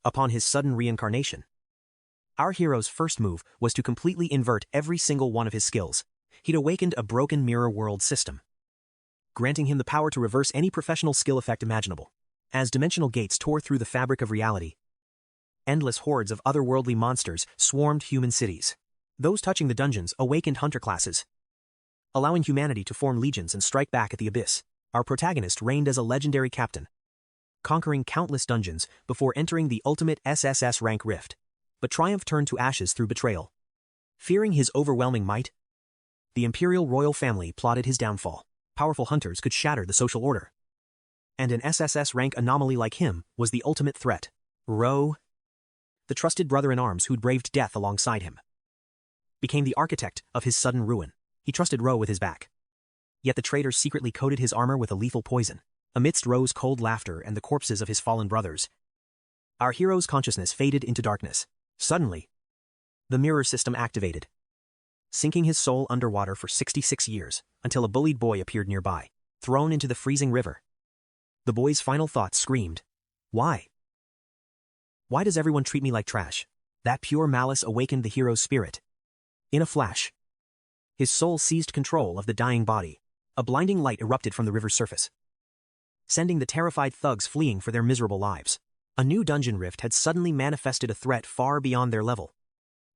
Upon his sudden reincarnation, our hero's first move was to completely invert every single one of his skills. He'd awakened a broken mirror world system, granting him the power to reverse any professional skill effect imaginable. As dimensional gates tore through the fabric of reality, endless hordes of otherworldly monsters swarmed human cities. Those touching the dungeons awakened hunter classes, allowing humanity to form legions and strike back at the abyss. Our protagonist reigned as a legendary captain, conquering countless dungeons before entering the ultimate SSS-Rank rift. But triumph turned to ashes through betrayal. Fearing his overwhelming might, the Imperial Royal Family plotted his downfall. Powerful hunters could shatter the social order, and an SSS-Rank anomaly like him was the ultimate threat. Rowe, the trusted brother-in-arms who'd braved death alongside him, became the architect of his sudden ruin. He trusted Rowe with his back, yet the traitor secretly coated his armor with a lethal poison. Amidst Rowe's cold laughter and the corpses of his fallen brothers, our hero's consciousness faded into darkness. Suddenly, the mirror system activated, sinking his soul underwater for 66 years, until a bullied boy appeared nearby, thrown into the freezing river. The boy's final thoughts screamed, "Why? Why does everyone treat me like trash?" That pure malice awakened the hero's spirit. In a flash, his soul seized control of the dying body. A blinding light erupted from the river's surface, sending the terrified thugs fleeing for their miserable lives. A new dungeon rift had suddenly manifested a threat far beyond their level.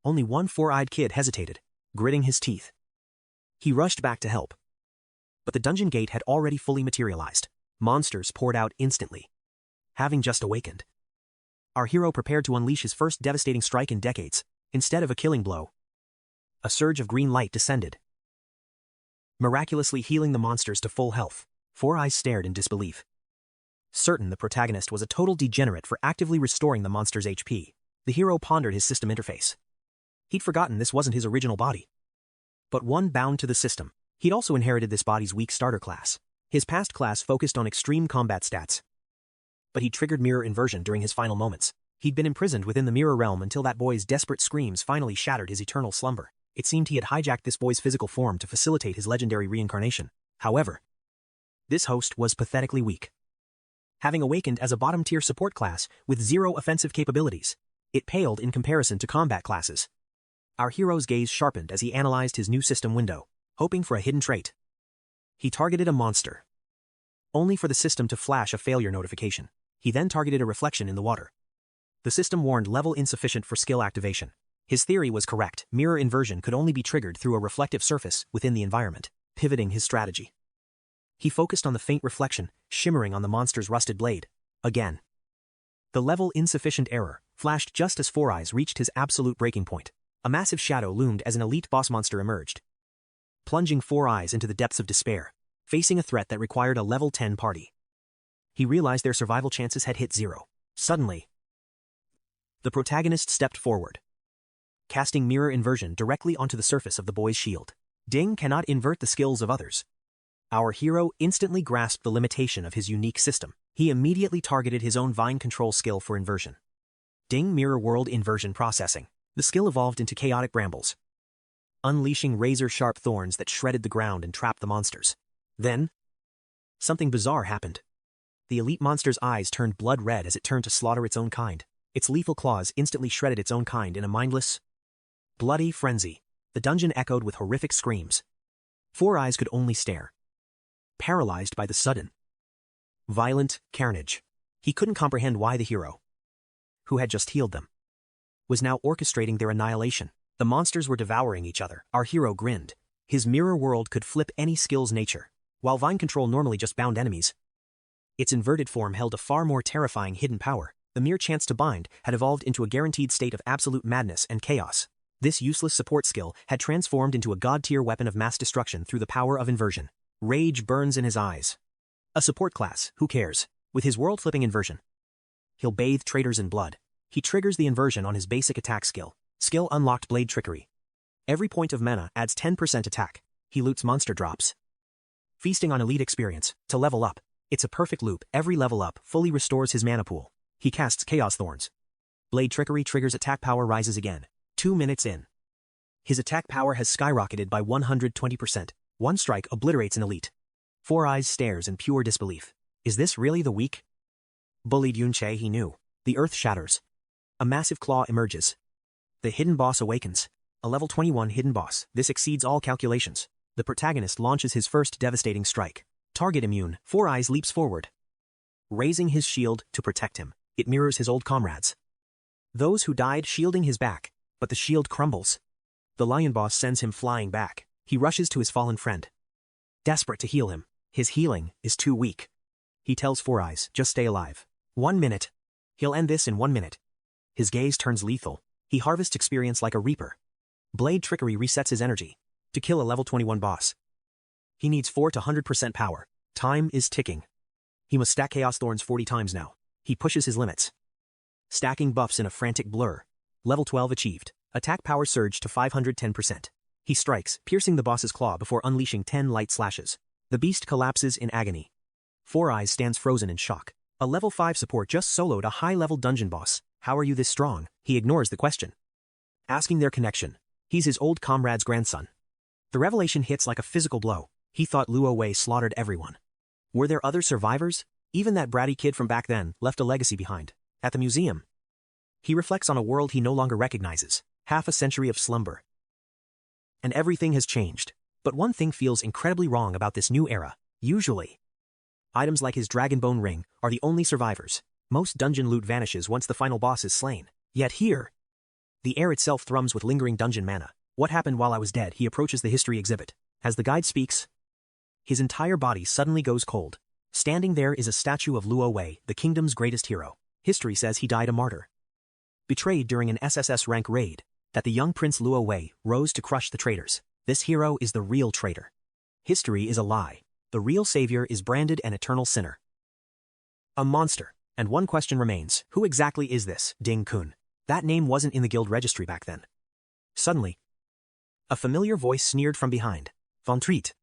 Only one four-eyed kid hesitated, gritting his teeth. He rushed back to help, but the dungeon gate had already fully materialized. Monsters poured out instantly. Having just awakened, our hero prepared to unleash his first devastating strike in decades. Instead of a killing blow, a surge of green light descended, miraculously healing the monsters to full health. Four Eyes stared in disbelief, certain the protagonist was a total degenerate for actively restoring the monster's HP. The hero pondered his system interface. He'd forgotten this wasn't his original body, but one bound to the system. He'd also inherited this body's weak starter class. His past class focused on extreme combat stats, but he triggered mirror inversion during his final moments. He'd been imprisoned within the mirror realm until that boy's desperate screams finally shattered his eternal slumber. It seemed he had hijacked this boy's physical form to facilitate his legendary reincarnation. However, this host was pathetically weak. Having awakened as a bottom-tier support class with zero offensive capabilities, it paled in comparison to combat classes. Our hero's gaze sharpened as he analyzed his new system window, hoping for a hidden trait. He targeted a monster, only for the system to flash a failure notification. He then targeted a reflection in the water. The system warned level insufficient for skill activation. His theory was correct. Mirror inversion could only be triggered through a reflective surface within the environment. Pivoting his strategy, he focused on the faint reflection shimmering on the monster's rusted blade. Again, the level insufficient error flashed just as Four Eyes reached his absolute breaking point. A massive shadow loomed as an elite boss monster emerged, plunging Four Eyes into the depths of despair. Facing a threat that required a level 10 party, he realized their survival chances had hit zero. Suddenly, the protagonist stepped forward, casting mirror inversion directly onto the surface of the boy's shield. Ding cannot invert the skills of others. Our hero instantly grasped the limitation of his unique system. He immediately targeted his own vine control skill for inversion. Ding Mirror World Inversion Processing. The skill evolved into chaotic brambles, unleashing razor-sharp thorns that shredded the ground and trapped the monsters. Then, something bizarre happened. The elite monster's eyes turned blood red as it turned to slaughter its own kind. Its lethal claws instantly shredded its own kind in a mindless, bloody frenzy. The dungeon echoed with horrific screams. Four Eyes could only stare, paralyzed by the sudden, violent carnage. He couldn't comprehend why the hero, who had just healed them, was now orchestrating their annihilation. The monsters were devouring each other. Our hero grinned. His mirror world could flip any skill's nature. While vine control normally just bound enemies, its inverted form held a far more terrifying hidden power. The mere chance to bind had evolved into a guaranteed state of absolute madness and chaos. This useless support skill had transformed into a god-tier weapon of mass destruction through the power of inversion. Rage burns in his eyes. A support class, who cares? With his world-flipping inversion, he'll bathe traitors in blood. He triggers the inversion on his basic attack skill. Skill unlocked Blade Trickery. Every point of mana adds 10% attack. He loots monster drops, feasting on elite experience. To level up, it's a perfect loop. Every level up fully restores his mana pool. He casts Chaos Thorns. Blade Trickery triggers attack power rises again. 2 minutes in, his attack power has skyrocketed by 120%. One strike obliterates an elite. Four Eyes stares in pure disbelief. Is this really the weak, bullied Yunche he knew? The earth shatters. A massive claw emerges. The hidden boss awakens. A level 21 hidden boss. This exceeds all calculations. The protagonist launches his first devastating strike. Target immune. 4-Eyes leaps forward, raising his shield to protect him. It mirrors his old comrades. Those who died shielding his back, but the shield crumbles. The lion boss sends him flying back. He rushes to his fallen friend, desperate to heal him. His healing is too weak. He tells 4-Eyes, just stay alive. 1 minute. He'll end this in 1 minute. His gaze turns lethal. He harvests experience like a reaper. Blade trickery resets his energy. To kill a level 21 boss, he needs 4 to 100% power. Time is ticking. He must stack Chaos Thorns 40 times now. He pushes his limits, stacking buffs in a frantic blur. Level 12 achieved. Attack power surged to 510%. He strikes, piercing the boss's claw before unleashing 10 light slashes. The beast collapses in agony. 4-Eyes stands frozen in shock. A level 5 support just soloed a high-level dungeon boss. How are you this strong? He ignores the question, asking their connection. He's his old comrade's grandson. The revelation hits like a physical blow. He thought 𝐒𝐿 slaughtered everyone. Were there other survivors? Even that bratty kid from back then left a legacy behind. At the museum, he reflects on a world he no longer recognizes. Half a century of slumber, and everything has changed. But one thing feels incredibly wrong about this new era. Usually, items like his Dragonbone ring are the only survivors. Most dungeon loot vanishes once the final boss is slain. Yet here, the air itself thrums with lingering dungeon mana. What happened while I was dead? He approaches the history exhibit. As the guide speaks, his entire body suddenly goes cold. Standing there is a statue of 𝐒𝐿, the kingdom's greatest hero. History says he died a martyr, betrayed during an SSS-Rank raid, that the young Prince 𝐒𝐿 rose to crush the traitors. This hero is the real traitor. History is a lie. The real savior is branded an eternal sinner, a monster. And one question remains. Who exactly is this Ding-kun? That name wasn't in the guild registry back then. Suddenly, a familiar voice sneered from behind. Von Treat.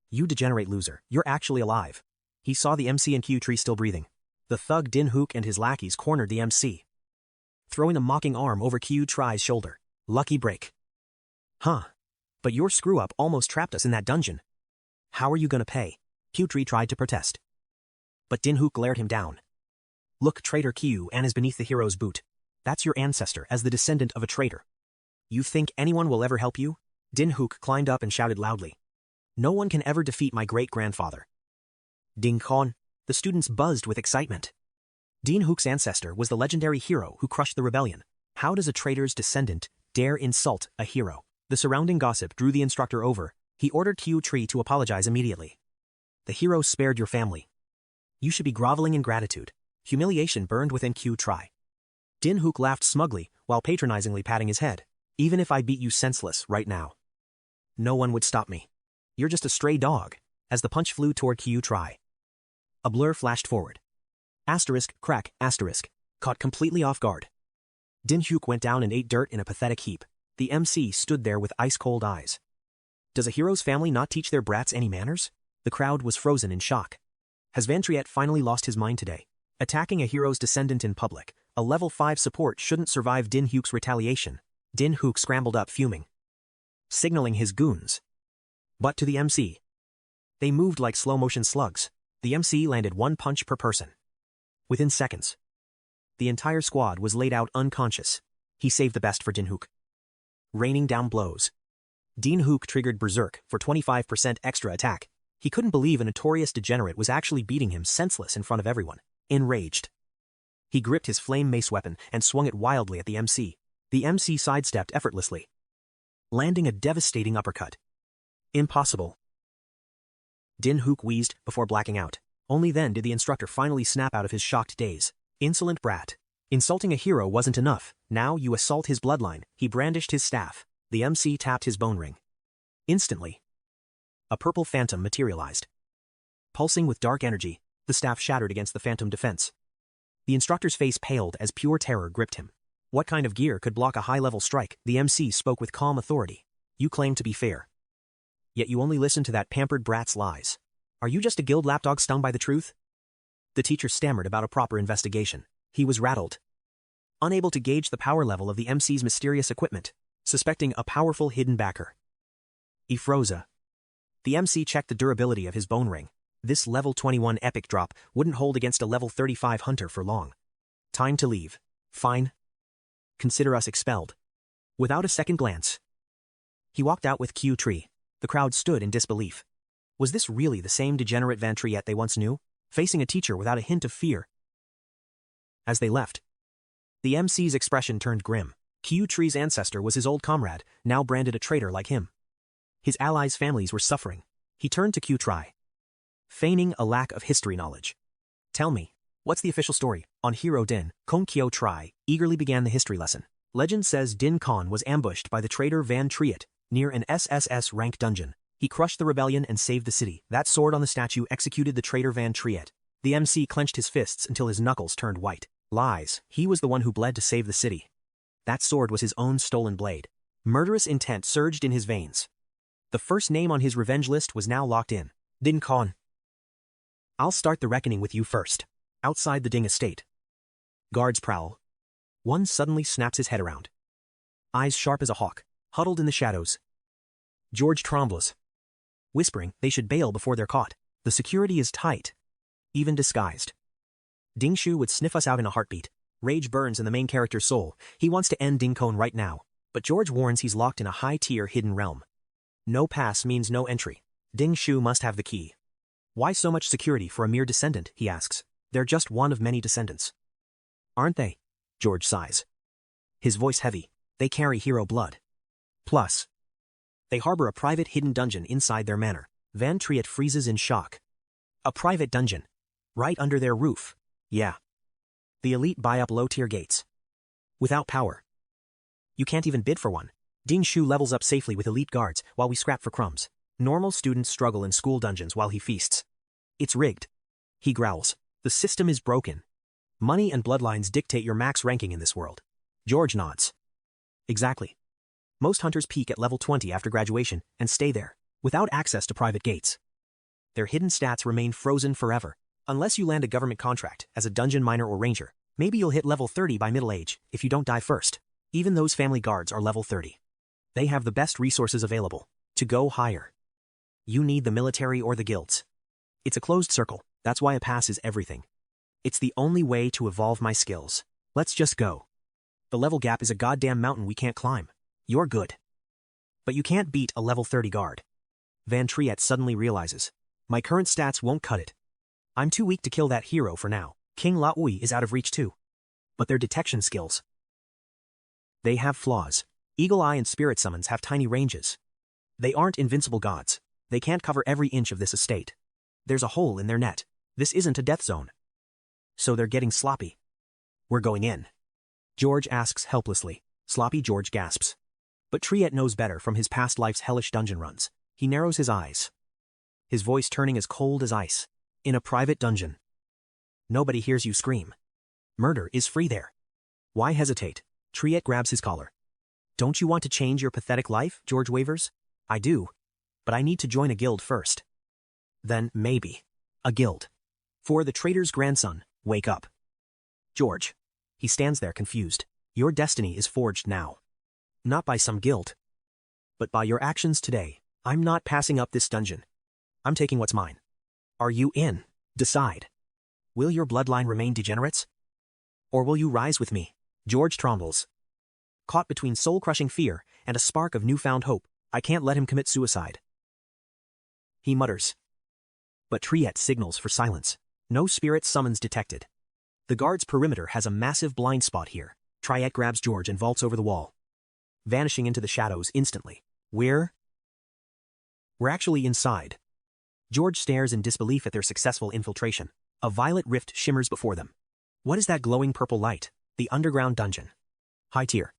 You degenerate loser, you're actually alive. He saw the MC and 𝐂𝐸 still breathing. The thug 𝐷INHOOK and his lackeys cornered the MC, throwing a mocking arm over 𝐂𝐸's shoulder. Lucky break. Huh. But your screw-up almost trapped us in that dungeon. How are you gonna pay? 𝐂𝐸 tried to protest, but 𝐷INHOOK glared him down. Look, traitor, 𝐂𝐸 is beneath the hero's boot. That's your ancestor as the descendant of a traitor. You think anyone will ever help you? 𝐷INHOOK climbed up and shouted loudly. No one can ever defeat my great-grandfather. Ding-kun. The students buzzed with excitement. 𝐷INHOOK's ancestor was the legendary hero who crushed the rebellion. How does a traitor's descendant dare insult a hero? The surrounding gossip drew the instructor over. He ordered 𝐂𝐸 to apologize immediately. The hero spared your family. You should be groveling in gratitude. Humiliation burned within 𝐂𝐸. 𝐷INHOOK laughed smugly while patronizingly patting his head. Even if I beat you senseless right now, no one would stop me. You're just a stray dog. As the punch flew toward 𝐂𝐸, a blur flashed forward. Asterisk, crack, asterisk. Caught completely off guard, 𝐷INHOOK went down and ate dirt in a pathetic heap. The MC stood there with ice-cold eyes. Does a hero's family not teach their brats any manners? The crowd was frozen in shock. Has Von Treat finally lost his mind today? Attacking a hero's descendant in public, a level 5 support shouldn't survive 𝐷INHOOK's retaliation. 𝐷INHOOK scrambled up fuming, signaling his goons. But to the MC, they moved like slow-motion slugs. The MC landed 1 punch per person. Within seconds, the entire squad was laid out unconscious. He saved the best for 𝐷INHOOK, raining down blows. 𝐷INHOOK triggered berserk for 25% extra attack. He couldn't believe a notorious degenerate was actually beating him senseless in front of everyone. Enraged, he gripped his flame mace weapon and swung it wildly at the MC. The MC sidestepped effortlessly, landing a devastating uppercut. Impossible, 𝐷INHOOK wheezed before blacking out. Only then did the instructor finally snap out of his shocked daze. Insolent brat. Insulting a hero wasn't enough. Now you assault his bloodline. He brandished his staff. The MC tapped his bone ring. Instantly, a purple phantom materialized. Pulsing with dark energy, the staff shattered against the phantom defense. The instructor's face paled as pure terror gripped him. What kind of gear could block a high-level strike? The MC spoke with calm authority. You claim to be fair, yet you only listen to that pampered brat's lies. Are you just a guild lapdog stung by the truth? The teacher stammered about a proper investigation. He was rattled, unable to gauge the power level of the MC's mysterious equipment, suspecting a powerful hidden backer. 𝐒𝐿𝐿. The MC checked the durability of his bone ring. This level 21 epic drop wouldn't hold against a level 35 hunter for long. Time to leave. Fine. consider us expelled. Without a second glance, he walked out with 𝐂𝐚𝐩𝐿. The crowd stood in disbelief. Was this really the same degenerate Van Triet they once knew, facing a teacher without a hint of fear? As they left, the MC's expression turned grim. 𝐂𝐚𝐩𝐿's ancestor was his old comrade, now branded a traitor like him. His allies' families were suffering. He turned to 𝐂𝐚𝐩𝐿, feigning a lack of history knowledge. Tell me, what's the official story? On hero 𝐷𝐚𝐻𝐭𝐚𝐢𝐧 eagerly began the history lesson. Legend says Din Khan was ambushed by the traitor Van Triet near an SSS-Rank dungeon. He crushed the rebellion and saved the city. That sword on the statue executed the traitor Van Triet. The MC clenched his fists until his knuckles turned white. Lies. He was the one who bled to save the city. That sword was his own stolen blade. Murderous intent surged in his veins. The first name on his revenge list was now locked in. Din Khan. I'll start the reckoning with you first. Outside the Ding estate. Guards prowl. One suddenly snaps his head around. Eyes sharp as a hawk, huddled in the shadows. George trembles, whispering they should bail before they're caught. The security is tight, even disguised. Ding Shu would sniff us out in a heartbeat. Rage burns in the main character's soul. He wants to end Ding Khan right now, but George warns he's locked in a high-tier hidden realm. No pass means no entry. Ding Shu must have the key. Why so much security for a mere descendant, he asks. They're just one of many descendants. Aren't they? George sighs. His voice heavy. They carry hero blood. Plus, they harbor a private hidden dungeon inside their manor. Van Triet freezes in shock. A private dungeon. Right under their roof. Yeah. The elite buy up low-tier gates. Without power. You can't even bid for one. Ding Shu levels up safely with elite guards while we scrap for crumbs. Normal students struggle in school dungeons while he feasts. It's rigged. He growls. The system is broken. Money and bloodlines dictate your max ranking in this world. George nods. Exactly. Most hunters peak at level 20 after graduation and stay there, without access to private gates. Their hidden stats remain frozen forever. Unless you land a government contract as a dungeon miner or ranger, maybe you'll hit level 30 by middle age if you don't die first. Even those family guards are level 30. They have the best resources available. To go higher, you need the military or the guilds. It's a closed circle. That's why a pass is everything. It's the only way to evolve my skills. Let's just go. The level gap is a goddamn mountain we can't climb. You're good. But you can't beat a level 30 guard. Van Triet suddenly realizes. My current stats won't cut it. I'm too weak to kill that hero for now. King Laui is out of reach too. But their detection skills. They have flaws. Eagle Eye and Spirit Summons have tiny ranges. They aren't invincible gods. They can't cover every inch of this estate. There's a hole in their net. This isn't a death zone. So they're getting sloppy. We're going in. George asks helplessly. Sloppy George gasps. But Triet knows better from his past life's hellish dungeon runs. He narrows his eyes. His voice turning as cold as ice. In a private dungeon. Nobody hears you scream. Murder is free there. Why hesitate? Triet grabs his collar. Don't you want to change your pathetic life? George wavers. I do. But I need to join a guild first. Then, maybe. A guild. For the traitor's grandson, wake up. George. He stands there confused. Your destiny is forged now. Not by some guild. But by your actions today. I'm not passing up this dungeon. I'm taking what's mine. Are you in? Decide. Will your bloodline remain degenerates? Or will you rise with me? George trembles. Caught between soul-crushing fear and a spark of newfound hope, I can't let him commit suicide. He mutters. But Triet signals for silence. No spirit summons detected. The guard's perimeter has a massive blind spot here. Triet grabs George and vaults over the wall, vanishing into the shadows instantly. We're actually inside. George stares in disbelief at their successful infiltration. A violet rift shimmers before them. What is that glowing purple light? The underground dungeon. High tier.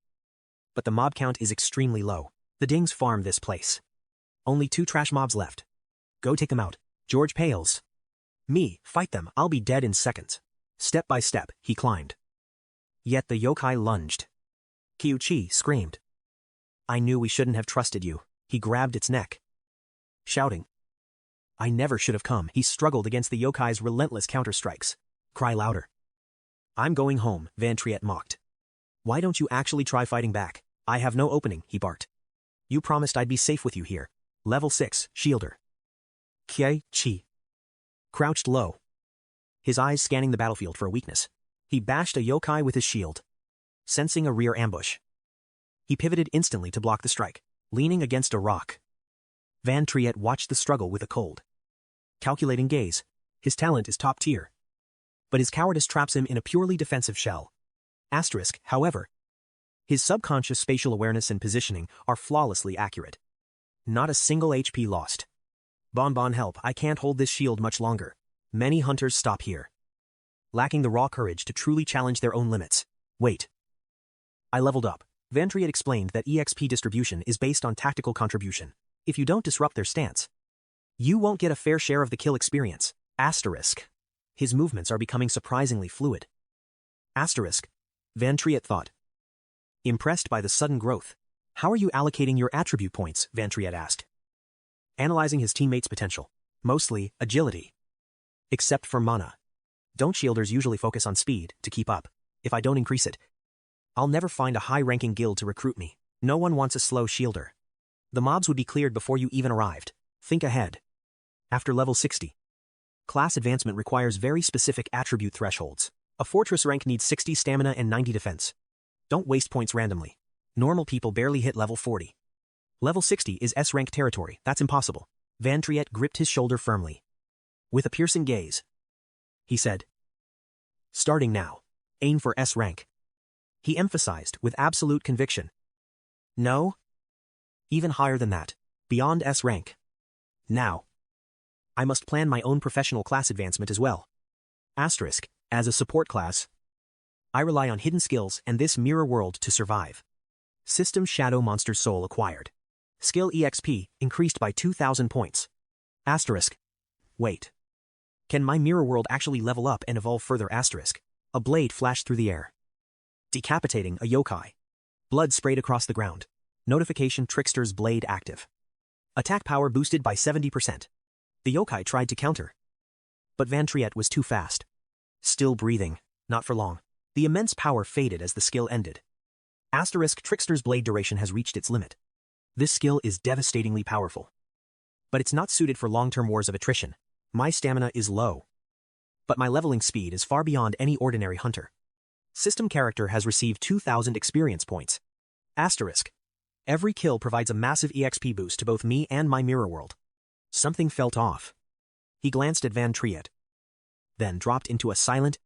But the mob count is extremely low. The Dings farm this place. Only 2 trash mobs left. Go take them out. George pales. Me, fight them, I'll be dead in seconds. Step by step, he climbed. Yet the yokai lunged. 𝐂𝐚𝐩𝐿 screamed. I knew we shouldn't have trusted you. He grabbed its neck. Shouting. I never should have come. He struggled against the yokai's relentless counterstrikes. Cry louder. I'm going home, Van Triet mocked. Why don't you actually try fighting back? I have no opening, he barked. You promised I'd be safe with you here. Level 6, shielder. 𝐂𝐚𝐩𝐿 crouched low, his eyes scanning the battlefield for a weakness. He bashed a yokai with his shield. sensing a rear ambush. He pivoted instantly to block the strike, leaning against a rock. Van Triet watched the struggle with a cold, calculating gaze. His talent is top tier, but his cowardice traps him in a purely defensive shell. Asterisk, however, his subconscious spatial awareness and positioning are flawlessly accurate. Not a single HP lost. Bon help, I can't hold this shield much longer. Many hunters stop here, lacking the raw courage to truly challenge their own limits. Wait. I leveled up. Van Triet explained that EXP distribution is based on tactical contribution. If you don't disrupt their stance, you won't get a fair share of the kill experience. Asterisk. His movements are becoming surprisingly fluid. Asterisk. Van Triet thought. Impressed by the sudden growth. How are you allocating your attribute points? Van Triet asked. Analyzing his teammates' potential. Mostly, agility. Except for mana. Don't shielders usually focus on speed to keep up? If I don't increase it, I'll never find a high-ranking guild to recruit me. No one wants a slow shielder. The mobs would be cleared before you even arrived. Think ahead. After level 60. Class advancement requires very specific attribute thresholds. A fortress rank needs 60 stamina and 90 defense. Don't waste points randomly. Normal people barely hit level 40. Level 60 is S-rank territory, that's impossible. Van Triet gripped his shoulder firmly. With a piercing gaze, he said, starting now, aim for S-rank. He emphasized with absolute conviction. No. Even higher than that, beyond S-rank. Now. I must plan my own professional class advancement as well. Asterisk, as a support class, I rely on hidden skills and this mirror world to survive. System Shadow Monster's Soul acquired. Skill EXP increased by 2,000 points. Asterisk. Wait. Can my mirror world actually level up and evolve further? Asterisk. A blade flashed through the air, decapitating a yokai. Blood sprayed across the ground. Notification: Trickster's blade active. Attack power boosted by 70%. The yokai tried to counter, but Van Triet was too fast. Still breathing. Not for long. The immense power faded as the skill ended. Asterisk. Trickster's blade duration has reached its limit. This skill is devastatingly powerful, but it's not suited for long-term wars of attrition. My stamina is low, but my leveling speed is far beyond any ordinary hunter. System character has received 2,000 experience points. Asterisk. Every kill provides a massive EXP boost to both me and my mirror world. Something felt off. He glanced at Van Triet, then dropped into a silent,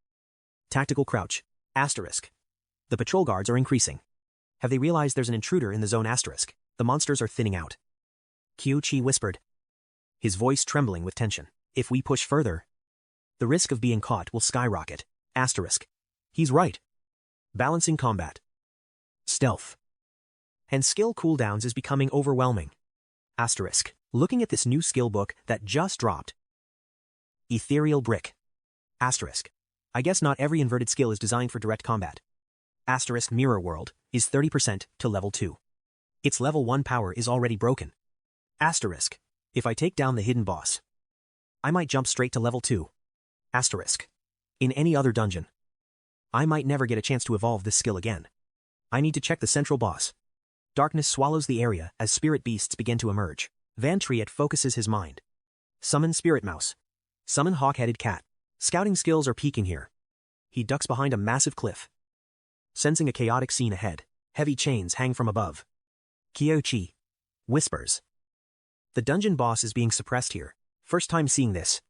tactical crouch. Asterisk. The patrol guards are increasing. Have they realized there's an intruder in the zone? Asterisk. The monsters are thinning out. 𝐂𝐚𝐩𝐿 whispered, his voice trembling with tension. If we push further, the risk of being caught will skyrocket. Asterisk. He's right. Balancing combat, stealth, and skill cooldowns is becoming overwhelming. Asterisk. Looking at this new skill book that just dropped. Ethereal Brick. Asterisk. I guess not every inverted skill is designed for direct combat. Asterisk. Mirror World is 30% to level 2. Its level 1 power is already broken. Asterisk. If I take down the hidden boss, I might jump straight to level 2. Asterisk. In any other dungeon, I might never get a chance to evolve this skill again. I need to check the central boss. Darkness swallows the area as spirit beasts begin to emerge. Van Triet focuses his mind. Summon Spirit Mouse. Summon Hawk-headed Cat. Scouting skills are peaking here. He ducks behind a massive cliff, sensing a chaotic scene ahead. Heavy chains hang from above. 𝐂𝐚𝐩𝐿 whispers. The dungeon boss is being suppressed here. First time seeing this.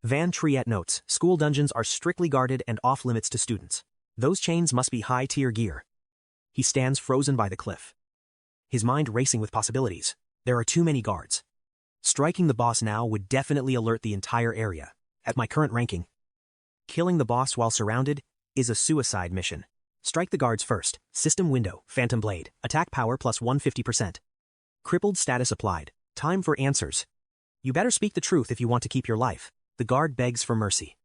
Van Triet notes, school dungeons are strictly guarded and off-limits to students. Those chains must be high-tier gear. He stands frozen by the cliff, his mind racing with possibilities. There are too many guards. Striking the boss now would definitely alert the entire area. At my current ranking, killing the boss while surrounded is a suicide mission. Strike the guards first. System window, Phantom Blade, attack power plus 150%. Crippled status applied. Time for answers. You better speak the truth if you want to keep your life. The guard begs for mercy.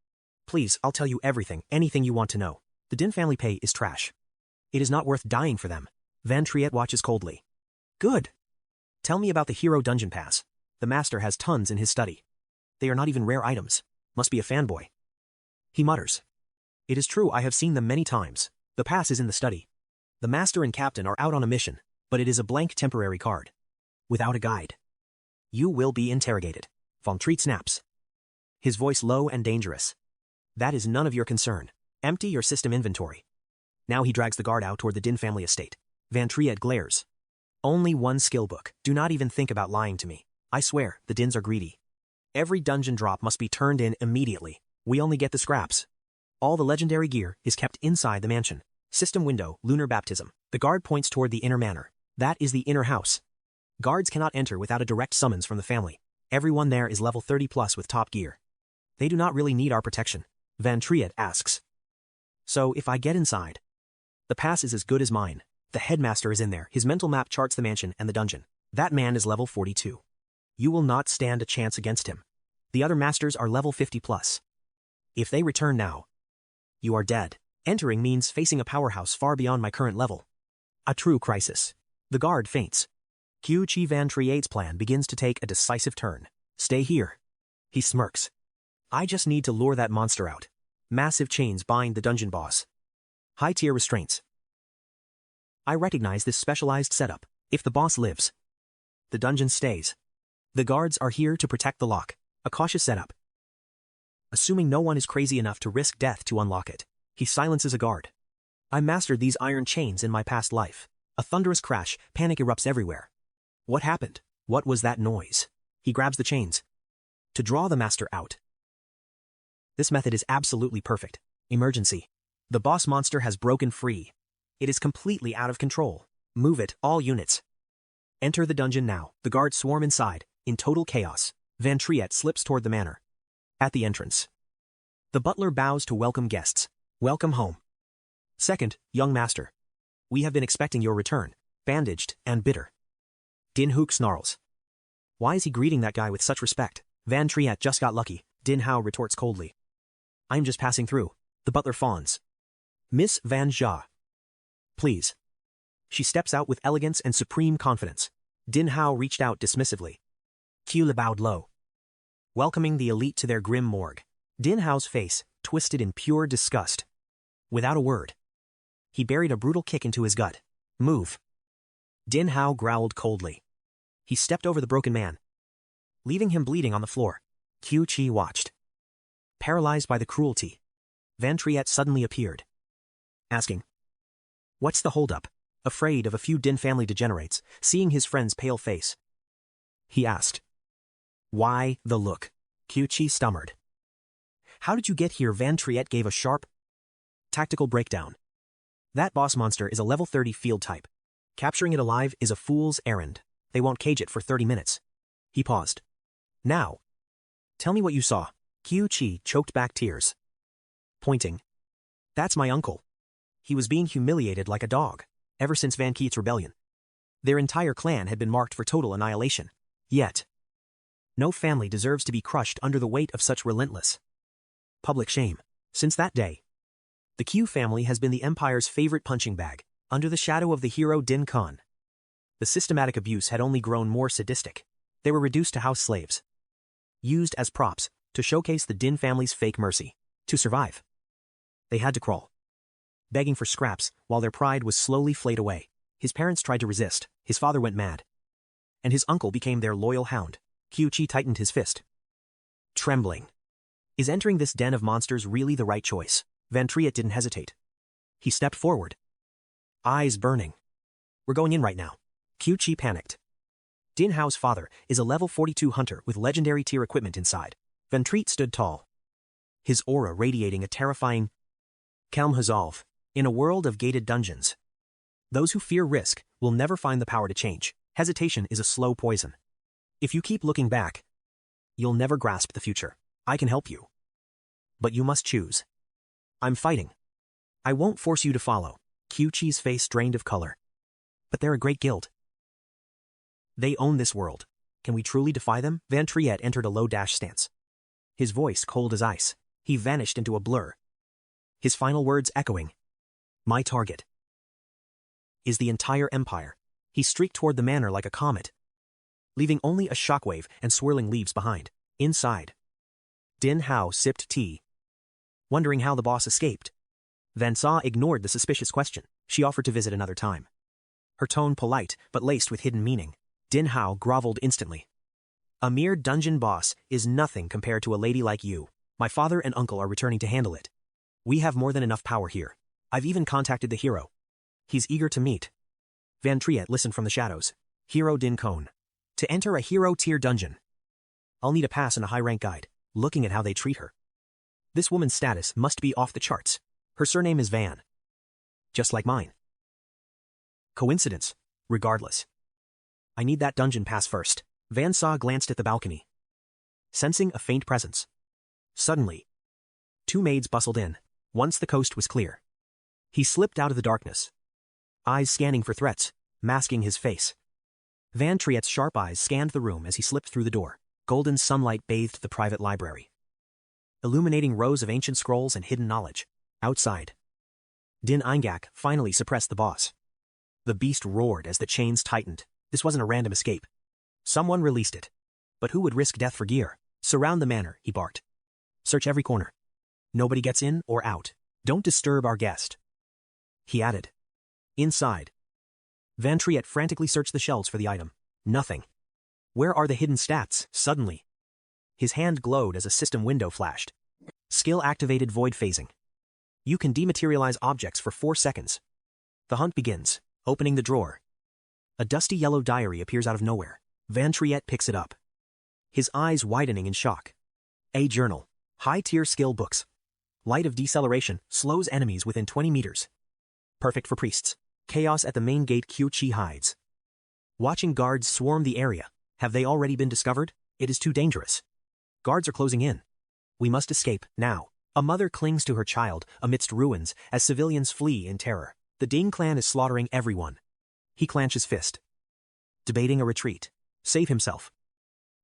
Please, I'll tell you everything, anything you want to know. The Din family pay is trash. It is not worth dying for them. Van Triet watches coldly. Good. Tell me about the hero dungeon pass. The master has tons in his study. They are not even rare items. Must be a fanboy. He mutters. It is true, I have seen them many times. The pass is in the study. The master and captain are out on a mission, but it is a blank temporary card. Without a guide. You will be interrogated. Van Triet snaps, his voice low and dangerous. That is none of your concern. Empty your system inventory. Now he drags the guard out toward the Din family estate. Van Triet glares. Only one skill book. Do not even think about lying to me. I swear, the Dins are greedy. Every dungeon drop must be turned in immediately. We only get the scraps. All the legendary gear is kept inside the mansion. System window, lunar baptism. The guard points toward the inner manor. That is the inner house. Guards cannot enter without a direct summons from the family. Everyone there is level 30 plus with top gear. They do not really need our protection. Van Triet asks. So if I get inside? The pass is as good as mine. The headmaster is in there. His mental map charts the mansion and the dungeon. That man is level 42. You will not stand a chance against him. The other masters are level 50 plus. If they return now, you are dead. Entering means facing a powerhouse far beyond my current level. A true crisis. The guard faints. 𝐂𝐚𝐩𝐿 Van Triet's plan begins to take a decisive turn. Stay here. He smirks. I just need to lure that monster out. Massive chains bind the dungeon boss. High-tier restraints. I recognize this specialized setup. If the boss lives, the dungeon stays. The guards are here to protect the lock. A cautious setup. Assuming no one is crazy enough to risk death to unlock it, he silences a guard. I mastered these iron chains in my past life. A thunderous crash, panic erupts everywhere. What happened? What was that noise? He grabs the chains. To draw the master out. This method is absolutely perfect. Emergency. The boss monster has broken free. It is completely out of control. Move it, all units. Enter the dungeon now. The guards swarm inside, in total chaos. Van Triet slips toward the manor. At the entrance, the butler bows to welcome guests. Welcome home. Second, young master. We have been expecting your return, bandaged and bitter. Din Hook snarls. Why is he greeting that guy with such respect? Van Triet just got lucky, Din Hao retorts coldly. I'm just passing through. The butler fawns. Miss Van Jia. Please. She steps out with elegance and supreme confidence. Din Hao reached out dismissively. 𝐂𝐚𝐩𝐿 bowed low, welcoming the elite to their grim morgue. Din Hao's face twisted in pure disgust. Without a word, he buried a brutal kick into his gut. Move. Din Hao growled coldly. He stepped over the broken man, leaving him bleeding on the floor. 𝐂𝐚𝐩𝐿 watched. Paralyzed by the cruelty, Van Triet suddenly appeared, asking, what's the holdup? Afraid of a few Din family degenerates, seeing his friend's pale face, he asked. Why the look? 𝐂𝐚𝐩𝐿 stammered. How did you get here? Van Triet gave a sharp, tactical breakdown. That boss monster is a level 30 field type. Capturing it alive is a fool's errand. They won't cage it for 30 minutes. He paused. Now, tell me what you saw. 𝐂𝐚𝐩𝐿 choked back tears, pointing. That's my uncle. He was being humiliated like a dog, ever since Van Keith's rebellion. Their entire clan had been marked for total annihilation. Yet, no family deserves to be crushed under the weight of such relentless public shame. Since that day, the Q family has been the Empire's favorite punching bag, under the shadow of the hero Din Khan. The systematic abuse had only grown more sadistic. They were reduced to house slaves, used as props to showcase the Din family's fake mercy. To survive, they had to crawl, begging for scraps while their pride was slowly flayed away. His parents tried to resist, his father went mad, and his uncle became their loyal hound. 𝐂𝐚𝐩𝐿 tightened his fist, trembling. Is entering this den of monsters really the right choice? Van Triet didn't hesitate. He stepped forward, eyes burning. We're going in right now. 𝐂𝐚𝐩𝐿 panicked. Din Hao's father is a level 42 hunter with legendary tier equipment inside. Van Triet stood tall, his aura radiating a terrifying 𝐂𝐚𝐩𝐬𝐿. In a world of gated dungeons, those who fear risk will never find the power to change. Hesitation is a slow poison. If you keep looking back, you'll never grasp the future. I can help you, but you must choose. I'm fighting. I won't force you to follow. 𝐂𝐚𝐩𝐿's face drained of color. But they're a great guild. They own this world. Can we truly defy them? Van Triet entered a low dash stance, his voice cold as ice. He vanished into a blur, his final words echoing. My target is the entire empire. He streaked toward the manor like a comet, leaving only a shockwave and swirling leaves behind. Inside, Din Hao sipped tea, wondering how the boss escaped. Van Sa ignored the suspicious question. She offered to visit another time, her tone polite but laced with hidden meaning. Din Hao groveled instantly. A mere dungeon boss is nothing compared to a lady like you. My father and uncle are returning to handle it. We have more than enough power here. I've even contacted the hero. He's eager to meet. Van Triet listened from the shadows. Hero Din Khon. To enter a hero tier dungeon. I'll need a pass and a high rank guide, looking at how they treat her. This woman's status must be off the charts. Her surname is Van. Just like mine. Coincidence? Regardless. I need that dungeon pass first. Van Saw glanced at the balcony, sensing a faint presence. Suddenly, two maids bustled in. Once the coast was clear, he slipped out of the darkness, eyes scanning for threats, masking his face. Van Triet's sharp eyes scanned the room as he slipped through the door. Golden sunlight bathed the private library, illuminating rows of ancient scrolls and hidden knowledge. Outside, 𝐷𝐚𝐻𝐽𝐻 finally suppressed the boss. The beast roared as the chains tightened. This wasn't a random escape. Someone released it. But who would risk death for gear? Surround the manor, he barked. Search every corner. Nobody gets in or out. Don't disturb our guest. He added. Inside, Van Triet frantically searched the shelves for the item. Nothing. Where are the hidden stats? Suddenly, his hand glowed as a system window flashed. Skill-activated void phasing. You can dematerialize objects for 4 seconds. The hunt begins, opening the drawer. A dusty yellow diary appears out of nowhere. Van Triet picks it up, his eyes widening in shock. A journal. High-tier skill books. Light of deceleration slows enemies within 20 meters. Perfect for priests. Chaos at the main gate. 𝐂𝐚𝐻𝐻. Watching guards swarm the area. Have they already been discovered? It is too dangerous. Guards are closing in. We must escape, now. A mother clings to her child amidst ruins as civilians flee in terror. The Ding clan is slaughtering everyone. He clenches fist, debating a retreat. Save himself.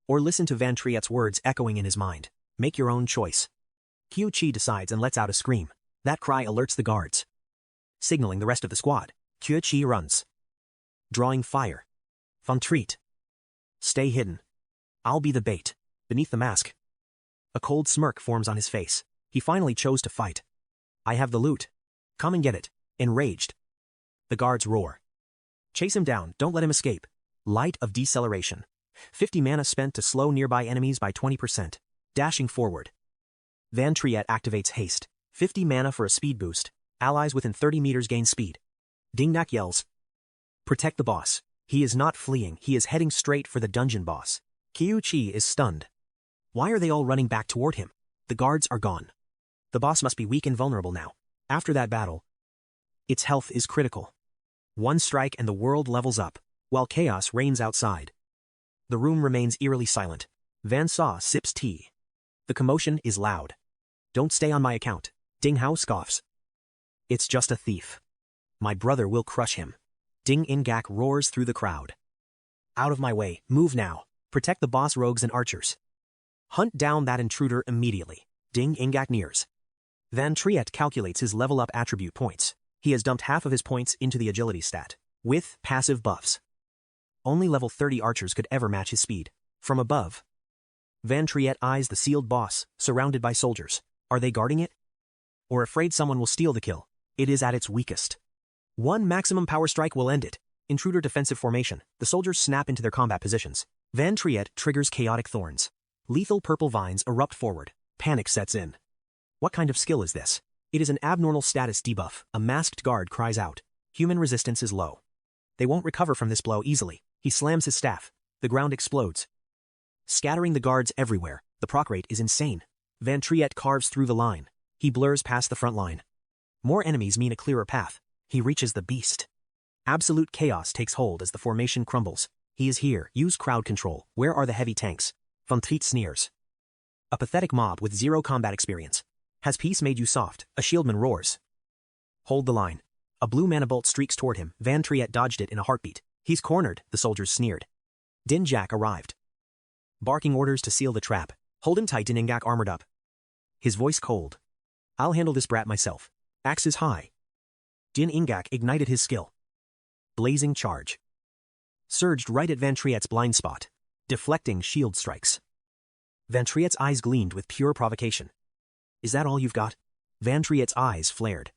Or listen to Van Triet's words echoing in his mind. Make your own choice. 𝐂𝐚𝐻𝐻 decides and lets out a scream. That cry alerts the guards, signaling the rest of the squad. 𝐂𝐚𝐻𝐻 runs, drawing fire. Van Triet. Stay hidden. I'll be the bait. Beneath the mask, a cold smirk forms on his face. He finally chose to fight. I have the loot. Come and get it. Enraged, the guards roar. Chase him down, don't let him escape. Light of deceleration. 50 mana spent to slow nearby enemies by 20%. Dashing forward, Van Triet activates haste. 50 mana for a speed boost. Allies within 30 meters gain speed. Dingnak yells. Protect the boss. He is not fleeing, he is heading straight for the dungeon boss. 𝐂𝐚𝐻𝐻 is stunned. Why are they all running back toward him? The guards are gone. The boss must be weak and vulnerable now. After that battle, its health is critical. One strike and the world levels up, while chaos reigns outside. The room remains eerily silent. Van Saw sips tea. The commotion is loud. Don't stay on my account. 𝐷𝐚𝐻𝐻 scoffs. It's just a thief. My brother will crush him. 𝐷𝐚𝐻𝐻 roars through the crowd. Out of my way, move now. Protect the boss rogues and archers. Hunt down that intruder immediately. 𝐷𝐚𝐻𝐻 nears. Van Triet calculates his level up attribute points. He has dumped half of his points into the agility stat, with passive buffs. Only level 30 archers could ever match his speed. From above, Van Triet eyes the sealed boss, surrounded by soldiers. Are they guarding it? Or afraid someone will steal the kill? It is at its weakest. One maximum power strike will end it. Intruder defensive formation. The soldiers snap into their combat positions. Van Triet triggers chaotic thorns. Lethal purple vines erupt forward. Panic sets in. What kind of skill is this? It is an abnormal status debuff. A masked guard cries out. Human resistance is low. They won't recover from this blow easily. He slams his staff. The ground explodes, scattering the guards everywhere. The proc rate is insane. Van Triet carves through the line. He blurs past the front line. More enemies mean a clearer path. He reaches the beast. Absolute chaos takes hold as the formation crumbles. He is here. Use crowd control. Where are the heavy tanks? Van Triet sneers. A pathetic mob with 0 combat experience. Has peace made you soft? A shieldman roars. Hold the line. A blue mana bolt streaks toward him. Van Triet dodged it in a heartbeat. He's cornered, the soldiers sneered. 𝐷𝐚𝐻𝐻 arrived, barking orders to seal the trap. Hold him tight. 𝐷𝐚𝐻𝐻 armored up, his voice cold. I'll handle this brat myself. Axes high. 𝐷𝐚𝐻𝐻 ignited his skill. Blazing charge. Surged right at Van Triet's blind spot, deflecting shield strikes. Van Triet's eyes gleamed with pure provocation. Is that all you've got? Van Triet's eyes flared.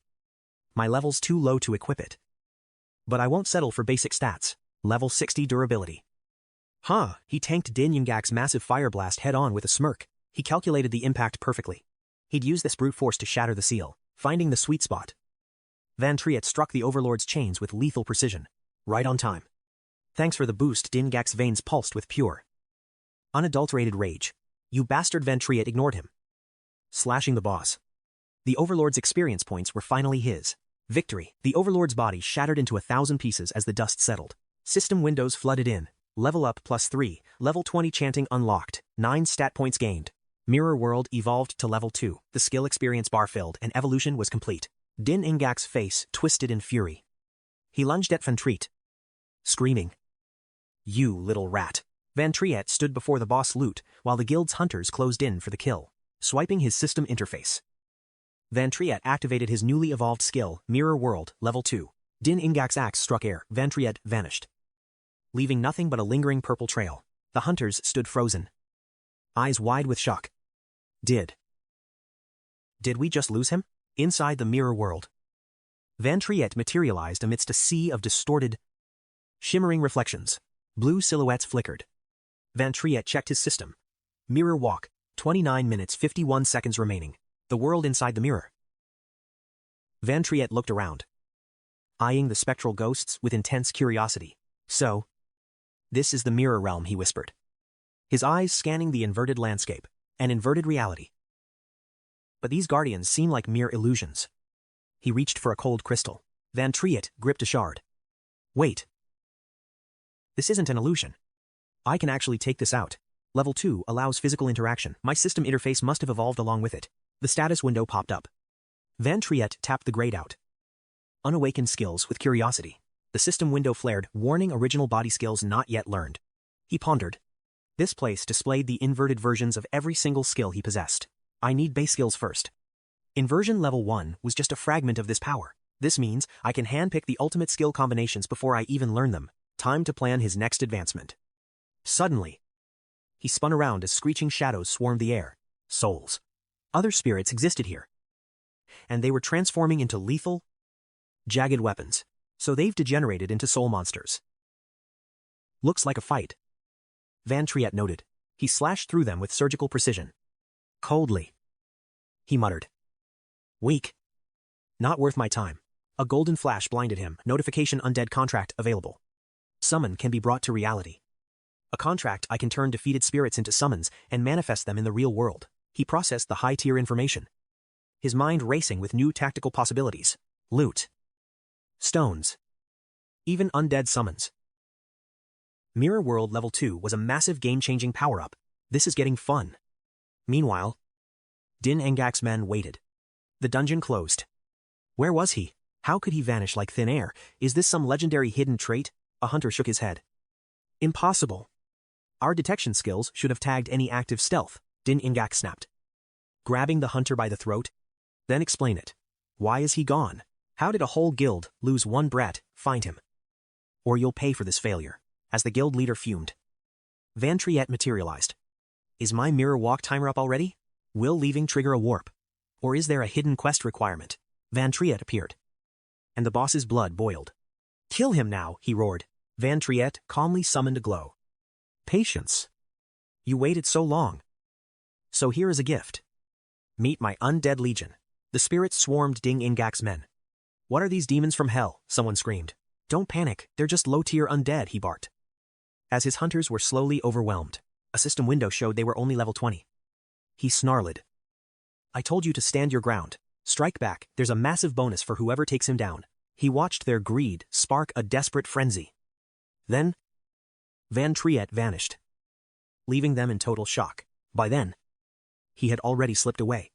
My level's too low to equip it. But I won't settle for basic stats. Level 60 durability. Huh, he tanked 𝐷𝐚𝐻𝐻's massive fire blast head-on with a smirk. He calculated the impact perfectly. He'd use this brute force to shatter the seal, finding the sweet spot. Van Triet struck the Overlord's chains with lethal precision. Right on time. Thanks for the boost. 𝐸𝐷𝐷𝐻𝐿's veins pulsed with pure, unadulterated rage. You bastard! Van Triet ignored him, slashing the boss. The Overlord's experience points were finally his. Victory. The Overlord's body shattered into 1,000 pieces as the dust settled. System windows flooded in. Level up +3, level 20 chanting unlocked, 9 stat points gained. Mirror world evolved to level 2. The skill experience bar filled and evolution was complete. 𝐸𝐷𝐷𝐻𝐿's face twisted in fury. He lunged at Van Triet, screaming, "You little rat." Van Triet stood before the boss loot while the guild's hunters closed in for the kill, swiping his system interface. Van Triet activated his newly evolved skill, Mirror World, level 2. 𝐸𝐷𝐷𝐻𝐿's axe struck air. Van Triet vanished, leaving nothing but a lingering purple trail. The hunters stood frozen, eyes wide with shock. Did we just lose him? Inside the mirror world, Van Triet materialized amidst a sea of distorted, shimmering reflections. Blue silhouettes flickered. Van Triet checked his system. Mirror walk, 29 minutes 51 seconds remaining. The world inside the mirror. Van Triet looked around, eyeing the spectral ghosts with intense curiosity. So, this is the mirror realm, he whispered, his eyes scanning the inverted landscape, an inverted reality. But these guardians seem like mere illusions. He reached for a cold crystal. Van Triet gripped a shard. Wait. This isn't an illusion. I can actually take this out. Level 2 allows physical interaction. My system interface must have evolved along with it. The status window popped up. Van Triet tapped the grayed out unawakened skills with curiosity. The system window flared, warning original body skills not yet learned. He pondered. This place displayed the inverted versions of every single skill he possessed. I need base skills first. Inversion level 1 was just a fragment of this power. This means I can handpick the ultimate skill combinations before I even learn them. Time to plan his next advancement. Suddenly, he spun around as screeching shadows swarmed the air. Souls. Other spirits existed here, and they were transforming into lethal, jagged weapons. So they've degenerated into soul monsters. Looks like a fight, Van Triet noted. He slashed through them with surgical precision. Coldly, he muttered. Weak. Not worth my time. A golden flash blinded him. Notification: undead contract available. Summon can be brought to reality. A contract I can turn defeated spirits into summons and manifest them in the real world. He processed the high-tier information, his mind racing with new tactical possibilities. Loot. Stones. Even undead summons. Mirror World Level 2 was a massive game-changing power-up. This is getting fun. Meanwhile, 𝐸𝐷𝐻𝐿's men waited. The dungeon closed. Where was he? How could he vanish like thin air? Is this some legendary hidden trait? A hunter shook his head. Impossible. Our detection skills should have tagged any active stealth, 𝐸𝐷𝐻𝐿 snapped, grabbing the hunter by the throat. Then explain it. Why is he gone? How did a whole guild lose one brat? Find him, or you'll pay for this failure. As the guild leader fumed, Van Triet materialized. Is my mirror walk timer up already? Will leaving trigger a warp? Or is there a hidden quest requirement? Van Triet appeared, and the boss's blood boiled. Kill him now, he roared. Van Triet calmly summoned a glow. Patience. You waited so long. So here is a gift. Meet my undead legion. The spirits swarmed 𝐸𝐷𝐻𝐿's men. What are these demons from hell? Someone screamed. Don't panic, they're just low-tier undead, he barked. As his hunters were slowly overwhelmed, a system window showed they were only level 20. He snarled. I told you to stand your ground. Strike back, there's a massive bonus for whoever takes him down. He watched their greed spark a desperate frenzy. Then, Van Triet vanished, leaving them in total shock. By then, he had already slipped away,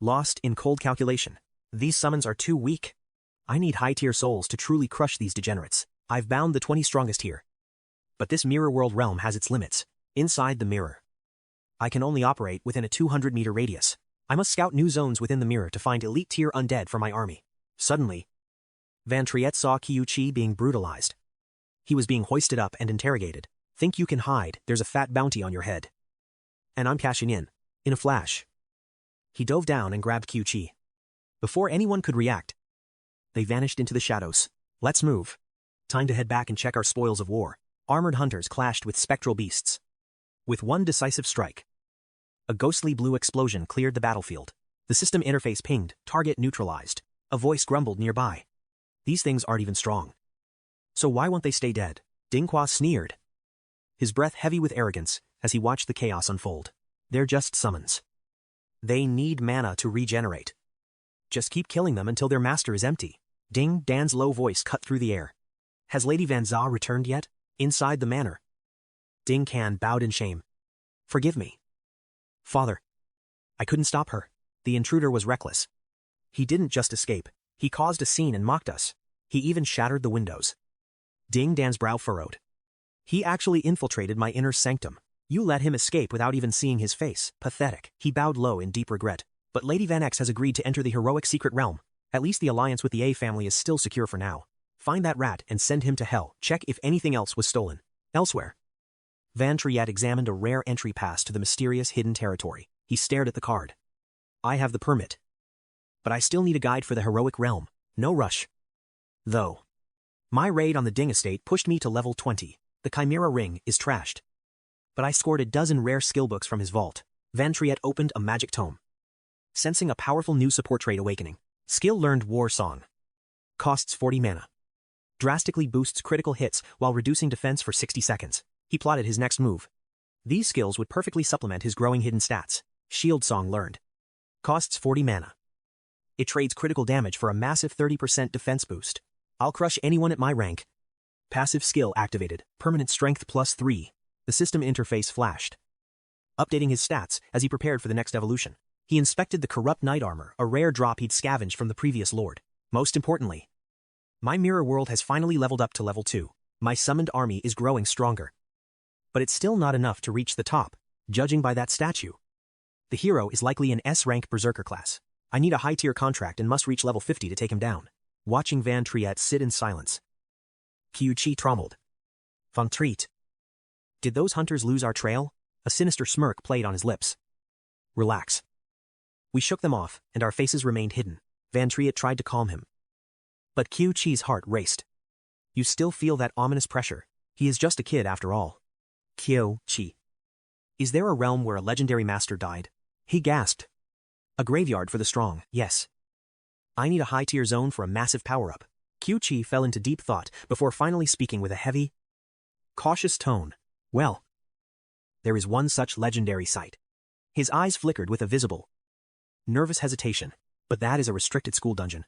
lost in cold calculation. These summons are too weak. I need high-tier souls to truly crush these degenerates. I've bound the 20 strongest here. But this mirror world realm has its limits. Inside the mirror, I can only operate within a 200-meter radius. I must scout new zones within the mirror to find elite-tier undead for my army. Suddenly, Van Triet saw 𝐂𝐚𝐩𝐿 being brutalized. He was being hoisted up and interrogated. Think you can hide? There's a fat bounty on your head. And I'm cashing in. In a flash, he dove down and grabbed 𝐂𝐚𝐩𝐿. Before anyone could react, they vanished into the shadows. Let's move. Time to head back and check our spoils of war. Armored hunters clashed with spectral beasts. With one decisive strike, a ghostly blue explosion cleared the battlefield. The system interface pinged, target neutralized. A voice grumbled nearby. These things aren't even strong. So why won't they stay dead? Ding-Hua sneered, his breath heavy with arrogance as he watched the chaos unfold. They're just summons. They need mana to regenerate. Just keep killing them until their master is empty. Ding Dan's low voice cut through the air. Has Lady Van Za returned yet? Inside the manor. Ding Can bowed in shame. Forgive me, Father. I couldn't stop her. The intruder was reckless. He didn't just escape. He caused a scene and mocked us. He even shattered the windows. Ding Dan's brow furrowed. He actually infiltrated my inner sanctum. You let him escape without even seeing his face. Pathetic. He bowed low in deep regret. But Lady Van X has agreed to enter the heroic secret realm. At least the alliance with the A family is still secure for now. Find that rat and send him to hell. Check if anything else was stolen. Elsewhere. Van Triet examined a rare entry pass to the mysterious hidden territory. He stared at the card. I have the permit. But I still need a guide for the heroic realm. No rush. Though. My raid on the Ding estate pushed me to level 20. The Chimera ring is trashed. But I scored a dozen rare skill books from his vault. Van Triet opened a magic tome. Sensing a powerful new support trait awakening. Skill learned War Song. Costs 40 mana. Drastically boosts critical hits while reducing defense for 60 seconds. He plotted his next move. These skills would perfectly supplement his growing hidden stats. Shield Song learned. Costs 40 mana. It trades critical damage for a massive 30% defense boost. I'll crush anyone at my rank. Passive skill activated. Permanent strength +3. The system interface flashed, updating his stats as he prepared for the next evolution. He inspected the corrupt knight armor, a rare drop he'd scavenged from the previous lord. Most importantly, my mirror world has finally leveled up to level 2. My summoned army is growing stronger. But it's still not enough to reach the top, judging by that statue. The hero is likely an S-rank berserker class. I need a high-tier contract and must reach level 50 to take him down. Watching Van Triet sit in silence, Qiuqi trembled. Van Triet. Did those hunters lose our trail? A sinister smirk played on his lips. Relax. We shook them off, and our faces remained hidden. Van Triet tried to calm him. But Qiuqi's heart raced. You still feel that ominous pressure. He is just a kid after all. Qiuqi. Is there a realm where a legendary master died? He gasped. A graveyard for the strong, yes. I need a high-tier zone for a massive power-up. Qiuqi fell into deep thought before finally speaking with a heavy, cautious tone. Well, there is one such legendary site. His eyes flickered with a visible, nervous hesitation. But that is a restricted school dungeon.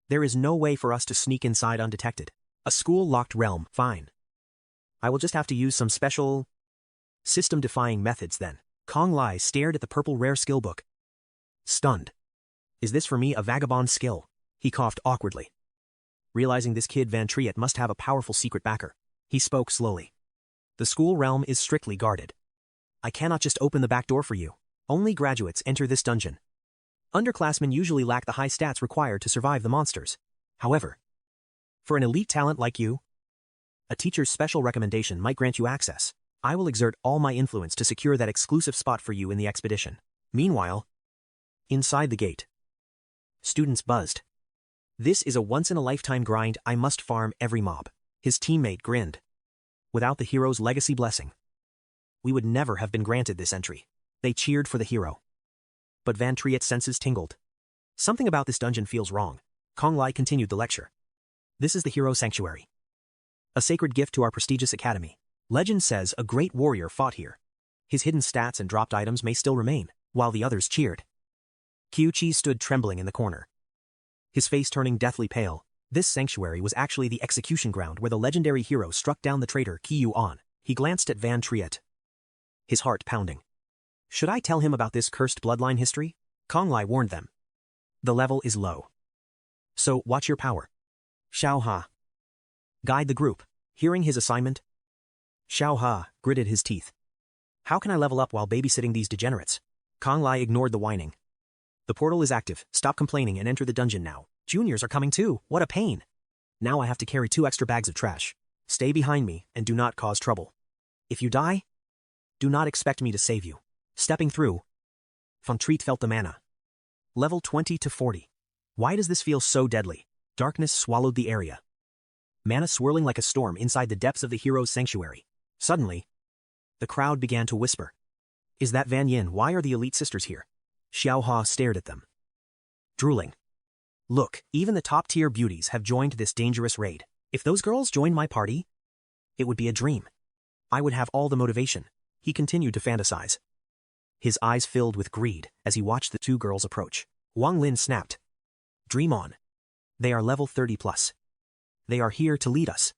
There is no way for us to sneak inside undetected. A school-locked realm, fine. I will just have to use some special, system-defying methods then. 𝐂𝐚𝐲 stared at the purple rare skill book. Stunned. Is this for me a vagabond skill? He coughed awkwardly. Realizing this kid Van Triet must have a powerful secret backer, he spoke slowly. The school realm is strictly guarded. I cannot just open the back door for you. Only graduates enter this dungeon. Underclassmen usually lack the high stats required to survive the monsters. However, for an elite talent like you, a teacher's special recommendation might grant you access. I will exert all my influence to secure that exclusive spot for you in the expedition. Meanwhile, inside the gate, students buzzed. This is a once-in-a-lifetime grind. I must farm every mob. His teammate grinned. Without the hero's legacy blessing, we would never have been granted this entry. They cheered for the hero. But Van Triet's senses tingled. Something about this dungeon feels wrong. 𝐂𝐚𝐲 continued the lecture. This is the hero sanctuary, a sacred gift to our prestigious academy. Legend says a great warrior fought here. His hidden stats and dropped items may still remain, while the others cheered. Qiuqi stood trembling in the corner, his face turning deathly pale. This sanctuary was actually the execution ground where the legendary hero struck down the traitor Qiu-an. He glanced at Van Triet, his heart pounding. Should I tell him about this cursed bloodline history? 𝐂𝐚𝐲 warned them. The level is low, so watch your power. Xiao-Ha. Guide the group. Hearing his assignment, Xiao-Ha gritted his teeth. How can I level up while babysitting these degenerates? 𝐂𝐚𝐲 ignored the whining. The portal is active. Stop complaining and enter the dungeon now. Juniors are coming too. What a pain. Now I have to carry 2 extra bags of trash. Stay behind me and do not cause trouble. If you die, do not expect me to save you. Stepping through, Van Triet felt the mana. Level 20 to 40. Why does this feel so deadly? Darkness swallowed the area, mana swirling like a storm inside the depths of the hero's sanctuary. Suddenly, the crowd began to whisper. Is that Van Yin? Why are the elite sisters here? Xiao-Ha stared at them, drooling. Look, even the top-tier beauties have joined this dangerous raid. If those girls joined my party, it would be a dream. I would have all the motivation. He continued to fantasize. His eyes filled with greed as he watched the two girls approach. Wang Lin snapped. Dream on. They are level 30 plus. They are here to lead us.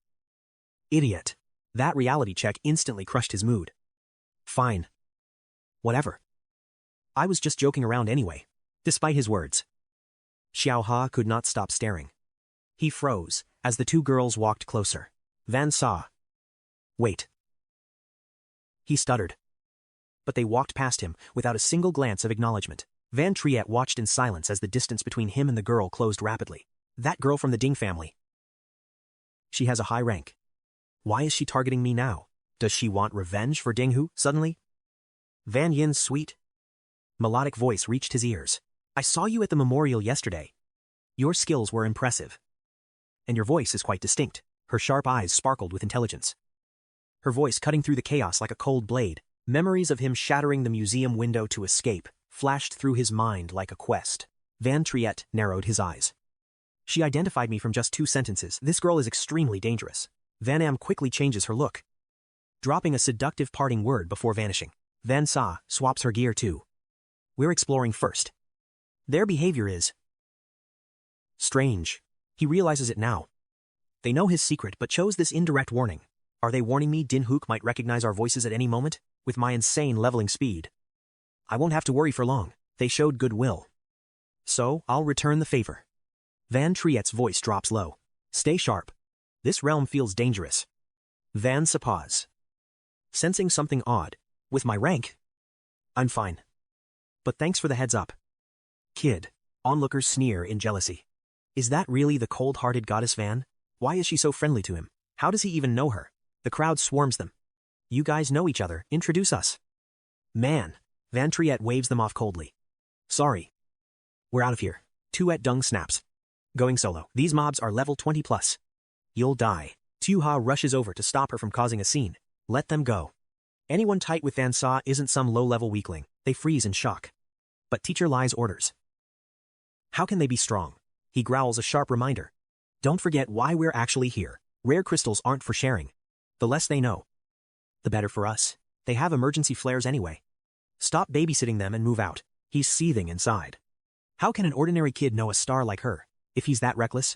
Idiot. That reality check instantly crushed his mood. Fine. Whatever. I was just joking around anyway. Despite his words, Xiaoha could not stop staring. He froze as the two girls walked closer. Van saw. Wait. He stuttered. But they walked past him without a single glance of acknowledgement. Van Triet watched in silence as the distance between him and the girl closed rapidly. That girl from the Ding family. She has a high rank. Why is she targeting me now? Does she want revenge for Dinghu, suddenly? Van Yin's sweet, melodic voice reached his ears. I saw you at the memorial yesterday. Your skills were impressive. And your voice is quite distinct. Her sharp eyes sparkled with intelligence. Her voice cutting through the chaos like a cold blade. Memories of him shattering the museum window to escape flashed through his mind like a quest. Van Triet narrowed his eyes. She identified me from just 2 sentences. This girl is extremely dangerous. Van Am quickly changes her look, dropping a seductive parting word before vanishing. Van Sa swaps her gear too. We're exploring first. Their behavior is strange. He realizes it now. They know his secret but chose this indirect warning. Are they warning me Dinghu might recognize our voices at any moment? With my insane leveling speed, I won't have to worry for long. They showed goodwill. So, I'll return the favor. Van Triet's voice drops low. Stay sharp. This realm feels dangerous. Van Sa pause, sensing something odd. With my rank, I'm fine. But thanks for the heads up. Kid. Onlookers sneer in jealousy. Is that really the cold-hearted goddess Van? Why is she so friendly to him? How does he even know her? The crowd swarms them. You guys know each other, introduce us. Man. Van Triet waves them off coldly. Sorry. We're out of here. Tuet Dung snaps. Going solo. These mobs are level 20 plus. You'll die. Tuha rushes over to stop her from causing a scene. Let them go. Anyone tight with Van Sa isn't some low-level weakling. They freeze in shock. But Teacher Lai's orders. How can they be strong? He growls a sharp reminder. Don't forget why we're actually here. Rare crystals aren't for sharing. The less they know, the better for us. They have emergency flares anyway. Stop babysitting them and move out. He's seething inside. How can an ordinary kid know a star like her, if he's that reckless?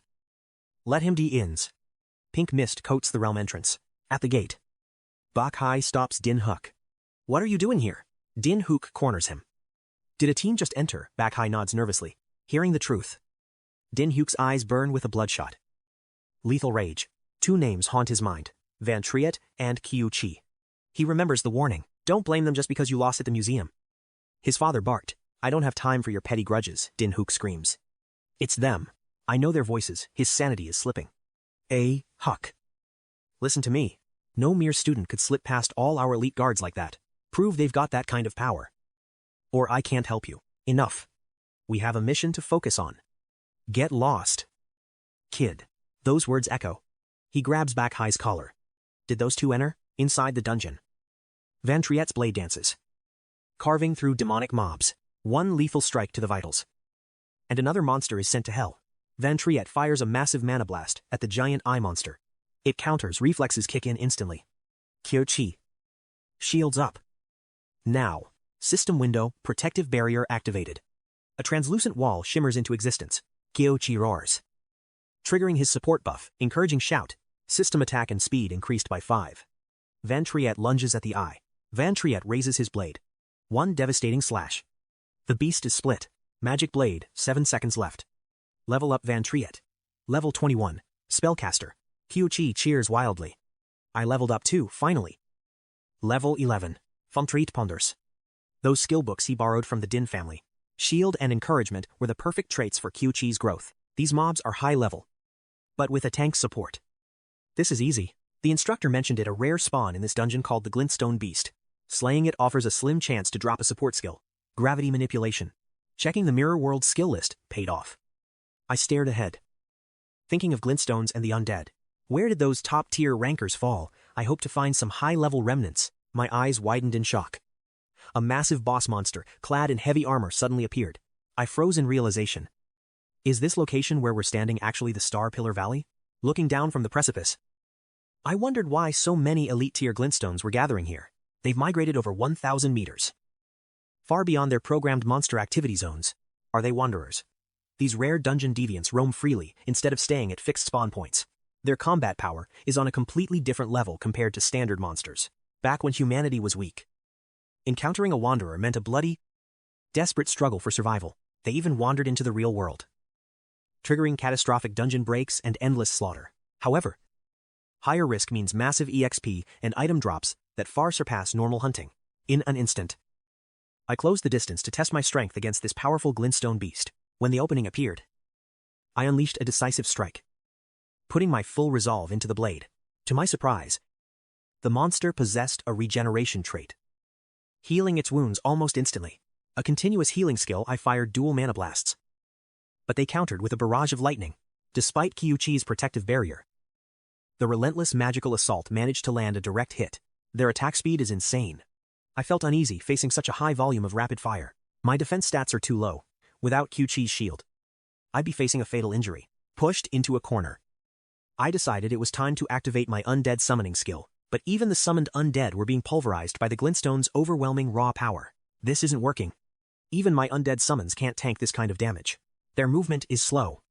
Let him de-ins. Pink mist coats the realm entrance. At the gate, Bakhai stops Dinghu. What are you doing here? Dinghu corners him. Did a team just enter? Bakhai nods nervously, hearing the truth. Dinghu's eyes burn with a bloodshot. Lethal rage. 2 names haunt his mind. Van Triet and 𝐂𝐚𝐩𝐿. He remembers the warning. Don't blame them just because you lost at the museum. His father barked. I don't have time for your petty grudges, Dinghu screams. It's them. I know their voices. His sanity is slipping. 𝐒𝐚𝐩𝐿. Listen to me. No mere student could slip past all our elite guards like that. Prove they've got that kind of power. Or I can't help you. Enough. We have a mission to focus on. Get lost. Kid. Those words echo. He grabs Bakhai's collar. Did those 2 enter? Inside the dungeon, Van Triet's blade dances, carving through demonic mobs. 1 lethal strike to the vitals. And another monster is sent to hell. Van Triet fires a massive mana blast at the giant eye monster. It counters, reflexes kick in instantly. 𝐂𝐚𝐩𝐿. Shields up. Now. System window, protective barrier activated. A translucent wall shimmers into existence. 𝐂𝐚𝐩𝐿 roars, triggering his support buff, encouraging shout. System attack and speed increased by 5. Van Triet lunges at the eye. Van Triet raises his blade. 1 devastating slash. The beast is split. Magic blade, 7 seconds left. Level up Van Triet. Level 21. Spellcaster. 𝐂𝐚𝐩𝐿 cheers wildly. I leveled up too, finally. Level 11. Infiltrating. Those skill books he borrowed from the Din family. Shield and encouragement were the perfect traits for 𝐂𝐚𝐩𝐿's growth. These mobs are high level, but with a tank support. This is easy. The instructor mentioned it, a rare spawn in this dungeon called the Glintstone Beast. Slaying it offers a slim chance to drop a support skill. Gravity manipulation. Checking the Mirror World skill list paid off. I stared ahead, thinking of glintstones and the undead. Where did those top-tier rankers fall? I hope to find some high-level remnants. My eyes widened in shock. A massive boss monster, clad in heavy armor, suddenly appeared. I froze in realization. Is this location where we're standing actually the Star Pillar Valley? Looking down from the precipice, I wondered why so many elite-tier glintstones were gathering here. They've migrated over 1,000 meters. Far beyond their programmed monster activity zones. Are they wanderers? These rare dungeon deviants roam freely instead of staying at fixed spawn points. Their combat power is on a completely different level compared to standard monsters. Back when humanity was weak, encountering a wanderer meant a bloody, desperate struggle for survival. They even wandered into the real world, triggering catastrophic dungeon breaks and endless slaughter. However, higher risk means massive EXP and item drops that far surpass normal hunting. In an instant, I closed the distance to test my strength against this powerful glintstone beast. When the opening appeared, I unleashed a decisive strike, putting my full resolve into the blade. To my surprise, the monster possessed a regeneration trait, healing its wounds almost instantly. A continuous healing skill. I fired dual mana blasts, but they countered with a barrage of lightning. Despite 𝐂𝐚𝐩𝐿's protective barrier, the relentless magical assault managed to land a direct hit. Their attack speed is insane. I felt uneasy facing such a high volume of rapid fire. My defense stats are too low. Without 𝐂𝐚𝐩𝐿's shield, I'd be facing a fatal injury. Pushed into a corner, I decided it was time to activate my undead summoning skill, but even the summoned undead were being pulverized by the glintstone's overwhelming raw power. This isn't working. Even my undead summons can't tank this kind of damage. Their movement is slow,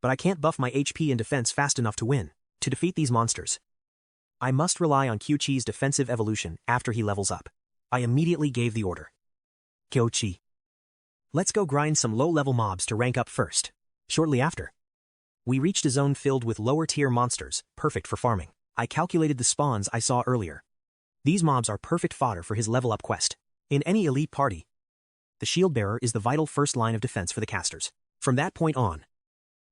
but I can't buff my HP and defense fast enough to win. To defeat these monsters, I must rely on 𝐂𝐚𝐩𝐿's defensive evolution after he levels up. I immediately gave the order. 𝐂𝐚𝐩𝐿, let's go grind some low-level mobs to rank up first. Shortly after, we reached a zone filled with lower-tier monsters, perfect for farming. I calculated the spawns I saw earlier. These mobs are perfect fodder for his level-up quest. In any elite party, the shield bearer is the vital first line of defense for the casters. From that point on,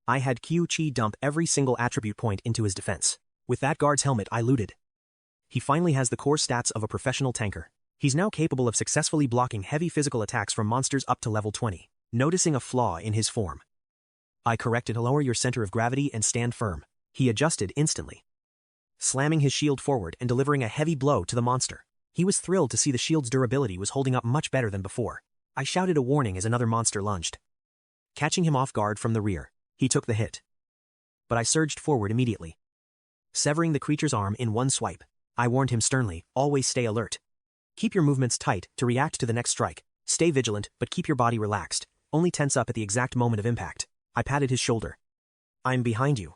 I had 𝐂𝐚𝐩𝐿 dump every single attribute point into his defense. With that guard's helmet I looted. He finally has the core stats of a professional tanker. He's now capable of successfully blocking heavy physical attacks from monsters up to level 20. Noticing a flaw in his form, I corrected. Lower your center of gravity and stand firm. He adjusted instantly, slamming his shield forward and delivering a heavy blow to the monster. He was thrilled to see the shield's durability was holding up much better than before. I shouted a warning as another monster lunged, catching him off guard from the rear. He took the hit, but I surged forward immediately, severing the creature's arm in one swipe. I warned him sternly, always stay alert. Keep your movements tight to react to the next strike. Stay vigilant, but keep your body relaxed. Only tense up at the exact moment of impact. I patted his shoulder. I'm behind you.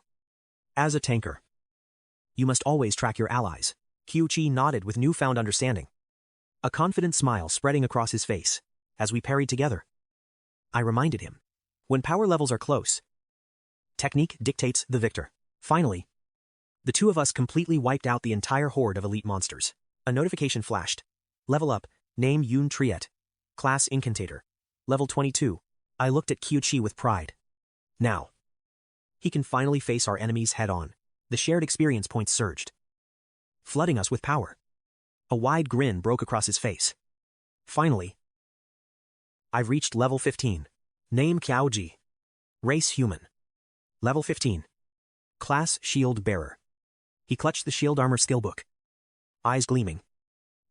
As a tanker, you must always track your allies. 𝐂𝐚𝐩𝐿 nodded with newfound understanding, a confident smile spreading across his face. As we parried together, I reminded him, when power levels are close, technique dictates the victor. Finally, the two of us completely wiped out the entire horde of elite monsters. A notification flashed. Level up, name Yoon Triet. Class Incantator. Level 22. I looked at 𝐂𝐚𝐩𝐿 with pride. Now, he can finally face our enemies head-on. The shared experience points surged, flooding us with power. A wide grin broke across his face. Finally, I've reached level 15. Name 𝐂𝐚𝐩𝐿. Race human. Level 15. Class Shield Bearer. He clutched the shield armor skillbook, eyes gleaming.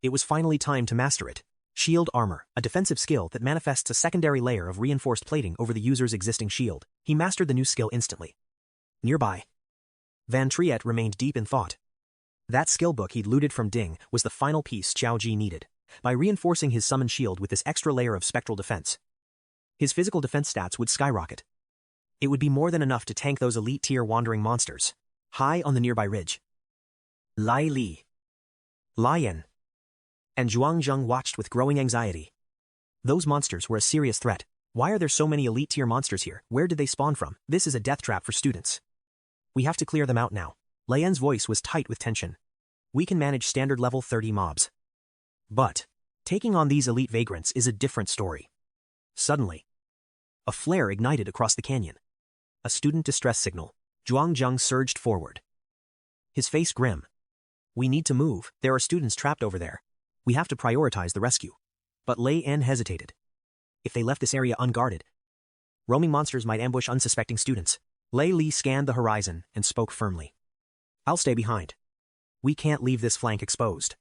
It was finally time to master it. Shield armor, a defensive skill that manifests a secondary layer of reinforced plating over the user's existing shield. He mastered the new skill instantly. Nearby, Van Triet remained deep in thought. That skillbook he'd looted from Ding was the final piece 𝐂𝐚𝐩𝐿 needed. By reinforcing his summoned shield with this extra layer of spectral defense, his physical defense stats would skyrocket. It would be more than enough to tank those elite-tier wandering monsters. High on the nearby ridge, Lai Li, Lion, and Zhuang Zheng watched with growing anxiety. Those monsters were a serious threat. Why are there so many elite-tier monsters here? Where did they spawn from? This is a death trap for students. We have to clear them out now. Lian's voice was tight with tension. We can manage standard level 30 mobs, but taking on these elite vagrants is a different story. Suddenly, a flare ignited across the canyon. A student distress signal. Zhuang Zheng surged forward, his face grim. We need to move. There are students trapped over there. We have to prioritize the rescue. But Lei En hesitated. If they left this area unguarded, roaming monsters might ambush unsuspecting students. Lei Li scanned the horizon and spoke firmly. I'll stay behind. We can't leave this flank exposed.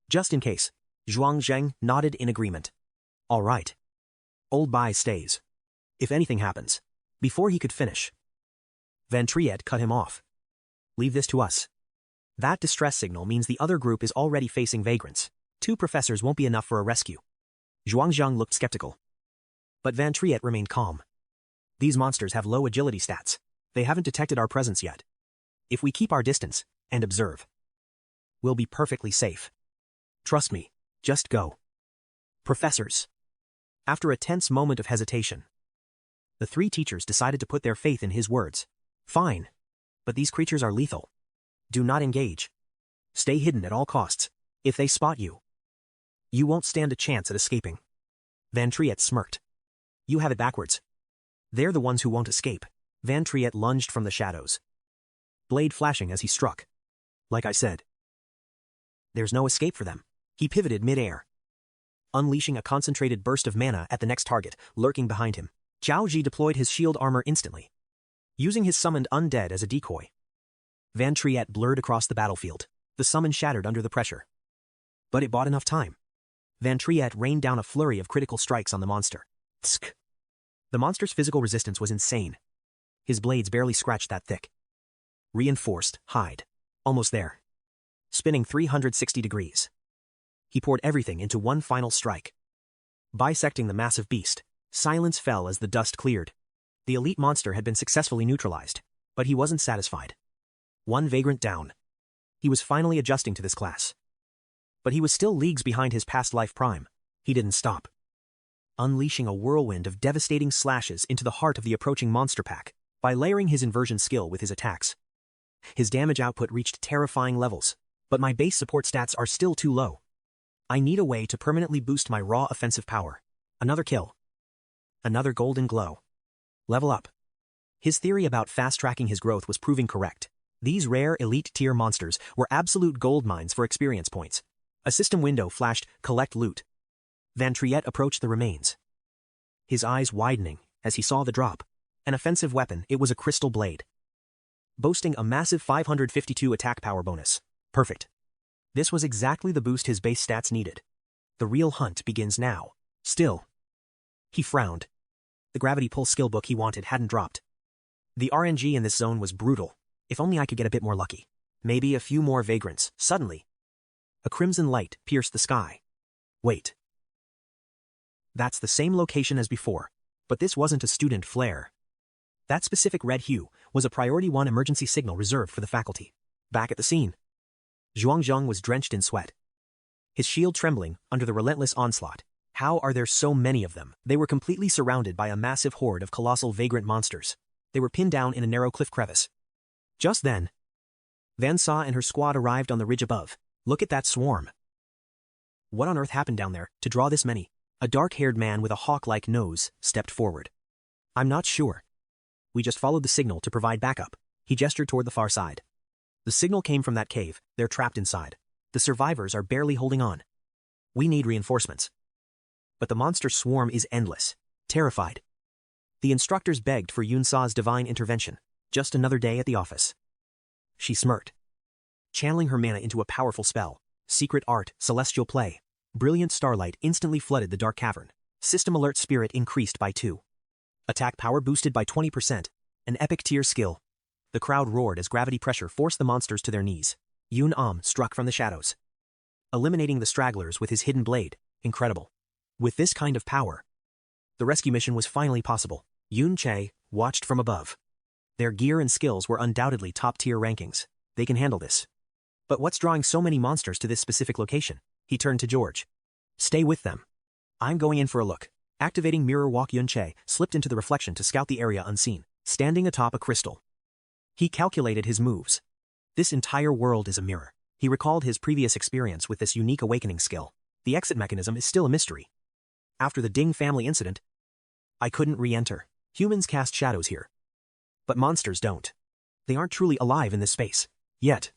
Just in case. Zhuang Zheng nodded in agreement. All right. Old Bai stays. If anything happens, Before he could finish, Van Triet cut him off. Leave this to us. That distress signal means the other group is already facing vagrants. 2 professors won't be enough for a rescue. Zhuang Zhang looked skeptical. But Van Triet remained calm. These monsters have low agility stats. They haven't detected our presence yet. If we keep our distance and observe, we'll be perfectly safe. Trust me, just go. Professors. After a tense moment of hesitation, the 3 teachers decided to put their faith in his words. Fine. But these creatures are lethal. Do not engage. Stay hidden at all costs. If they spot you, you won't stand a chance at escaping. Van Triet smirked. You have it backwards. They're the ones who won't escape. Van Triet lunged from the shadows, blade flashing as he struck. Like I said, there's no escape for them. He pivoted mid-air, unleashing a concentrated burst of mana at the next target, lurking behind him. Zhao Ji deployed his shield armor instantly, using his summoned undead as a decoy. Van Triet blurred across the battlefield. The summon shattered under the pressure. But it bought enough time. Van Triet rained down a flurry of critical strikes on the monster. Tsk. The monster's physical resistance was insane. His blades barely scratched that thick. Reinforced, hide. Almost there. Spinning 360 degrees. He poured everything into one final strike. Bisecting the massive beast, silence fell as the dust cleared. The elite monster had been successfully neutralized, but he wasn't satisfied. 1 vagrant down. He was finally adjusting to this class. But he was still leagues behind his past life prime. He didn't stop, unleashing a whirlwind of devastating slashes into the heart of the approaching monster pack by layering his inversion skill with his attacks. His damage output reached terrifying levels, but my base support stats are still too low. I need a way to permanently boost my raw offensive power. Another kill. Another golden glow. Level up. His theory about fast-tracking his growth was proving correct. These rare elite-tier monsters were absolute gold mines for experience points. A system window flashed, collect loot. Van Triet approached the remains, his eyes widening as he saw the drop. An offensive weapon, it was a crystal blade, boasting a massive 552 attack power bonus. Perfect. This was exactly the boost his base stats needed. The real hunt begins now. Still, he frowned. The gravity pull skill book he wanted hadn't dropped. The RNG in this zone was brutal. If only I could get a bit more lucky. Maybe a few more vagrants. Suddenly, a crimson light pierced the sky. Wait. That's the same location as before, but this wasn't a student flare. That specific red hue was a Priority 1 emergency signal reserved for the faculty. Back at the scene, Zhuang Zhang was drenched in sweat, his shield trembling under the relentless onslaught. How are there so many of them? They were completely surrounded by a massive horde of colossal vagrant monsters. They were pinned down in a narrow cliff crevice. Just then, Van Sa and her squad arrived on the ridge above. Look at that swarm. What on earth happened down there to draw this many? A dark-haired man with a hawk-like nose stepped forward. I'm not sure. We just followed the signal to provide backup. He gestured toward the far side. The signal came from that cave. They're trapped inside. The survivors are barely holding on. We need reinforcements. But the monster swarm is endless. Terrified, the instructors begged for Yun Sa's divine intervention. Just another day at the office. She smirked, channeling her mana into a powerful spell. Secret art, celestial play. Brilliant starlight instantly flooded the dark cavern. System alert spirit increased by 2. Attack power boosted by 20%. An epic tier skill. The crowd roared as gravity pressure forced the monsters to their knees. Yun Am struck from the shadows, eliminating the stragglers with his hidden blade. Incredible. With this kind of power, the rescue mission was finally possible. Yun Che watched from above. Their gear and skills were undoubtedly top-tier rankings. They can handle this. But what's drawing so many monsters to this specific location? He turned to George. Stay with them. I'm going in for a look. Activating Mirror Walk, Yun Che slipped into the reflection to scout the area unseen, standing atop a crystal. He calculated his moves. This entire world is a mirror. He recalled his previous experience with this unique awakening skill. The exit mechanism is still a mystery. After the Ding family incident, I couldn't re-enter. Humans cast shadows here, but monsters don't. They aren't truly alive in this space. Yet,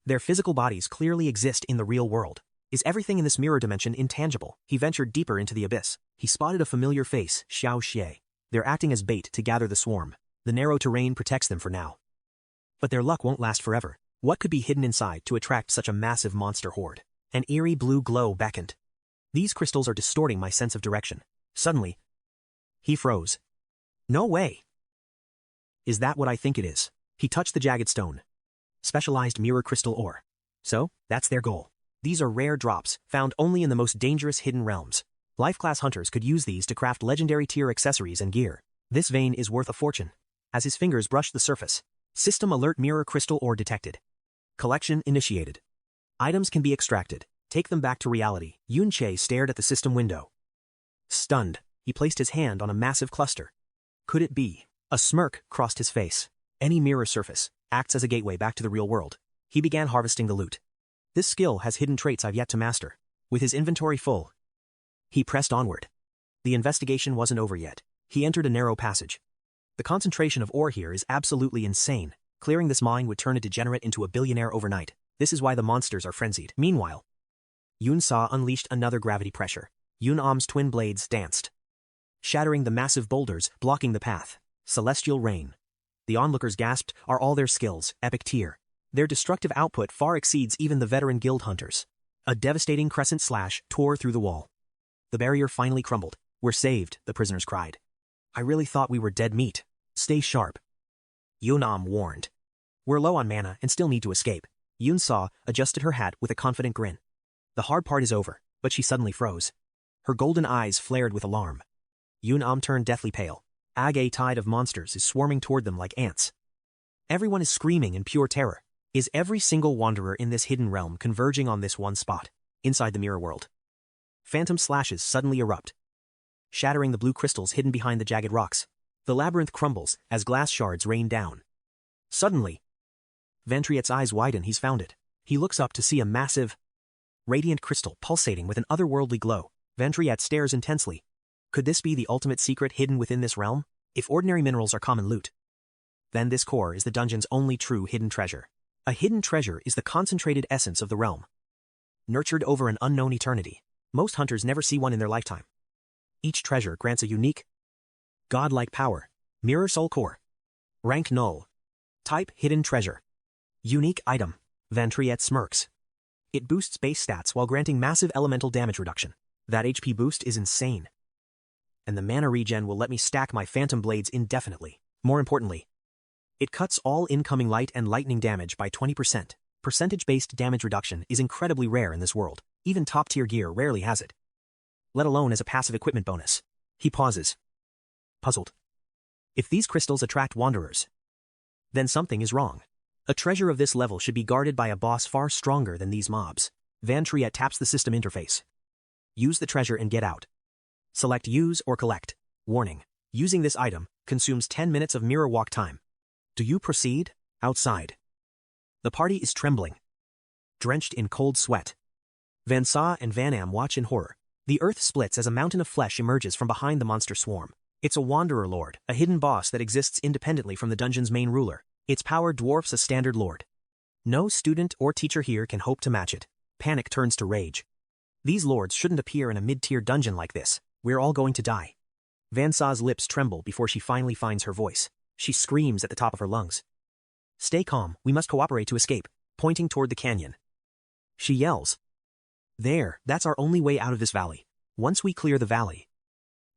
their physical bodies clearly exist in the real world. Is everything in this mirror dimension intangible? He ventured deeper into the abyss. He spotted a familiar face, Xiao Xie. They're acting as bait to gather the swarm. The narrow terrain protects them for now. But their luck won't last forever. What could be hidden inside to attract such a massive monster horde? An eerie blue glow beckoned. These crystals are distorting my sense of direction. Suddenly, he froze. No way. Is that what I think it is? He touched the jagged stone. Specialized mirror crystal ore. So, that's their goal. These are rare drops, found only in the most dangerous hidden realms. Life-class hunters could use these to craft legendary tier accessories and gear. This vein is worth a fortune. As his fingers brushed the surface, system alert mirror crystal ore detected. Collection initiated. Items can be extracted. Take them back to reality. Yun-Che stared at the system window. Stunned, he placed his hand on a massive cluster. Could it be? A smirk crossed his face. Any mirror surface acts as a gateway back to the real world. He began harvesting the loot. This skill has hidden traits I've yet to master. With his inventory full, he pressed onward. The investigation wasn't over yet. He entered a narrow passage. The concentration of ore here is absolutely insane. Clearing this mine would turn a degenerate into a billionaire overnight. This is why the monsters are frenzied. Meanwhile, Yun-Sa unleashed another gravity pressure. Yun-Am's twin blades danced, shattering the massive boulders, blocking the path. Celestial rain. The onlookers gasped, are all their skills, epic tier. Their destructive output far exceeds even the veteran guild hunters. A devastating crescent slash tore through the wall. The barrier finally crumbled. We're saved, the prisoners cried. I really thought we were dead meat. Stay sharp. Yun-Am warned. We're low on mana and still need to escape. Yun-Sa adjusted her hat with a confident grin. The hard part is over, but she suddenly froze. Her golden eyes flared with alarm. Yun-Am turned deathly pale. A tide of monsters is swarming toward them like ants. Everyone is screaming in pure terror. Is every single wanderer in this hidden realm converging on this one spot, inside the mirror world? Phantom slashes suddenly erupt, shattering the blue crystals hidden behind the jagged rocks. The labyrinth crumbles as glass shards rain down. Suddenly, Ventriet's eyes widen. He's found it. He looks up to see a massive, radiant crystal pulsating with an otherworldly glow. Ventriet stares intensely. Could this be the ultimate secret hidden within this realm? If ordinary minerals are common loot, then this core is the dungeon's only true hidden treasure. A hidden treasure is the concentrated essence of the realm, nurtured over an unknown eternity. Most hunters never see one in their lifetime. Each treasure grants a unique, godlike power. Mirror Soul Core. Rank null. Type hidden treasure. Unique item. Ventriet smirks. It boosts base stats while granting massive elemental damage reduction. That HP boost is insane. And the mana regen will let me stack my phantom blades indefinitely. More importantly, it cuts all incoming light and lightning damage by 20%. Percentage-based damage reduction is incredibly rare in this world. Even top-tier gear rarely has it, let alone as a passive equipment bonus. He pauses, puzzled. If these crystals attract wanderers, then something is wrong. A treasure of this level should be guarded by a boss far stronger than these mobs. Ventriet taps the system interface. Use the treasure and get out. Select use or collect. Warning. Using this item consumes 10 minutes of mirror walk time. Do you proceed? Outside, the party is trembling, drenched in cold sweat. Van Sa and Van Am watch in horror. The earth splits as a mountain of flesh emerges from behind the monster swarm. It's a wanderer lord, a hidden boss that exists independently from the dungeon's main ruler. Its power dwarfs a standard lord. No student or teacher here can hope to match it. Panic turns to rage. These lords shouldn't appear in a mid-tier dungeon like this. We're all going to die. Van Sa's lips tremble before she finally finds her voice. She screams at the top of her lungs. Stay calm, we must cooperate to escape, pointing toward the canyon. She yells. There, that's our only way out of this valley. Once we clear the valley,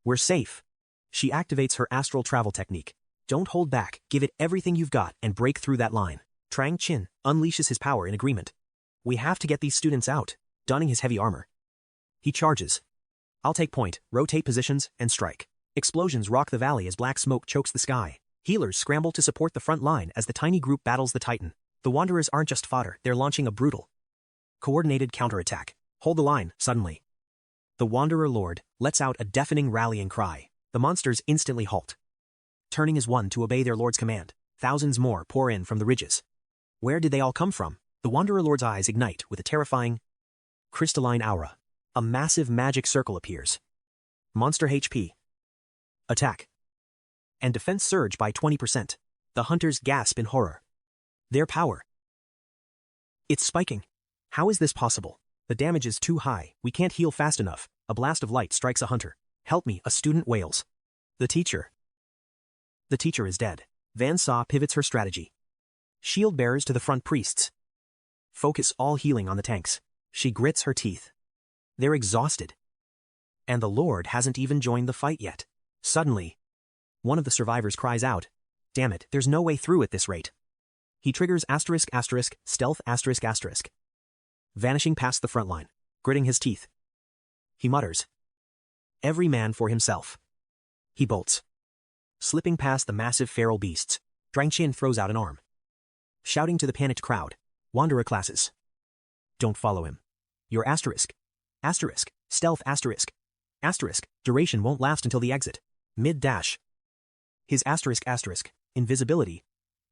we're safe. She activates her astral travel technique. Don't hold back, give it everything you've got and break through that line. Trang Chin unleashes his power in agreement. We have to get these students out, donning his heavy armor. He charges. I'll take point, rotate positions, and strike. Explosions rock the valley as black smoke chokes the sky. Healers scramble to support the front line as the tiny group battles the Titan. The Wanderers aren't just fodder, they're launching a brutal, coordinated counterattack. Hold the line, suddenly. The Wanderer Lord lets out a deafening rallying cry. The monsters instantly halt, turning as one to obey their lord's command. Thousands more pour in from the ridges. Where did they all come from? The Wanderer Lord's eyes ignite with a terrifying, crystalline aura. A massive magic circle appears. Monster HP. Attack and defense surge by 20%. The hunters gasp in horror. Their power. It's spiking. How is this possible? The damage is too high, we can't heal fast enough. A blast of light strikes a hunter. Help me, a student wails. The teacher. The teacher is dead. Van Sa pivots her strategy. Shield bearers to the front priests. Focus all healing on the tanks. She grits her teeth. They're exhausted. And the Lord hasn't even joined the fight yet. Suddenly, one of the survivors cries out, Damn it, there's no way through at this rate. He triggers ***, stealth ***. Vanishing past the front line, gritting his teeth. He mutters. Every man for himself. He bolts. Slipping past the massive feral beasts, Drang Qin throws out an arm. Shouting to the panicked crowd, wanderer classes. Don't follow him. Your ***, stealth ***, duration won't last until the exit. Mid-dash. His ***, invisibility,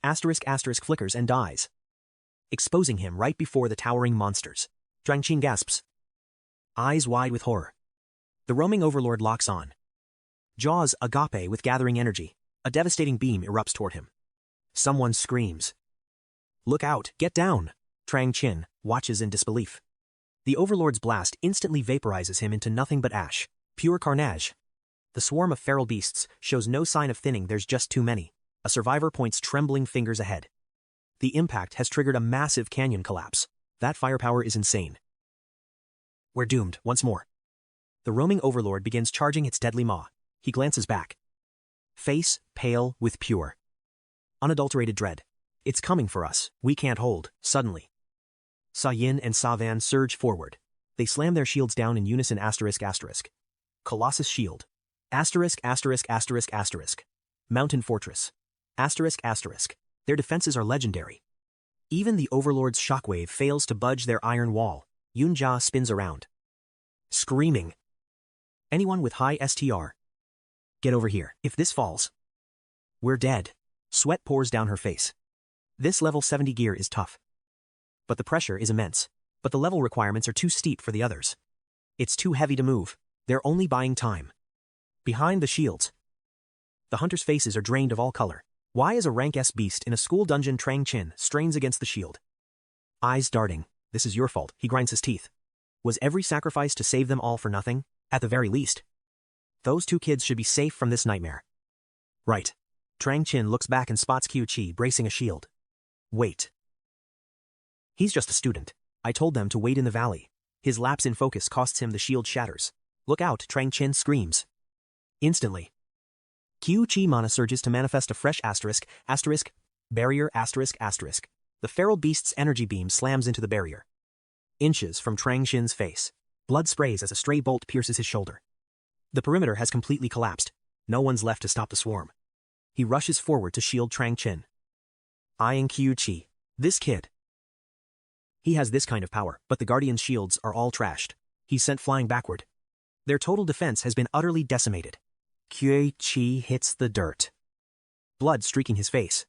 ***, flickers and dies. Exposing him right before the towering monsters. Drang Qin gasps. Eyes wide with horror. The roaming overlord locks on. Jaws agape with gathering energy. A devastating beam erupts toward him. Someone screams. Look out, get down! Drang Qin watches in disbelief. The overlord's blast instantly vaporizes him into nothing but ash. Pure carnage. The swarm of feral beasts shows no sign of thinning, there's just too many. A survivor points trembling fingers ahead. The impact has triggered a massive canyon collapse. That firepower is insane. We're doomed, once more. The roaming overlord begins charging its deadly maw. He glances back. Face pale with pure, unadulterated dread. It's coming for us. We can't hold. Suddenly, Sa Yin and Sa Van surge forward. They slam their shields down in unison ***. Colossus shield. ***. Mountain fortress. ***. Their defenses are legendary. Even the overlord's shockwave fails to budge their iron wall. Yunjia spins around, screaming. Anyone with high STR, get over here. If this falls, we're dead. Sweat pours down her face. This level 70 gear is tough. But the pressure is immense. But the level requirements are too steep for the others. It's too heavy to move. They're only buying time. Behind the shields, the hunters' faces are drained of all color. Why is a rank S beast in a school dungeon? Drang Qin strains against the shield. Eyes darting. This is your fault. He grinds his teeth. Was every sacrifice to save them all for nothing? At the very least, those two kids should be safe from this nightmare. Right. Drang Qin looks back and spots 𝐂𝐒𝐒 bracing a shield. Wait. He's just a student. I told them to wait in the valley. His lapse in focus costs him the shield shatters. Look out, Drang Qin screams. Instantly, 𝐂𝐒𝐒 mana surges to manifest a fresh ***, barrier ***. The feral beast's energy beam slams into the barrier. Inches from Drang Qin's face, blood sprays as a stray bolt pierces his shoulder. The perimeter has completely collapsed. No one's left to stop the swarm. He rushes forward to shield Drang Qin. Eyeing 𝐂𝐒𝐒. This kid. He has this kind of power, but the Guardian's shields are all trashed. He's sent flying backward. Their total defense has been utterly decimated. 𝐂𝐒𝐒 hits the dirt. Blood streaking his face.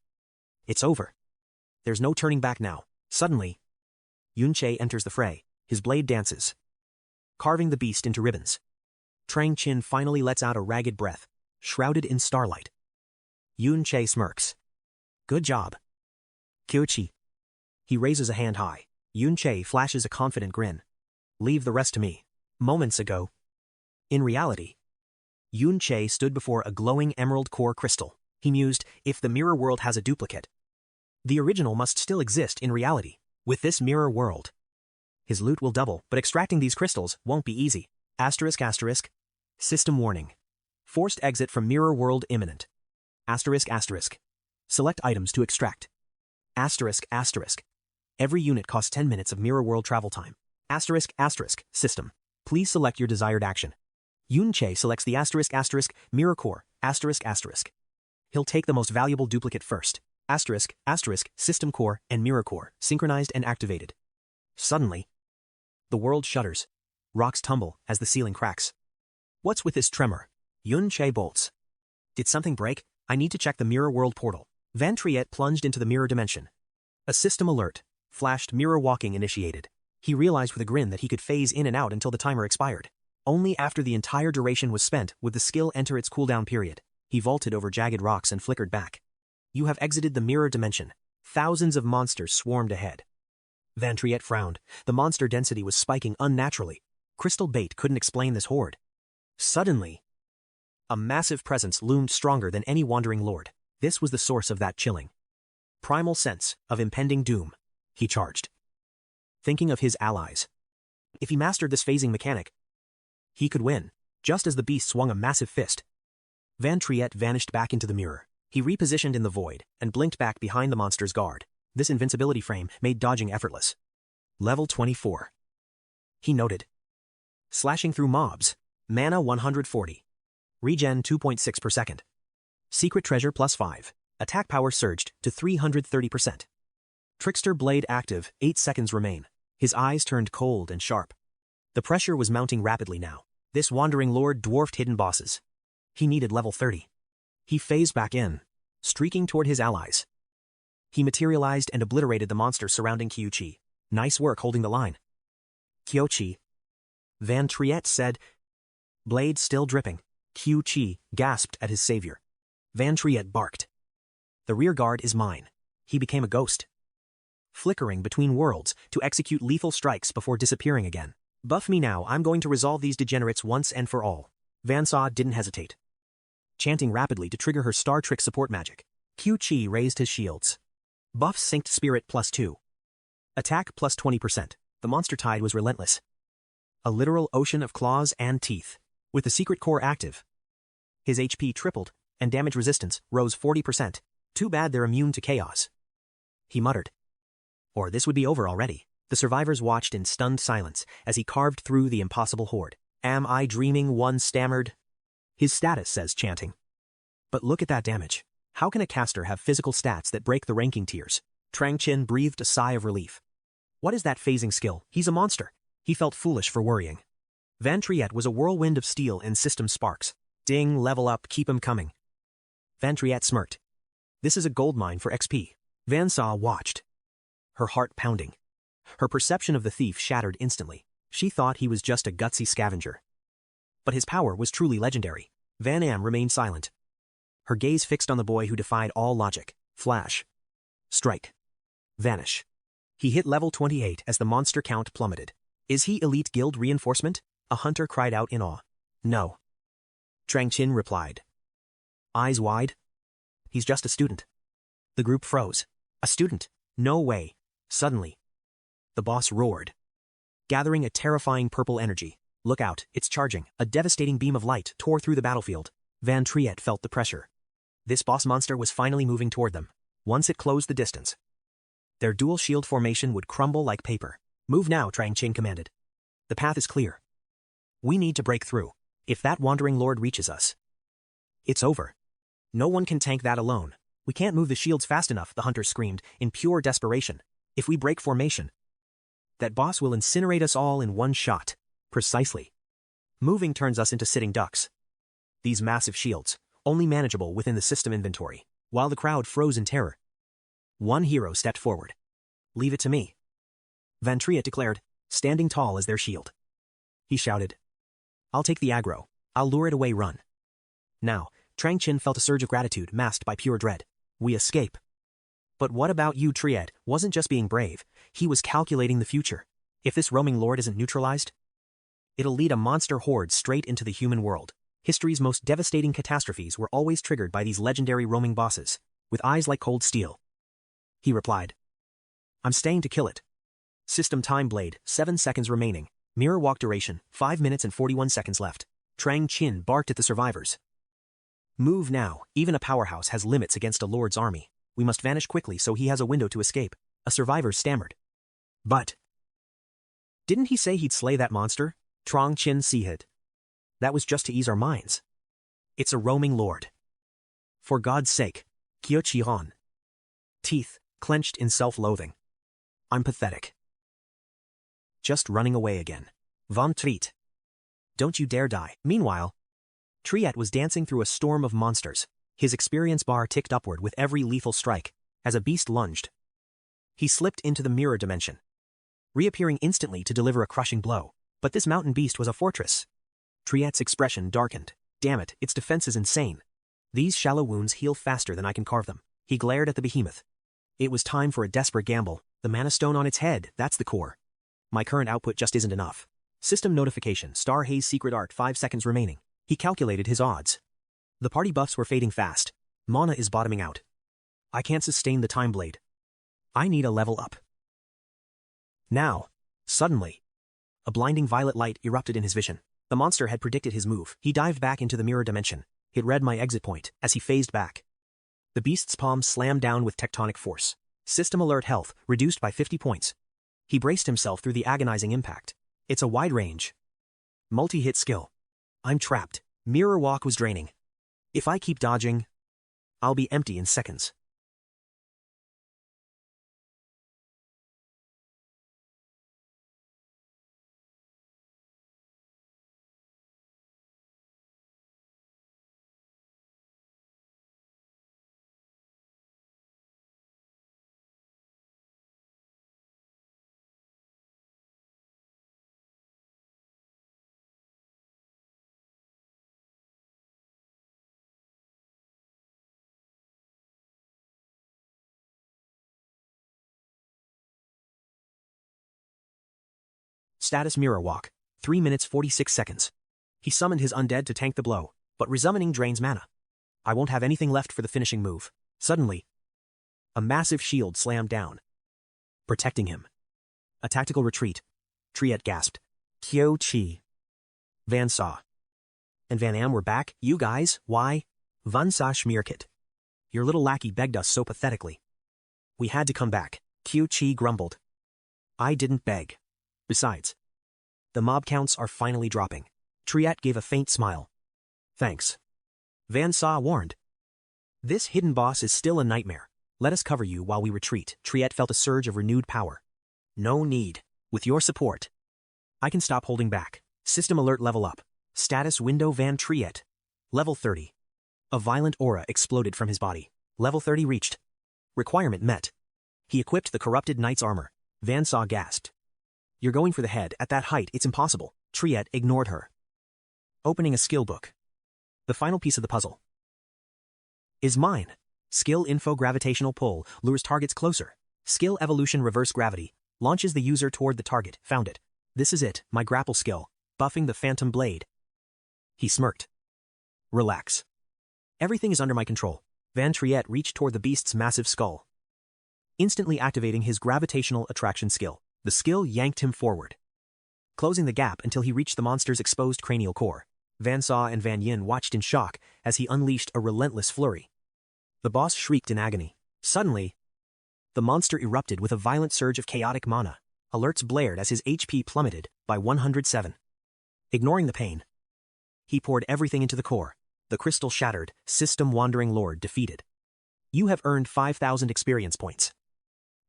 It's over. There's no turning back now. Suddenly, Yunche enters the fray. His blade dances, carving the beast into ribbons. Drang Qin finally lets out a ragged breath, shrouded in starlight. Yunche smirks. Good job, 𝐂𝐒𝐒. He raises a hand high. Yunche flashes a confident grin. Leave the rest to me. Moments ago, in reality, Yunche stood before a glowing emerald core crystal. He mused, if the mirror world has a duplicate, the original must still exist in reality. With this mirror world, his loot will double, but extracting these crystals won't be easy. ***. System warning. Forced exit from mirror world imminent. ***. Select items to extract. ***. Every unit costs 10 minutes of mirror world travel time. ***. System. Please select your desired action. Yunche selects the ***, mirror core, ***. He'll take the most valuable duplicate first. ***, system core and mirror core, synchronized and activated. Suddenly, the world shudders. Rocks tumble as the ceiling cracks. What's with this tremor? Yunche bolts. Did something break? I need to check the mirror world portal. Van Triet plunged into the mirror dimension. A system alert flashed. Mirror walking initiated. He realized with a grin that he could phase in and out until the timer expired. Only after the entire duration was spent would the skill enter its cooldown period. He vaulted over jagged rocks and flickered back. You have exited the mirror dimension. Thousands of monsters swarmed ahead. Van Triet frowned. The monster density was spiking unnaturally. Crystal bait couldn't explain this horde. Suddenly, a massive presence loomed stronger than any wandering lord. This was the source of that chilling, primal sense of impending doom. He charged, thinking of his allies. If he mastered this phasing mechanic, he could win. Just as the beast swung a massive fist, Van Triet vanished back into the mirror. He repositioned in the void and blinked back behind the monster's guard. This invincibility frame made dodging effortless. Level 24. He noted. Slashing through mobs. Mana 140. Regen 2.6 per second. Secret treasure +5. Attack power surged to 330%. Trickster blade active, 8 seconds remain. His eyes turned cold and sharp. The pressure was mounting rapidly now. This wandering lord dwarfed hidden bosses. He needed level 30. He phased back in, streaking toward his allies. He materialized and obliterated the monster surrounding 𝐂𝐚𝐩𝐭𝐚𝐢𝐧. Nice work holding the line. 𝐂𝐚𝐩𝐿. Van Triet said. Blade still dripping. 𝐂𝐚𝐩𝐿 gasped at his savior. Van Triet barked. The rear guard is mine. He became a ghost, flickering between worlds to execute lethal strikes before disappearing again. Buff me now, I'm going to resolve these degenerates once and for all. Vansaw didn't hesitate, chanting rapidly to trigger her Star Trick support magic. 𝐂𝐚𝐩𝐿 raised his shields. Buff synced spirit +2. Attack +20%. The monster tide was relentless. A literal ocean of claws and teeth. With the secret core active, his HP tripled, and damage resistance rose 40%. Too bad they're immune to chaos, he muttered. Or this would be over already. The survivors watched in stunned silence as he carved through the impossible horde. Am I dreaming? One stammered. His status says chanting. But look at that damage. How can a caster have physical stats that break the ranking tiers? Trang Chin breathed a sigh of relief. What is that phasing skill? He's a monster. He felt foolish for worrying. Van Triet was a whirlwind of steel and system sparks. Ding, level up, keep 'em coming. Van Triet smirked. This is a goldmine for XP. Vansaw watched, her heart pounding. Her perception of the thief shattered instantly. She thought he was just a gutsy scavenger. But his power was truly legendary. Van Am remained silent, her gaze fixed on the boy who defied all logic. Flash. Strike. Vanish. He hit level 28 as the monster count plummeted. Is he elite guild reinforcement? A hunter cried out in awe. No. Trang Chin replied, eyes wide. He's just a student. The group froze. A student? No way. Suddenly, the boss roared, gathering a terrifying purple energy. Look out, it's charging. A devastating beam of light tore through the battlefield. Van Triet felt the pressure. This boss monster was finally moving toward them. Once it closed the distance, their dual shield formation would crumble like paper. Move now, Trang Chin commanded. The path is clear. We need to break through. If that wandering lord reaches us, it's over. No one can tank that alone. We can't move the shields fast enough, the hunter screamed, in pure desperation. If we break formation, that boss will incinerate us all in one shot. Precisely. Moving turns us into sitting ducks. These massive shields, only manageable within the system inventory. While the crowd froze in terror, one hero stepped forward. Leave it to me, Van Triet declared, standing tall as their shield. He shouted, I'll take the aggro. I'll lure it away, run. Now, Trang Chin felt a surge of gratitude masked by pure dread. We escape. But what about you? Triet wasn't just being brave, he was calculating the future. If this roaming lord isn't neutralized, it'll lead a monster horde straight into the human world. History's most devastating catastrophes were always triggered by these legendary roaming bosses, with eyes like cold steel. He replied, I'm staying to kill it. System time blade, 7 seconds remaining. Mirror walk duration, 5 minutes and 41 seconds left. Trang Chin barked at the survivors. Move now, even a powerhouse has limits against a lord's army. We must vanish quickly so he has a window to escape. A survivor stammered. But didn't he say he'd slay that monster? Trang Chin said. That was just to ease our minds. It's a roaming lord. For God's sake, 𝐂𝐚𝐩𝐭𝐚𝐢𝐧. Teeth clenched in self-loathing. I'm pathetic. Just running away again. Van Triet. Don't you dare die. Meanwhile, Triet was dancing through a storm of monsters. His experience bar ticked upward with every lethal strike, as a beast lunged. He slipped into the mirror dimension, reappearing instantly to deliver a crushing blow. But this mountain beast was a fortress. Triet's expression darkened. Damn it, its defense is insane. These shallow wounds heal faster than I can carve them. He glared at the behemoth. It was time for a desperate gamble. The mana stone on its head, that's the core. My current output just isn't enough. System notification, Star Haze secret art, 5 seconds remaining. He calculated his odds. The party buffs were fading fast. Mana is bottoming out. I can't sustain the time blade. I need a level up. Now, suddenly, a blinding violet light erupted in his vision. The monster had predicted his move. He dived back into the mirror dimension. It read my exit point as he phased back. The beast's palm slammed down with tectonic force. System alert health, reduced by 50 points. He braced himself through the agonizing impact. It's a wide range. Multi-hit skill. I'm trapped. Mirror walk was draining. If I keep dodging, I'll be empty in seconds. Status mirror walk. 3 minutes 46 seconds. He summoned his undead to tank the blow, but resummoning drains mana. I won't have anything left for the finishing move. Suddenly, a massive shield slammed down, protecting him. A tactical retreat. Triet gasped. 𝐂𝐚𝐩𝐿. Van Saw and Van Am were back. You guys, why? Van Saw 𝐒𝐚𝐲. Your little lackey begged us so pathetically. We had to come back. 𝐂𝐚𝐩𝐿 grumbled. I didn't beg. Besides, the mob counts are finally dropping. Triet gave a faint smile. Thanks. Van Saw warned. This hidden boss is still a nightmare. Let us cover you while we retreat. Triet felt a surge of renewed power. No need. With your support, I can stop holding back. System alert level up. Status window Van Triet. Level 30. A violent aura exploded from his body. Level 30 reached. Requirement met. He equipped the corrupted knight's armor. Van Saw gasped. You're going for the head. At that height, it's impossible. Triet ignored her. Opening a skill book. The final piece of the puzzle is mine. Skill info gravitational pull lures targets closer. Skill evolution reverse gravity launches the user toward the target. Found it. This is it, my grapple skill. Buffing the phantom blade. He smirked. Relax. Everything is under my control. Van Triet reached toward the beast's massive skull, instantly activating his gravitational attraction skill. The skill yanked him forward, closing the gap until he reached the monster's exposed cranial core. Van Saw and Van Yin watched in shock as he unleashed a relentless flurry. The boss shrieked in agony. Suddenly, the monster erupted with a violent surge of chaotic mana. Alerts blared as his HP plummeted by 107. Ignoring the pain, he poured everything into the core. The crystal shattered, System Wandering Lord defeated. You have earned 5,000 experience points.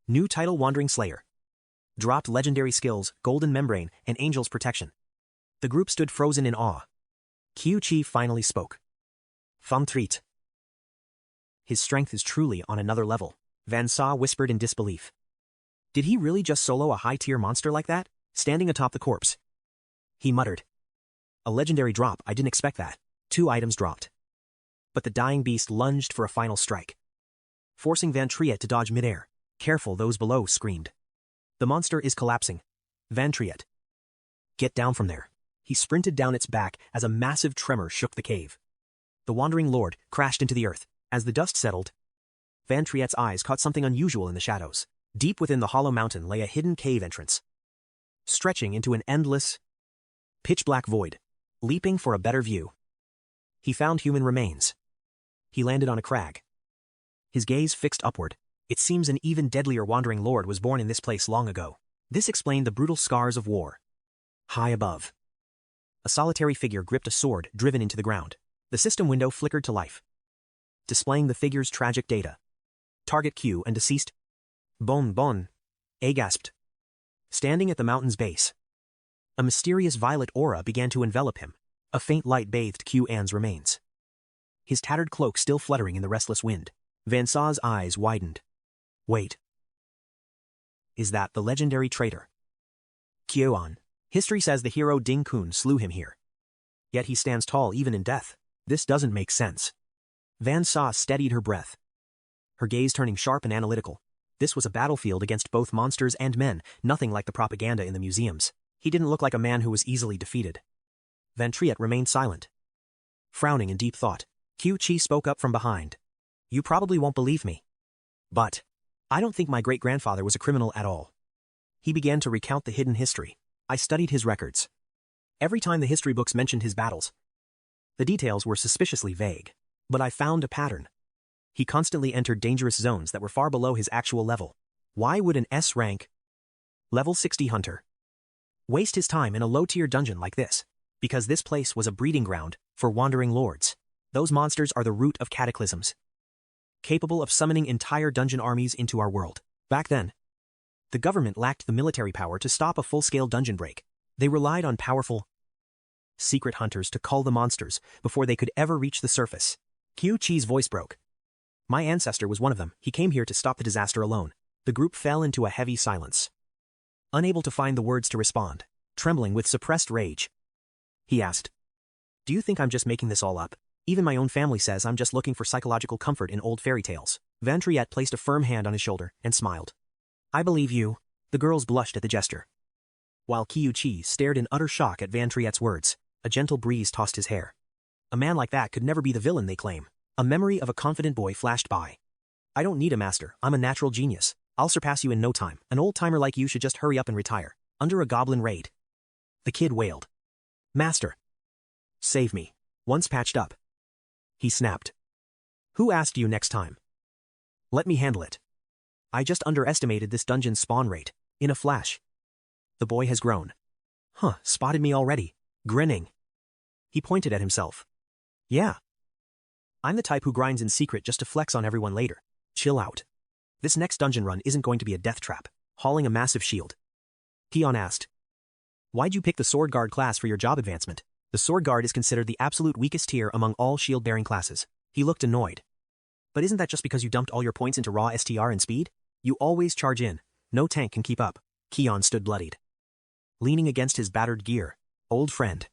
New title Wandering Slayer. Dropped legendary skills, Golden Membrane, and Angel's Protection. The group stood frozen in awe. 𝐂𝐚𝐩𝐿 finally spoke. Van Triet. His strength is truly on another level. Van Saw whispered in disbelief. Did he really just solo a high-tier monster like that? Standing atop the corpse, he muttered. A legendary drop, I didn't expect that. 2 items dropped. But the dying beast lunged for a final strike, forcing Van Triet to dodge midair. Careful, those below screamed. The monster is collapsing. Van Triet. Get down from there. He sprinted down its back as a massive tremor shook the cave. The Wandering Lord crashed into the earth. As the dust settled, Van Triet's eyes caught something unusual in the shadows. Deep within the hollow mountain lay a hidden cave entrance, stretching into an endless, pitch-black void. Leaping for a better view, he found human remains. He landed on a crag, his gaze fixed upward. It seems an even deadlier Wandering Lord was born in this place long ago. This explained the brutal scars of war. High above, a solitary figure gripped a sword driven into the ground. The system window flickered to life, displaying the figure's tragic data. Target Q and deceased. Bon. A gasped. Standing at the mountain's base, a mysterious violet aura began to envelop him. A faint light bathed 𝐂𝐚𝐻𝐻's remains, his tattered cloak still fluttering in the restless wind. Van Saw's eyes widened. Wait. Is that the legendary traitor? 𝐂𝐚𝐻𝐻. History says the hero Ding Kun slew him here. Yet he stands tall even in death. This doesn't make sense. Van Saw steadied her breath, her gaze turning sharp and analytical. This was a battlefield against both monsters and men, nothing like the propaganda in the museums. He didn't look like a man who was easily defeated. Van Triet remained silent, frowning in deep thought. 𝐂𝐚𝐻𝐻 spoke up from behind. You probably won't believe me, but I don't think my great-grandfather was a criminal at all. He began to recount the hidden history. I studied his records. Every time the history books mentioned his battles, the details were suspiciously vague. But I found a pattern. He constantly entered dangerous zones that were far below his actual level. Why would an S-rank, level 60 hunter waste his time in a low-tier dungeon like this? Because this place was a breeding ground for wandering lords. Those monsters are the root of cataclysms, capable of summoning entire dungeon armies into our world. Back then, the government lacked the military power to stop a full-scale dungeon break. They relied on powerful, secret hunters to cull the monsters before they could ever reach the surface. 𝐂𝐚𝐩𝐬's voice broke. My ancestor was one of them. He came here to stop the disaster alone. The group fell into a heavy silence, unable to find the words to respond, trembling with suppressed rage. He asked, "Do you think I'm just making this all up? Even my own family says I'm just looking for psychological comfort in old fairy tales." Van Triet placed a firm hand on his shoulder and smiled. "I believe you." The girls blushed at the gesture, while 𝐂𝐚𝐩𝐬 stared in utter shock at Van Triet's words. A gentle breeze tossed his hair. A man like that could never be the villain they claim. A memory of a confident boy flashed by. "I don't need a master, I'm a natural genius. I'll surpass you in no time. An old-timer like you should just hurry up and retire. Under a goblin raid." The kid wailed. "Master, save me." Once patched up, he snapped. "Who asked you next time? Let me handle it. I just underestimated this dungeon's spawn rate." In a flash, the boy has grown. "Huh, spotted me already." Grinning, he pointed at himself. "Yeah. I'm the type who grinds in secret just to flex on everyone later." Chill out. This next dungeon run isn't going to be a death trap. Hauling a massive shield, Keon asked, "Why'd you pick the Sword Guard class for your job advancement?" The Sword Guard is considered the absolute weakest tier among all shield-bearing classes. He looked annoyed. "But isn't that just because you dumped all your points into raw STR and speed? You always charge in. No tank can keep up." Keon stood bloodied, leaning against his battered gear. "Old friend,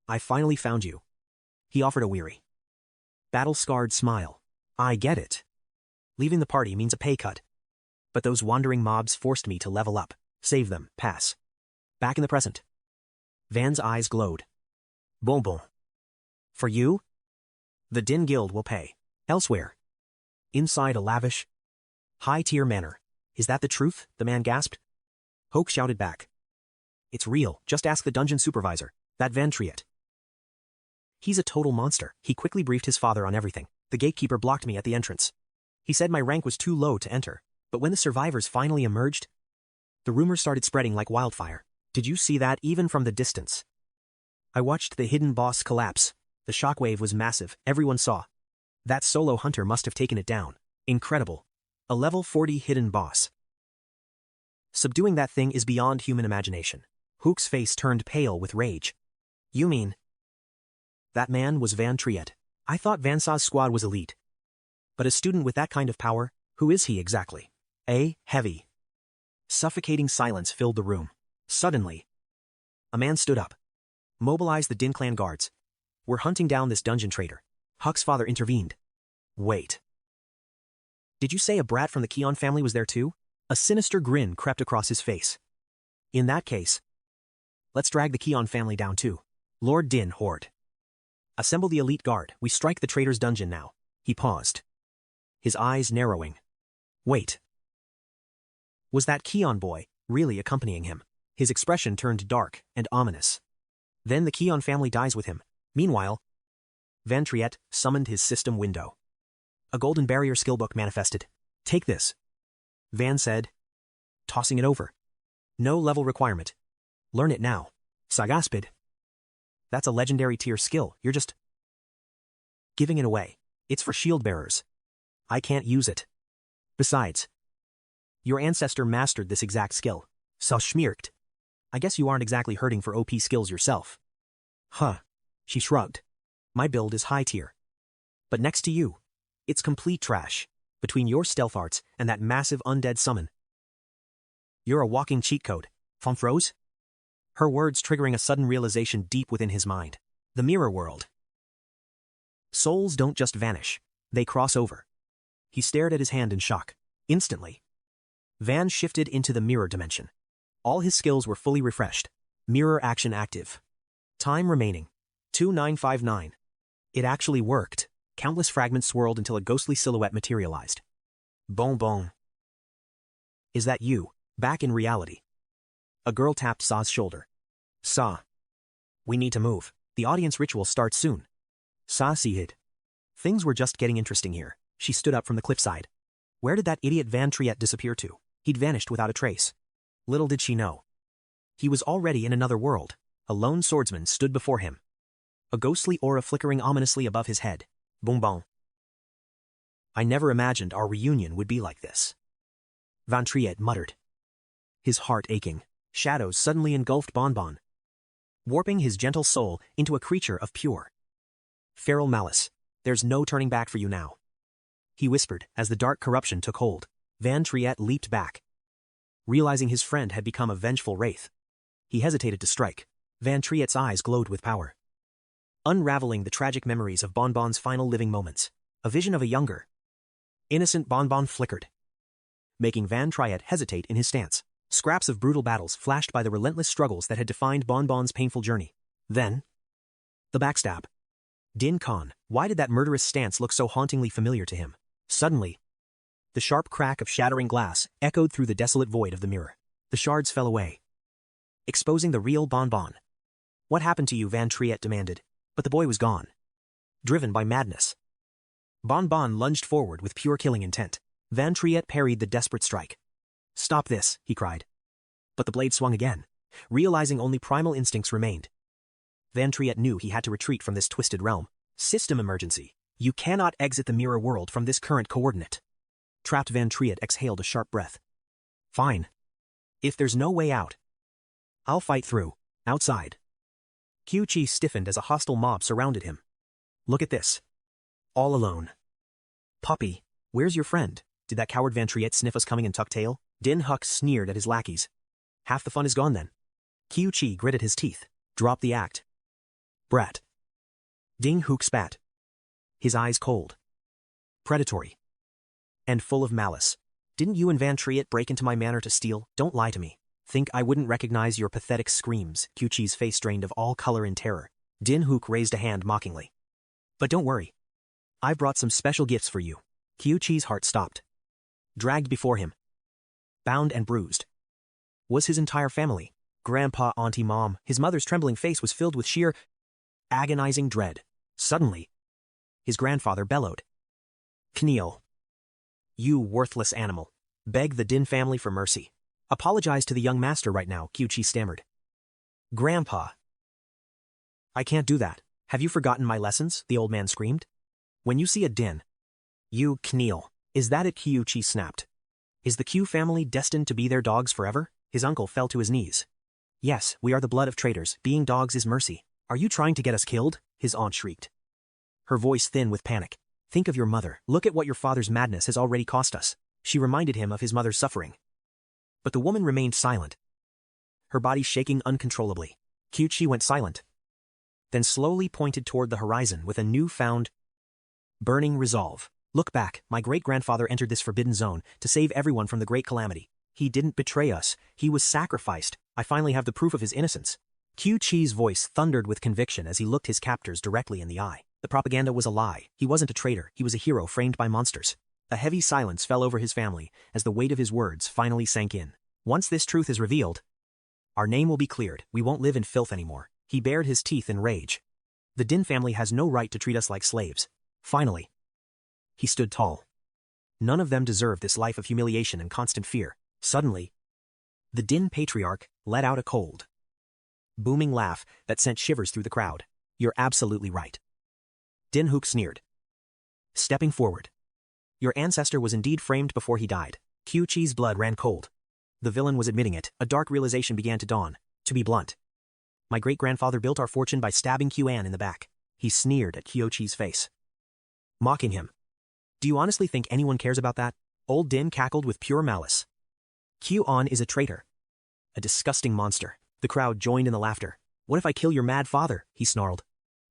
I finally found you." He offered a weary, battle-scarred smile. "I get it. Leaving the party means a pay cut. But those wandering mobs forced me to level up. Save them, pass." Back in the present, Van's eyes glowed. "Bon bon. For you, the Din Guild will pay." Elsewhere, inside a lavish, high-tier manor. "Is that the truth?" the man gasped. Hoke shouted back, "It's real, just ask the dungeon supervisor, that Van Triet. He's a total monster." He quickly briefed his father on everything. "The gatekeeper blocked me at the entrance. He said my rank was too low to enter. But when the survivors finally emerged, the rumors started spreading like wildfire." "Did you see that even from the distance?" "I watched the hidden boss collapse. The shockwave was massive, everyone saw. That solo hunter must have taken it down. Incredible. A level 40 hidden boss. Subduing that thing is beyond human imagination." Hook's face turned pale with rage. "You mean that man was Van Triet?" "I thought Vansaw's squad was elite. But a student with that kind of power, who is he exactly?" A heavy, suffocating silence filled the room. Suddenly, a man stood up. "Mobilize the Din clan guards. We're hunting down this dungeon traitor." Huck's father intervened. "Wait. Did you say a brat from the Keon family was there too?" A sinister grin crept across his face. "In that case, let's drag the Keon family down too. Lord Din Horde. Assemble the elite guard. We strike the traitor's dungeon now." He paused, his eyes narrowing. "Wait. Was that Keon boy really accompanying him?" His expression turned dark and ominous. "Then the Keon family dies with him." Meanwhile, Van Triet summoned his system window. A golden barrier skillbook manifested. "Take this," Van said, tossing it over. "No level requirement. Learn it now." Sagaspid. "That's a legendary tier skill. You're just giving it away. It's for shield bearers. I can't use it. Besides, your ancestor mastered this exact skill." So schmirked. "I guess you aren't exactly hurting for OP skills yourself." "Huh." She shrugged. "My build is high tier. But next to you, it's complete trash. Between your stealth arts and that massive undead summon, you're a walking cheat code." Fon froze, her words triggering a sudden realization deep within his mind. The mirror world. Souls don't just vanish. They cross over. He stared at his hand in shock. Instantly, Van shifted into the mirror dimension. All his skills were fully refreshed. Mirror action active. Time remaining. 2959. It actually worked. Countless fragments swirled until a ghostly silhouette materialized. Bon bon. "Is that you, back in reality?" A girl tapped Sa's shoulder. "Sa. We need to move. The audience ritual starts soon." Sa seated, Things were just getting interesting here. She stood up from the cliffside. Where did that idiot Van Triet disappear to? He'd vanished without a trace. Little did she know. He was already in another world. A lone swordsman stood before him. A ghostly aura flickering ominously above his head. Boom boom. I never imagined our reunion would be like this. Van Triet muttered. His heart aching. Shadows suddenly engulfed Bonbon, warping his gentle soul into a creature of pure, feral malice. There's no turning back for you now, he whispered as the dark corruption took hold. Van Triet leaped back, realizing his friend had become a vengeful wraith. He hesitated to strike. Van Triet's eyes glowed with power, unraveling the tragic memories of Bonbon's final living moments. A vision of a younger, innocent Bonbon flickered, making Van Triet hesitate in his stance. Scraps of brutal battles flashed by the relentless struggles that had defined Bonbon's painful journey. Then, the backstab. Din Khan, why did that murderous stance look so hauntingly familiar to him? Suddenly, the sharp crack of shattering glass echoed through the desolate void of the mirror. The shards fell away, exposing the real Bonbon. What happened to you? Van Triet demanded. But the boy was gone. Driven by madness, Bonbon lunged forward with pure killing intent. Van Triet parried the desperate strike. Stop this, he cried. But the blade swung again, realizing only primal instincts remained. Van Triet knew he had to retreat from this twisted realm. System emergency. You cannot exit the mirror world from this current coordinate. Trapped Van Triet exhaled a sharp breath. Fine. If there's no way out, I'll fight through. Outside, 𝐂𝐚𝐩𝐿 stiffened as a hostile mob surrounded him. Look at this. All alone. Puppy, where's your friend? Did that coward Van Triet sniff us coming and tuck tail? Din Huck sneered at his lackeys. Half the fun is gone then. 𝐂𝐚𝐩𝐿 gritted his teeth. Drop the act. Brat. Ding Hook spat, his eyes cold, predatory, and full of malice. Didn't you and Van Triet break into my manor to steal? Don't lie to me. Think I wouldn't recognize your pathetic screams? 𝐂𝐚𝐻's face drained of all color in terror. Din Hook raised a hand mockingly. But don't worry. I've brought some special gifts for you. 𝐂𝐚𝐻's heart stopped. Dragged before him, bound and bruised, was his entire family. Grandpa, auntie, mom. His mother's trembling face was filled with sheer, agonizing dread. Suddenly, his grandfather bellowed. Kneel. You worthless animal. Beg the Din family for mercy. Apologize to the young master right now, 𝐂𝐚𝐻 stammered. Grandpa. I can't do that. Have you forgotten my lessons? The old man screamed. When you see a Din, you kneel. Is that it? 𝐂𝐚𝐻 snapped. Is the Q family destined to be their dogs forever? His uncle fell to his knees. Yes, we are the blood of traitors. Being dogs is mercy. Are you trying to get us killed? His aunt shrieked, her voice thin with panic. Think of your mother. Look at what your father's madness has already cost us. She reminded him of his mother's suffering. But the woman remained silent, her body shaking uncontrollably. 𝐂𝐚𝐻 went silent, then slowly pointed toward the horizon with a newfound, burning resolve. Look back. My great-grandfather entered this forbidden zone to save everyone from the great calamity. He didn't betray us. He was sacrificed. I finally have the proof of his innocence. 𝐂𝐚𝐻's voice thundered with conviction as he looked his captors directly in the eye. The propaganda was a lie. He wasn't a traitor. He was a hero framed by monsters. A heavy silence fell over his family as the weight of his words finally sank in. Once this truth is revealed, our name will be cleared. We won't live in filth anymore. He bared his teeth in rage. The Din family has no right to treat us like slaves. Finally, he stood tall. None of them deserved this life of humiliation and constant fear. Suddenly, the Din patriarch let out a cold, booming laugh that sent shivers through the crowd. You're absolutely right. Din Hook sneered, stepping forward. Your ancestor was indeed framed before he died. 𝐂𝐚𝐻's blood ran cold. The villain was admitting it. A dark realization began to dawn. To be blunt, my great-grandfather built our fortune by stabbing 𝐂𝐴N in the back. He sneered at 𝐂𝐚𝐻's face, mocking him. Do you honestly think anyone cares about that? Old Din cackled with pure malice. 𝐂𝐴N is a traitor, a disgusting monster. The crowd joined in the laughter. What if I kill your mad father? He snarled.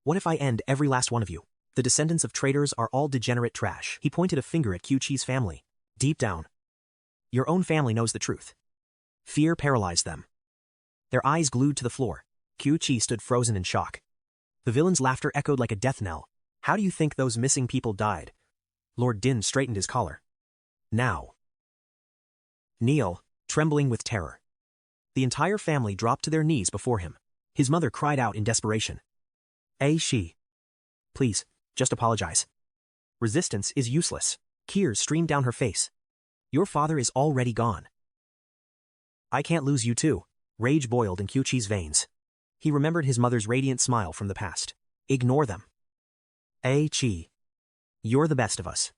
What if I end every last one of you? The descendants of traitors are all degenerate trash. He pointed a finger at 𝐂𝐚𝐻's family. Deep down, your own family knows the truth. Fear paralyzed them, their eyes glued to the floor. 𝐂𝐚𝐻 stood frozen in shock. The villain's laughter echoed like a death knell. How do you think those missing people died? Lord Din straightened his collar. Now, kneel, trembling with terror. The entire family dropped to their knees before him. His mother cried out in desperation. She. Please, just apologize. Resistance is useless. Tears streamed down her face. Your father is already gone. I can't lose you too. Rage boiled in 𝐂𝐚𝐩𝐻's veins. He remembered his mother's radiant smile from the past. Ignore them. 𝐂𝐚𝐻𝐿. You're the best of us.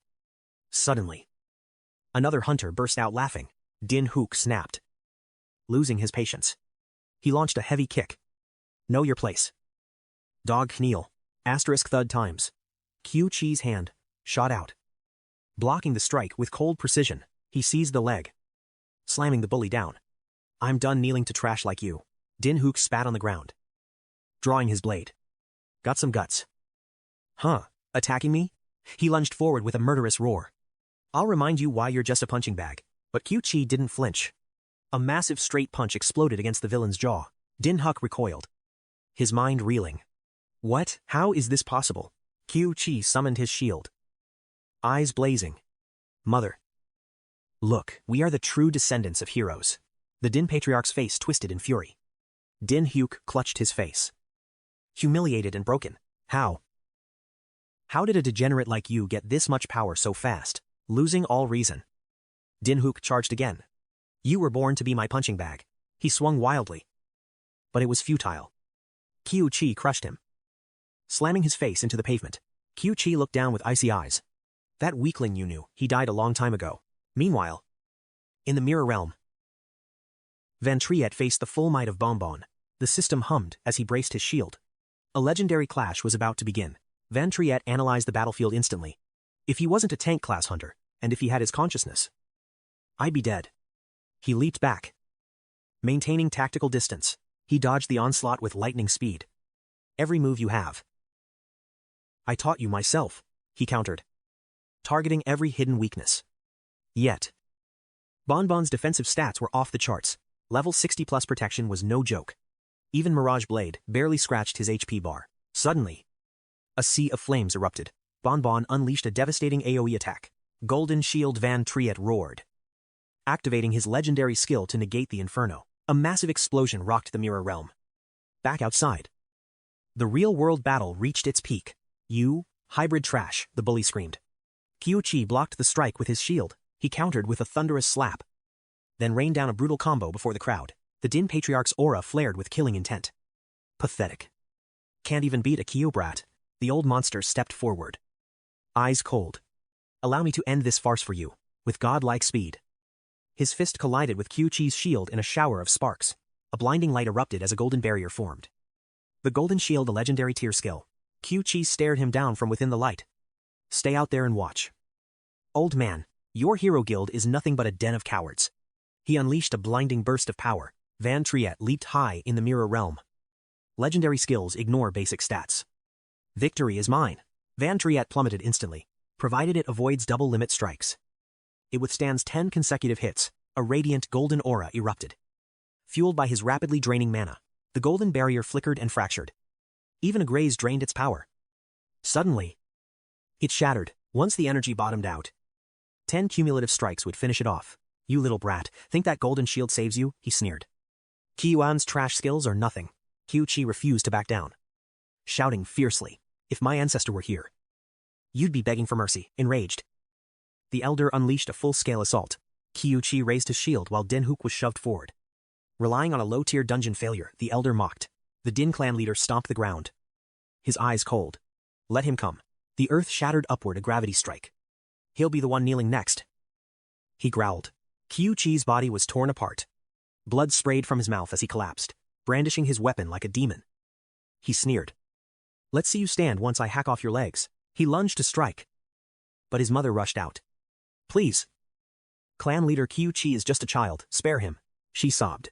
Suddenly, another hunter burst out laughing. 𝐷𝐴𝐴 snapped. Losing his patience, he launched a heavy kick. Know your place. Dog kneel. Asterisk thud times. 𝐂𝐚𝐻's hand shot out. Blocking the strike with cold precision, he seized the leg, slamming the bully down. I'm done kneeling to trash like you. 𝐷𝐴𝐴 spat on the ground, drawing his blade. Got some guts. Huh, attacking me? He lunged forward with a murderous roar. I'll remind you why you're just a punching bag. But 𝐂𝐚𝐻 didn't flinch. A massive straight punch exploded against the villain's jaw. 𝐷𝐴𝐴 recoiled, his mind reeling. What? How is this possible? 𝐂𝐚𝐻 summoned his shield, eyes blazing. Mother. Look, we are the true descendants of heroes. The Din Patriarch's face twisted in fury. 𝐷𝐴𝐴 clutched his face. Humiliated and broken. How? How did a degenerate like you get this much power so fast, losing all reason? 𝐷𝐴𝐴 charged again. You were born to be my punching bag. He swung wildly. But it was futile. 𝐂𝐚𝐻 crushed him, slamming his face into the pavement. 𝐂𝐚𝐻 looked down with icy eyes. That weakling you knew, he died a long time ago. Meanwhile, in the mirror realm, Van Triet faced the full might of Bonbon. The system hummed as he braced his shield. A legendary clash was about to begin. Van Triet analyzed the battlefield instantly. If he wasn't a tank-class hunter, and if he had his consciousness, I'd be dead. He leaped back. Maintaining tactical distance, he dodged the onslaught with lightning speed. Every move you have. I taught you myself, he countered, targeting every hidden weakness. Yet, Bonbon's defensive stats were off the charts. Level 60 plus protection was no joke. Even Mirage Blade barely scratched his HP bar. Suddenly, a sea of flames erupted. Bonbon unleashed a devastating AoE attack. Golden Shield Van Triet roared, activating his legendary skill to negate the inferno. A massive explosion rocked the mirror realm. Back outside, the real-world battle reached its peak. You, hybrid trash, the bully screamed. 𝐂𝐚𝐻 blocked the strike with his shield. He countered with a thunderous slap, then rained down a brutal combo before the crowd. The Din Patriarch's aura flared with killing intent. Pathetic. Can't even beat a Kyo brat. The old monster stepped forward, eyes cold. Allow me to end this farce for you, with godlike speed. His fist collided with 𝐂𝐚𝐻's shield in a shower of sparks. A blinding light erupted as a golden barrier formed. The Golden Shield, a legendary tier skill. 𝐂𝐚𝐻 stared him down from within the light. Stay out there and watch. Old man, your hero guild is nothing but a den of cowards. He unleashed a blinding burst of power. Van Triet leaped high in the mirror realm. Legendary skills ignore basic stats. Victory is mine. Van Triet plummeted instantly, provided it avoids double limit strikes. It withstands 10 consecutive hits. A radiant golden aura erupted. Fueled by his rapidly draining mana, the golden barrier flickered and fractured. Even a graze drained its power. Suddenly, it shattered. Once the energy bottomed out, 10 cumulative strikes would finish it off. You little brat, think that golden shield saves you? He sneered. Kiyuan's trash skills are nothing. 𝐂𝐚𝐻 refused to back down, shouting fiercely, if my ancestor were here, you'd be begging for mercy. Enraged, the elder unleashed a full-scale assault. 𝐂𝐚𝐻 raised his shield while 𝐷𝐴𝐴 was shoved forward. Relying on a low-tier dungeon failure, the elder mocked. The Din clan leader stomped the ground, his eyes cold. Let him come. The earth shattered upward, a gravity strike. He'll be the one kneeling next, he growled. 𝐂𝐚𝐻's body was torn apart. Blood sprayed from his mouth as he collapsed, brandishing his weapon like a demon. He sneered. Let's see you stand once I hack off your legs. He lunged to strike, but his mother rushed out. Please. Clan leader 𝐂𝐚𝐻 is just a child, spare him, she sobbed,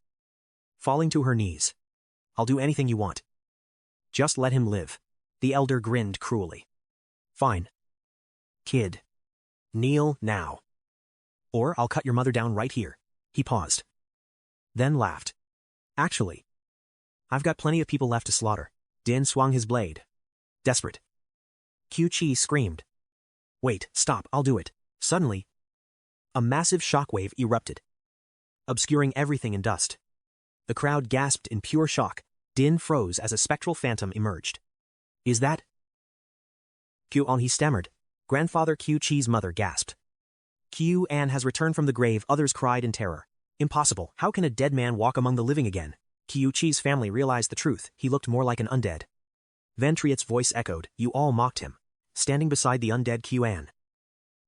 falling to her knees. I'll do anything you want. Just let him live. The elder grinned cruelly. Fine. Kid. Kneel now. Or I'll cut your mother down right here. He paused, then laughed. Actually, I've got plenty of people left to slaughter. Din swung his blade, desperate. 𝐂𝐚𝐻 screamed. Wait, stop, I'll do it. Suddenly, a massive shockwave erupted, obscuring everything in dust. The crowd gasped in pure shock. Din froze as a spectral phantom emerged. Is that? 𝐂𝐚𝐻 stammered, Grandfather 𝐂𝐚𝐩𝐻's mother gasped. 𝐂𝐚 has returned from the grave, others cried in terror. Impossible, how can a dead man walk among the living again? 𝐂𝐚𝐻's family realized the truth, he looked more like an undead. Vantriet's voice echoed, you all mocked him. Standing beside the undead 𝐂𝐚.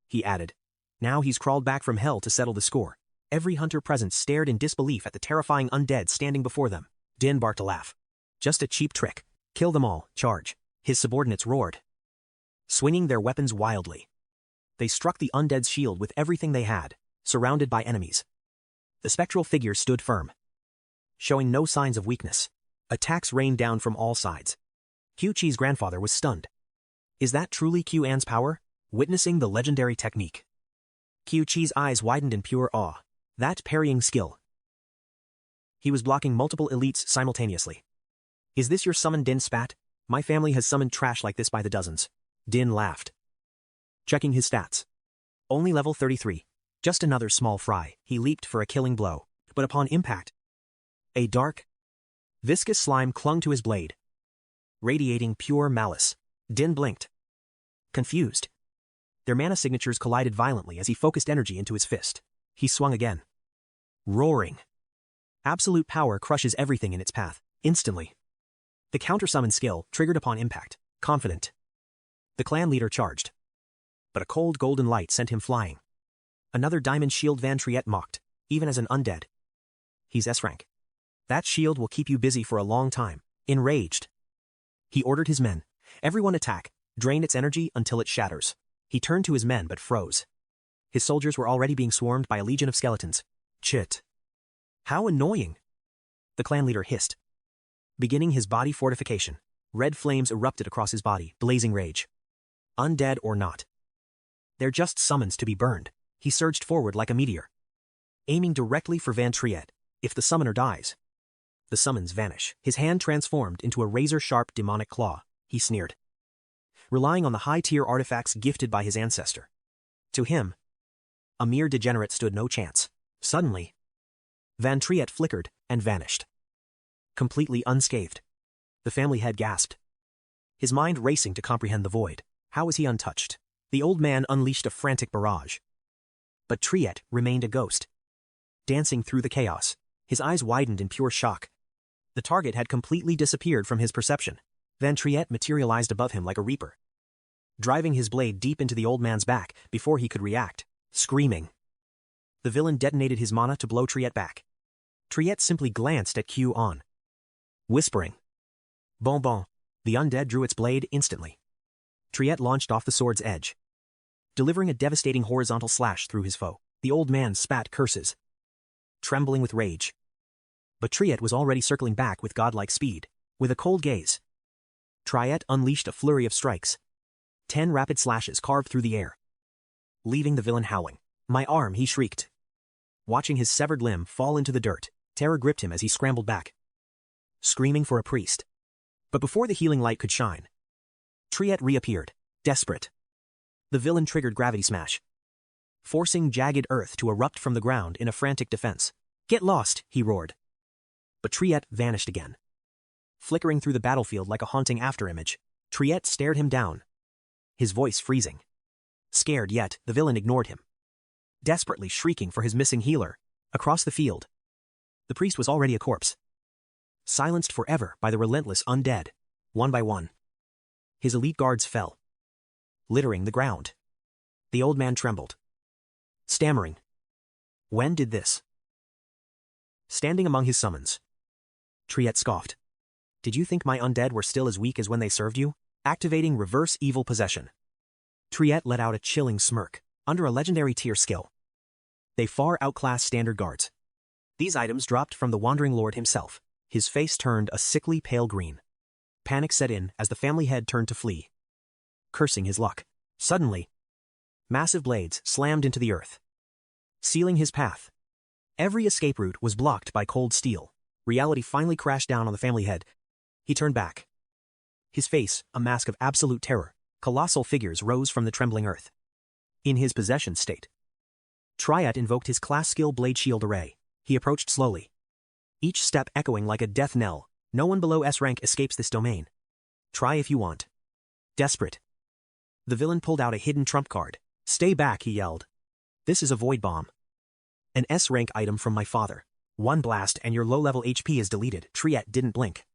He added. Now he's crawled back from hell to settle the score. Every hunter present stared in disbelief at the terrifying undead standing before them. Din barked a laugh. Just a cheap trick. Kill them all, charge. His subordinates roared, swinging their weapons wildly. They struck the undead's shield with everything they had, surrounded by enemies. The spectral figure stood firm, showing no signs of weakness. Attacks rained down from all sides. 𝐂𝐚𝐻's grandfather was stunned. Is that truly 𝐂𝐚's power? Witnessing the legendary technique. 𝐂𝐚𝐻's eyes widened in pure awe. That parrying skill. He was blocking multiple elites simultaneously. Is this your summon? Din spat. My family has summoned trash like this by the dozens. Din laughed, checking his stats. Only level 33. Just another small fry. He leaped for a killing blow, but upon impact, a dark, viscous slime clung to his blade, radiating pure malice. Din blinked, confused. Their mana signatures collided violently as he focused energy into his fist. He swung again, roaring. Absolute power crushes everything in its path, instantly. The counter-summon skill triggered upon impact. Confident. The clan leader charged, but a cold golden light sent him flying. Another diamond shield. Vantriet mocked, even as an undead. He's S-Rank. That shield will keep you busy for a long time. Enraged, he ordered his men. Everyone attack, drain its energy until it shatters. He turned to his men but froze. His soldiers were already being swarmed by a legion of skeletons. Chit. How annoying. The clan leader hissed, beginning his body fortification. Red flames erupted across his body, blazing rage. Undead or not, they're just summons to be burned. He surged forward like a meteor, aiming directly for Vantriet. If the summoner dies, the summons vanish. His hand transformed into a razor-sharp demonic claw. He sneered, relying on the high-tier artifacts gifted by his ancestor. To him, a mere degenerate stood no chance. Suddenly, Vantriet flickered and vanished, completely unscathed. The family head gasped, his mind racing to comprehend the void. How was he untouched? The old man unleashed a frantic barrage, but Triet remained a ghost, dancing through the chaos. His eyes widened in pure shock. The target had completely disappeared from his perception. Vantriet materialized above him like a reaper, driving his blade deep into the old man's back before he could react. Screaming, the villain detonated his mana to blow Triet back. Triet simply glanced at 𝐂𝐚, whispering, Bon bon. The undead drew its blade instantly. Triet launched off the sword's edge, delivering a devastating horizontal slash through his foe. The old man spat curses, trembling with rage. But Triet was already circling back with godlike speed. With a cold gaze, Triet unleashed a flurry of strikes. 10 rapid slashes carved through the air, leaving the villain howling. My arm, he shrieked. Watching his severed limb fall into the dirt, terror gripped him as he scrambled back, screaming for a priest. But before the healing light could shine, Triet reappeared, desperate. The villain triggered Gravity Smash, forcing jagged earth to erupt from the ground in a frantic defense. Get lost, he roared. But Triet vanished again, flickering through the battlefield like a haunting afterimage. Triet stared him down, his voice freezing. Scared yet, the villain ignored him, desperately shrieking for his missing healer. Across the field, the priest was already a corpse, silenced forever by the relentless undead. One by one, his elite guards fell, littering the ground. The old man trembled, stammering. When did this? Standing among his summons, Triet scoffed. Did you think my undead were still as weak as when they served you? Activating reverse evil possession. Triet let out a chilling smirk. Under a legendary tier skill, they far outclass standard guards. These items dropped from the Wandering Lord himself. His face turned a sickly pale green. Panic set in as the family head turned to flee, cursing his luck. Suddenly, massive blades slammed into the earth, sealing his path. Every escape route was blocked by cold steel. Reality finally crashed down on the family head. He turned back, his face a mask of absolute terror. Colossal figures rose from the trembling earth. In his possession state, Triet invoked his class skill Blade Shield Array. He approached slowly, each step echoing like a death knell. No one below S rank escapes this domain. Try if you want. Desperate, The villain pulled out a hidden trump card. "Stay back," he yelled. "This is a void bomb. An S-rank item from my father. One blast and your low-level HP is deleted." Triet didn't blink,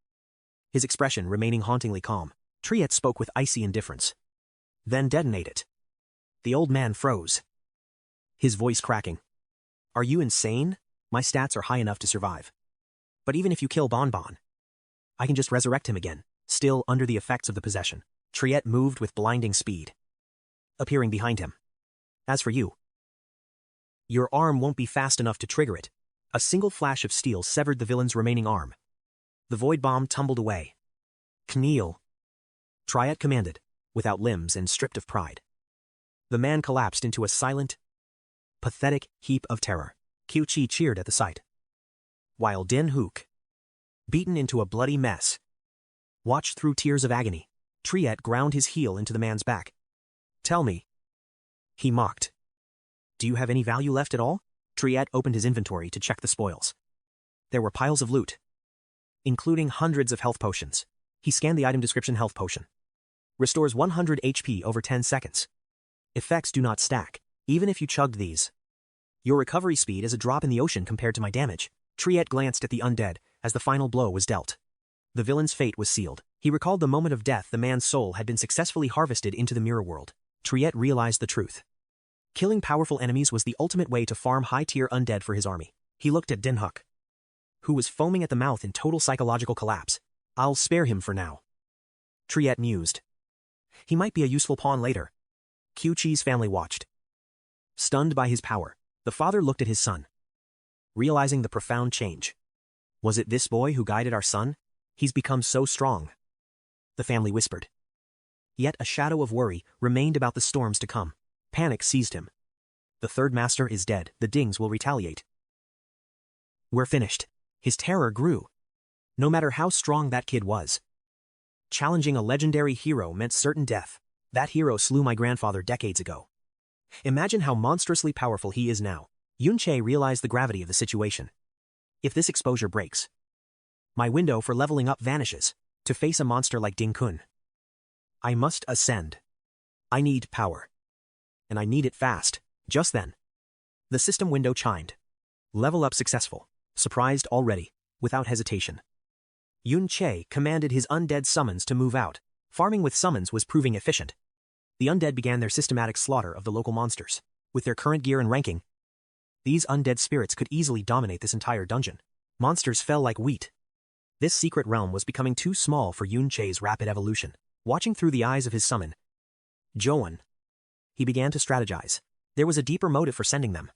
his expression remaining hauntingly calm. Triet spoke with icy indifference. "Then detonate it." The old man froze, his voice cracking. "Are you insane? My stats are high enough to survive. But even if you kill Bonbon, I can just resurrect him again." Still under the effects of the possession, Triet moved with blinding speed, appearing behind him. "As for you, your arm won't be fast enough to trigger it." A single flash of steel severed the villain's remaining arm. The void bomb tumbled away. "Kneel," Triet commanded, without limbs and stripped of pride. The man collapsed into a silent, pathetic heap of terror. Qiuqi cheered at the sight, while Din Hook, beaten into a bloody mess, watched through tears of agony. Triet ground his heel into the man's back. "Tell me," he mocked. "Do you have any value left at all?" Triet opened his inventory to check the spoils. There were piles of loot, including hundreds of health potions. He scanned the item description. Health potion. Restores 100 HP over 10 seconds. Effects do not stack, even if you chugged these. Your recovery speed is a drop in the ocean compared to my damage. Triet glanced at the undead as the final blow was dealt. The villain's fate was sealed. He recalled the moment of death. The man's soul had been successfully harvested into the mirror world. Triet realized the truth. Killing powerful enemies was the ultimate way to farm high-tier undead for his army. He looked at Din Hook, who was foaming at the mouth in total psychological collapse. "I'll spare him for now," Triet mused. "He might be a useful pawn later." Qiuqi's family watched, stunned by his power. The father looked at his son, realizing the profound change. "Was it this boy who guided our son? He's become so strong," the family whispered. Yet a shadow of worry remained about the storms to come. Panic seized him. "The third master is dead. The Dings will retaliate. We're finished." His terror grew. No matter how strong that kid was, challenging a legendary hero meant certain death. That hero slew my grandfather decades ago. Imagine how monstrously powerful he is now. Yunche realized the gravity of the situation. If this exposure breaks, my window for leveling up vanishes. To face a monster like Ding Kun, I must ascend. I need power. And I need it fast. Just then, the system window chimed. Level up successful. Surprised already, without hesitation, Yunche commanded his undead summons to move out. Farming with summons was proving efficient. The undead began their systematic slaughter of the local monsters. With their current gear and ranking, these undead spirits could easily dominate this entire dungeon. Monsters fell like wheat. This secret realm was becoming too small for Yunche's rapid evolution. Watching through the eyes of his summon, Joan, he began to strategize. There was a deeper motive for sending them.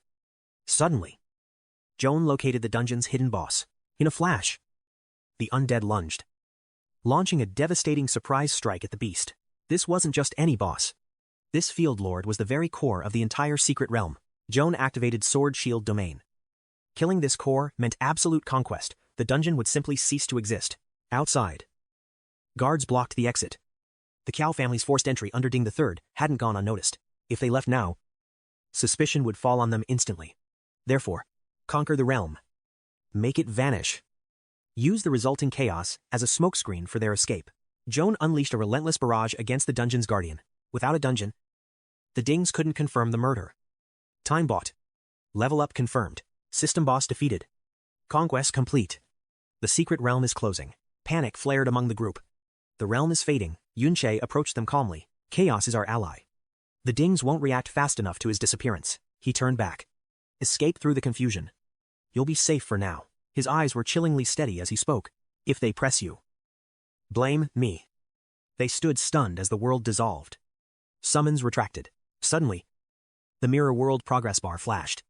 Suddenly, Joan located the dungeon's hidden boss. In a flash, the undead lunged, launching a devastating surprise strike at the beast. This wasn't just any boss. This field lord was the very core of the entire secret realm. Joan activated Sword Shield Domain. Killing this core meant absolute conquest. The dungeon would simply cease to exist. Outside, guards blocked the exit. The Qiao family's forced entry under Ding III hadn't gone unnoticed. If they left now, suspicion would fall on them instantly. Therefore, conquer the realm. Make it vanish. Use the resulting chaos as a smokescreen for their escape. Joan unleashed a relentless barrage against the dungeon's guardian. Without a dungeon, the Dings couldn't confirm the murder. Time bought. Level up confirmed. System boss defeated. Conquest complete. The secret realm is closing. Panic flared among the group. The realm is fading. Yunche approached them calmly. Chaos is our ally. The Dings won't react fast enough to his disappearance. He turned back. Escape through the confusion. You'll be safe for now. His eyes were chillingly steady as he spoke. If they press you, blame me. They stood stunned as the world dissolved. Summons retracted. Suddenly, the mirror world progress bar flashed.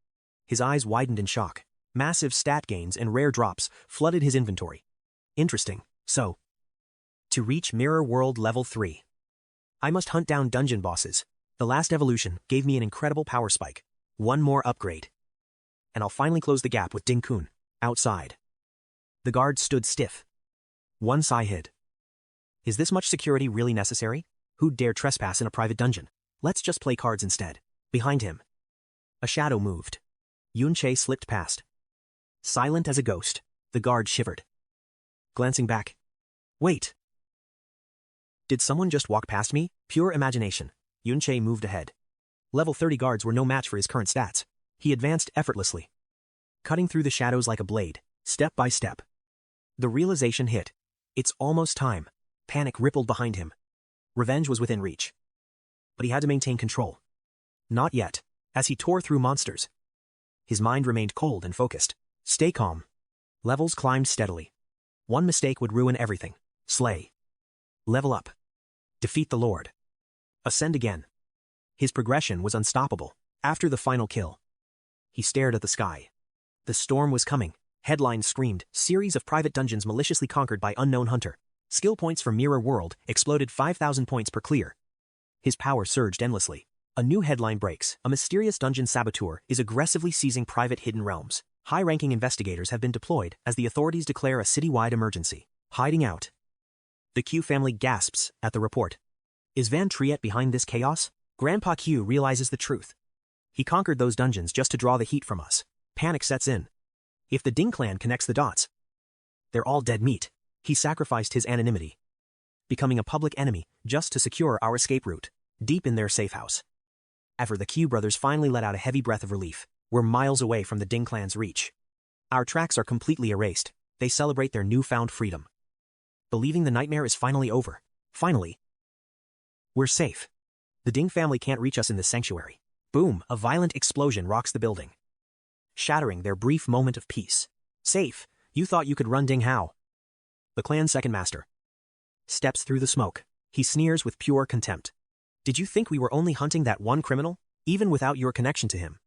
His eyes widened in shock. Massive stat gains and rare drops flooded his inventory. Interesting. So, to reach mirror world level 3, I must hunt down dungeon bosses. The last evolution gave me an incredible power spike. One more upgrade, and I'll finally close the gap with Ding Kun. Outside, the guards stood stiff. One sigh hid. Is this much security really necessary? Who'd dare trespass in a private dungeon? Let's just play cards instead. Behind him, a shadow moved. Yunche slipped past. Silent as a ghost, the guard shivered. Glancing back. Wait. Did someone just walk past me? Pure imagination. Yun-che moved ahead. Level 30 guards were no match for his current stats. He advanced effortlessly, cutting through the shadows like a blade, step by step. The realization hit. It's almost time. Panic rippled behind him. Revenge was within reach. But he had to maintain control. Not yet. As he tore through monsters, his mind remained cold and focused. Stay calm. Levels climbed steadily. One mistake would ruin everything. Slay. Level up. Defeat the Lord. Ascend again. His progression was unstoppable. After the final kill, he stared at the sky. The storm was coming. Headlines screamed, series of private dungeons maliciously conquered by unknown hunter. Skill points for Mirror World exploded 5,000 points per clear. His power surged endlessly. A new headline breaks. A mysterious dungeon saboteur is aggressively seizing private hidden realms. High-ranking investigators have been deployed as the authorities declare a citywide emergency. Hiding out. The Q family gasps at the report. Is Van Triet behind this chaos? Grandpa Q realizes the truth. He conquered those dungeons just to draw the heat from us. Panic sets in. If the Ding clan connects the dots, they're all dead meat. He sacrificed his anonymity, becoming a public enemy just to secure our escape route, deep in their safe house. After the Q brothers finally let out a heavy breath of relief, we're miles away from the Ding clan's reach. Our tracks are completely erased. They celebrate their newfound freedom, believing the nightmare is finally over. Finally, we're safe. The Ding family can't reach us in this sanctuary. Boom, a violent explosion rocks the building, shattering their brief moment of peace. Safe, you thought you could run Ding Hao. The clan's second master steps through the smoke. He sneers with pure contempt. Did you think we were only hunting that one criminal, even without your connection to him?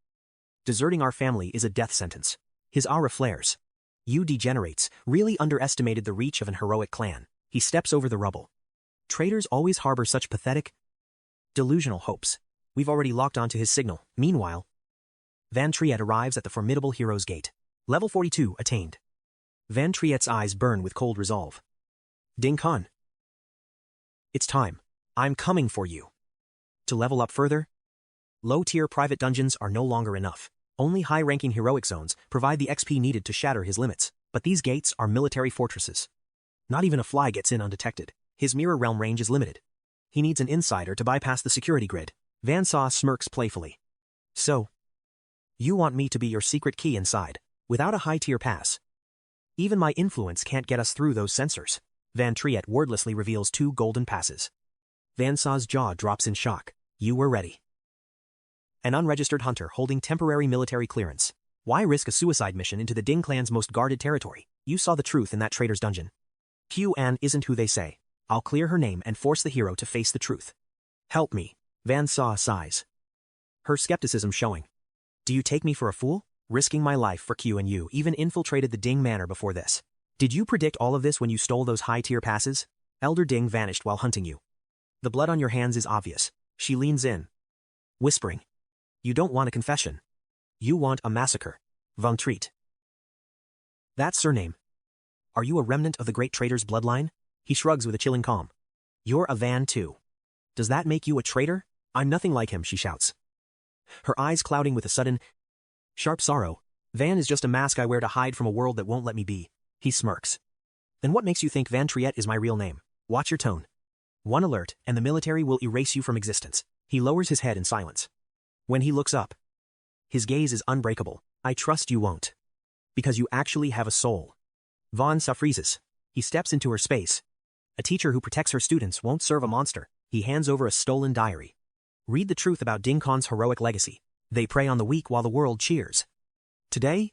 Deserting our family is a death sentence. His aura flares. You degenerates really underestimated the reach of an heroic clan. He steps over the rubble. Traitors always harbor such pathetic, delusional hopes. We've already locked onto his signal. Meanwhile, Van Triet arrives at the formidable hero's gate. Level 42 attained. Van Triet's eyes burn with cold resolve. Ding Khan. It's time. I'm coming for you. To level up further, low-tier private dungeons are no longer enough. Only high-ranking heroic zones provide the XP needed to shatter his limits. But these gates are military fortresses. Not even a fly gets in undetected. His mirror realm range is limited. He needs an insider to bypass the security grid. Van Saw smirks playfully. So, you want me to be your secret key inside, without a high-tier pass? Even my influence can't get us through those sensors. Van Triet wordlessly reveals 2 golden passes. Van Saw's jaw drops in shock. You were ready. An unregistered hunter holding temporary military clearance. Why risk a suicide mission into the Ding clan's most guarded territory? You saw the truth in that traitor's dungeon. Q-An isn't who they say. I'll clear her name and force the hero to face the truth. Help me. Van Saw sighs, her skepticism showing. Do you take me for a fool? Risking my life for Q and you even infiltrated the Ding manor before this. Did you predict all of this when you stole those high-tier passes? Elder Ding vanished while hunting you. The blood on your hands is obvious. She leans in, whispering. You don't want a confession. You want a massacre. Van Triet. That surname. Are you a remnant of the great traitor's bloodline? He shrugs with a chilling calm. You're a Van too. Does that make you a traitor? I'm nothing like him, she shouts, her eyes clouding with a sudden, sharp sorrow. Van is just a mask I wear to hide from a world that won't let me be. He smirks. Then what makes you think Van Triet is my real name? Watch your tone. One alert, and the military will erase you from existence. He lowers his head in silence. When he looks up, his gaze is unbreakable. I trust you won't. Because you actually have a soul. Van Sa freezes. He steps into her space. A teacher who protects her students won't serve a monster. He hands over a stolen diary. Read the truth about Ding Khan's heroic legacy. They prey on the weak while the world cheers. Today,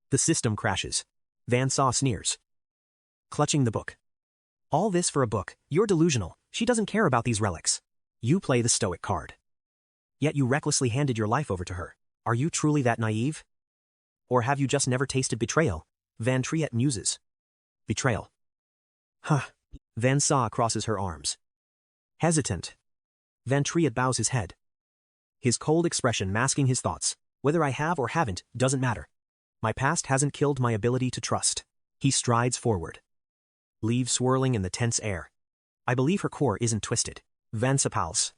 the system crashes. Van Saw sneers, clutching the book. All this for a book. You're delusional. She doesn't care about these relics. You play the stoic card. Yet you recklessly handed your life over to her. Are you truly that naive? Or have you just never tasted betrayal? Van Triet muses. Betrayal. Huh. Van Saw crosses her arms. Hesitant. Van Triet bows his head, his cold expression masking his thoughts. Whether I have or haven't doesn't matter. My past hasn't killed my ability to trust. He strides forward, leaves swirling in the tense air. I believe her core isn't twisted. Van Sa pals,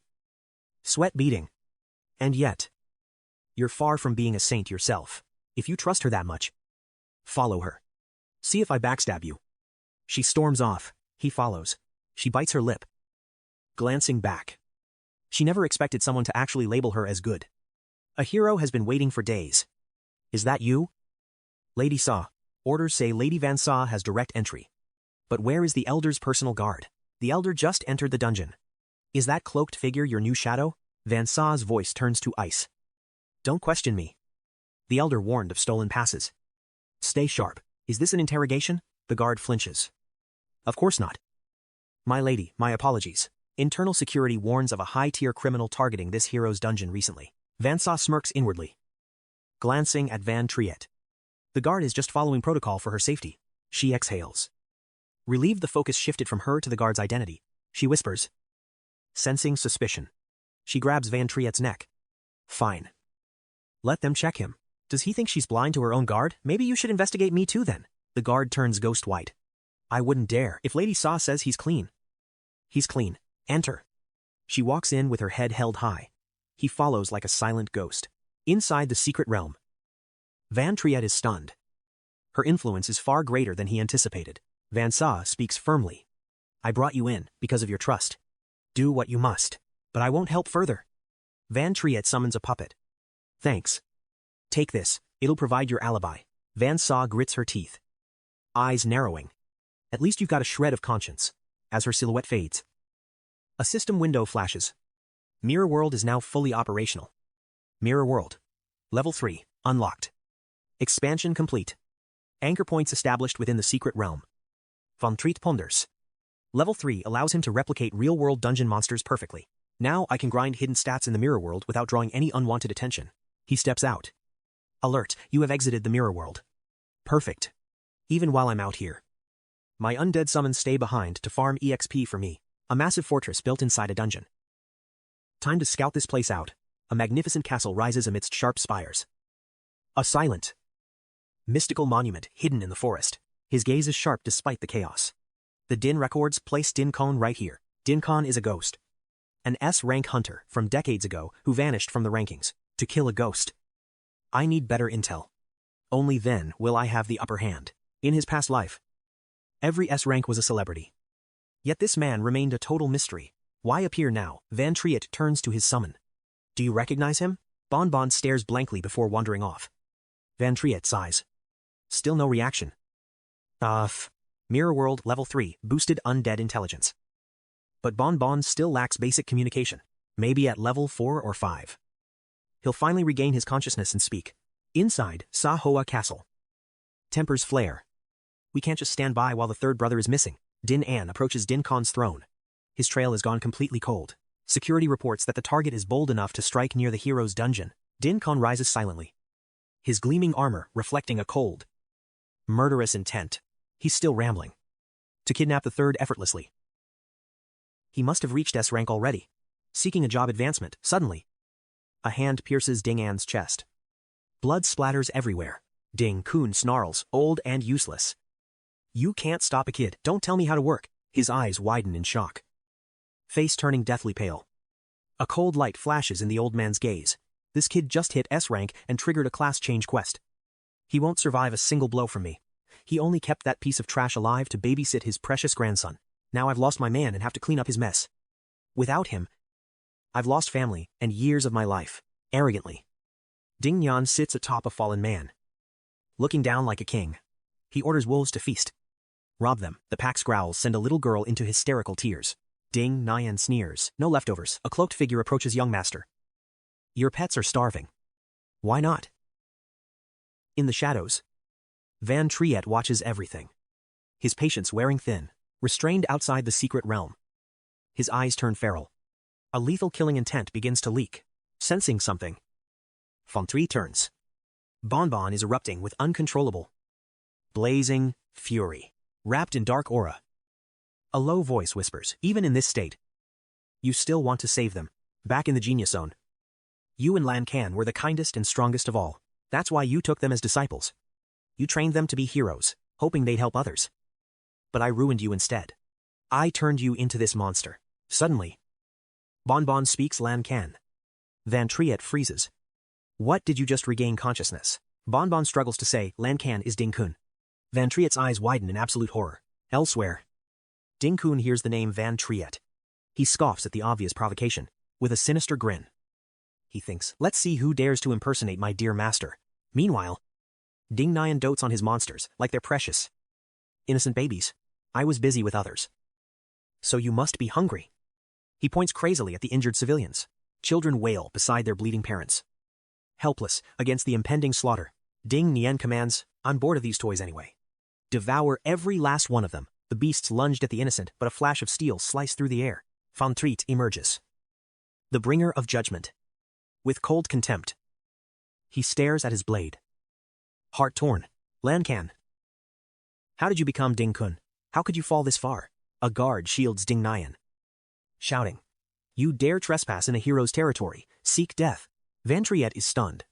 sweat beading. And yet, you're far from being a saint yourself. If you trust her that much, follow her. See if I backstab you. She storms off. He follows. She bites her lip, glancing back. She never expected someone to actually label her as good. A hero has been waiting for days. Is that you? Lady 𝐒𝐒𝐒. Orders say Lady Van 𝐒𝐒 has direct entry. But where is the Elder's personal guard? The Elder just entered the dungeon. Is that cloaked figure your new shadow? Van 𝐒𝐒's voice turns to ice. Don't question me. The Elder warned of stolen passes. Stay sharp. Is this an interrogation? The guard flinches. Of course not. My lady, my apologies. Internal security warns of a high-tier criminal targeting this hero's dungeon recently. Van 𝐒𝐒 smirks inwardly, glancing at Van Triet. The guard is just following protocol for her safety. She exhales. Relieved, the focus shifted from her to the guard's identity. She whispers, sensing suspicion. She grabs Van Triet's neck. Fine. Let them check him. Does he think she's blind to her own guard? Maybe you should investigate me too then. The guard turns ghost white. I wouldn't dare. If Lady 𝐒𝐒 says he's clean. He's clean. Enter. She walks in with her head held high. He follows like a silent ghost. Inside the secret realm, Van Triet is stunned. Her influence is far greater than he anticipated. Van 𝐒𝐒 speaks firmly. I brought you in because of your trust. Do what you must, but I won't help further. Van Triet summons a puppet. Thanks. Take this, it'll provide your alibi. Van 𝐒𝐒 grits her teeth, eyes narrowing. At least you've got a shred of conscience. As her silhouette fades, a system window flashes. Mirror World is now fully operational. Mirror World. Level 3, unlocked. Expansion complete. Anchor points established within the secret realm. Van Triet ponders. Level 3 allows him to replicate real-world dungeon monsters perfectly. Now I can grind hidden stats in the Mirror World without drawing any unwanted attention. He steps out. Alert, you have exited the Mirror World. Perfect. Even while I'm out here. My undead summons stay behind to farm EXP for me. A massive fortress built inside a dungeon. Time to scout this place out. A magnificent castle rises amidst sharp spires. A silent, mystical monument hidden in the forest. His gaze is sharp despite the chaos. The Din records place 𝐷𝐴𝐴𝐻 right here. 𝐷𝐴𝐻𝐿 is a ghost. An S-rank hunter from decades ago who vanished from the rankings to kill a ghost. I need better intel. Only then will I have the upper hand. In his past life, every S-rank was a celebrity. Yet this man remained a total mystery. Why appear now? Van Triet turns to his summon. Do you recognize him? Bon Bon stares blankly before wandering off. Van Triet sighs. Still no reaction. Mirror World Level 3, boosted undead intelligence. But Bon Bon still lacks basic communication. Maybe at level 4 or 5. He'll finally regain his consciousness and speak. Inside 𝐒𝐒𝐒 Castle. Tempers flare. We can't just stand by while the third brother is missing. Din An approaches Din Khan's throne. His trail has gone completely cold. Security reports that the target is bold enough to strike near the hero's dungeon. Din Khan rises silently, his gleaming armor reflecting a cold, murderous intent. He's still rambling. To kidnap the third effortlessly. He must have reached S-rank already. Seeking a job advancement, suddenly, a hand pierces Ding An's chest. Blood splatters everywhere. Ding Kun snarls, old and useless. You can't stop a kid. Don't tell me how to work. His eyes widen in shock. Face turning deathly pale. A cold light flashes in the old man's gaze. This kid just hit S-rank and triggered a class change quest. He won't survive a single blow from me. He only kept that piece of trash alive to babysit his precious grandson. Now I've lost my man and have to clean up his mess. Without him, I've lost family and years of my life. Arrogantly, Ding Yan sits atop a fallen man, looking down like a king. He orders wolves to feast. Rob them. The pack's growls send a little girl into hysterical tears. Ding Yan sneers. No leftovers. A cloaked figure approaches young master. Your pets are starving. Why not? In the shadows, Van Triet watches everything. His patience wearing thin, restrained outside the secret realm. His eyes turn feral. A lethal killing intent begins to leak. Sensing something, Van Triet turns. Bon Bon is erupting with uncontrollable, blazing fury, wrapped in dark aura. A low voice whispers, even in this state, you still want to save them. Back in the Genius Zone, you and Lan Can were the kindest and strongest of all. That's why you took them as disciples. You trained them to be heroes, hoping they'd help others. But I ruined you instead. I turned you into this monster. Suddenly, Bon Bon speaks Lan Can. Van Triet freezes. What did you just regain consciousness? Bon Bon struggles to say Lan Can is Ding Kun. Van Triet's eyes widen in absolute horror. Elsewhere, Ding Kun hears the name Van Triet. He scoffs at the obvious provocation. with a sinister grin. He thinks, let's see who dares to impersonate my dear master. Meanwhile, Ding Nian dotes on his monsters like they're precious innocent babies. I was busy with others. So you must be hungry. He points crazily at the injured civilians. Children wail beside their bleeding parents. Helpless against the impending slaughter, Ding Nian commands, I'm bored of these toys anyway. Devour every last one of them. The beasts lunged at the innocent, but a flash of steel sliced through the air. Fan Treat emerges. The bringer of judgment. With cold contempt, he stares at his blade. Heart torn. Lan Can. How did you become Ding Kun? How could you fall this far? A guard shields Ding Nian, shouting, you dare trespass in a hero's territory, seek death. Van Triet is stunned.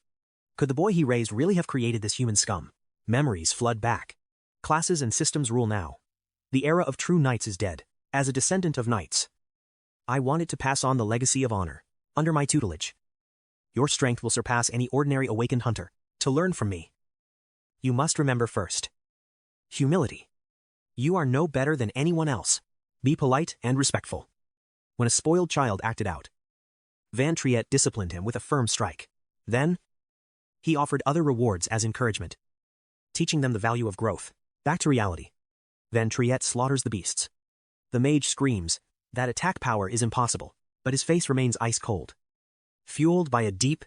Could the boy he raised really have created this human scum? Memories flood back. Classes and systems rule now. The era of true knights is dead. As a descendant of knights, I wanted to pass on the legacy of honor, under my tutelage. Your strength will surpass any ordinary awakened hunter. To learn from me, you must remember first, humility. You are no better than anyone else. Be polite and respectful. When a spoiled child acted out, Van Triet disciplined him with a firm strike. Then, he offered other rewards as encouragement, teaching them the value of growth. Back to reality. Van Triet slaughters the beasts. The mage screams that attack power is impossible, but his face remains ice cold. Fueled by a deep,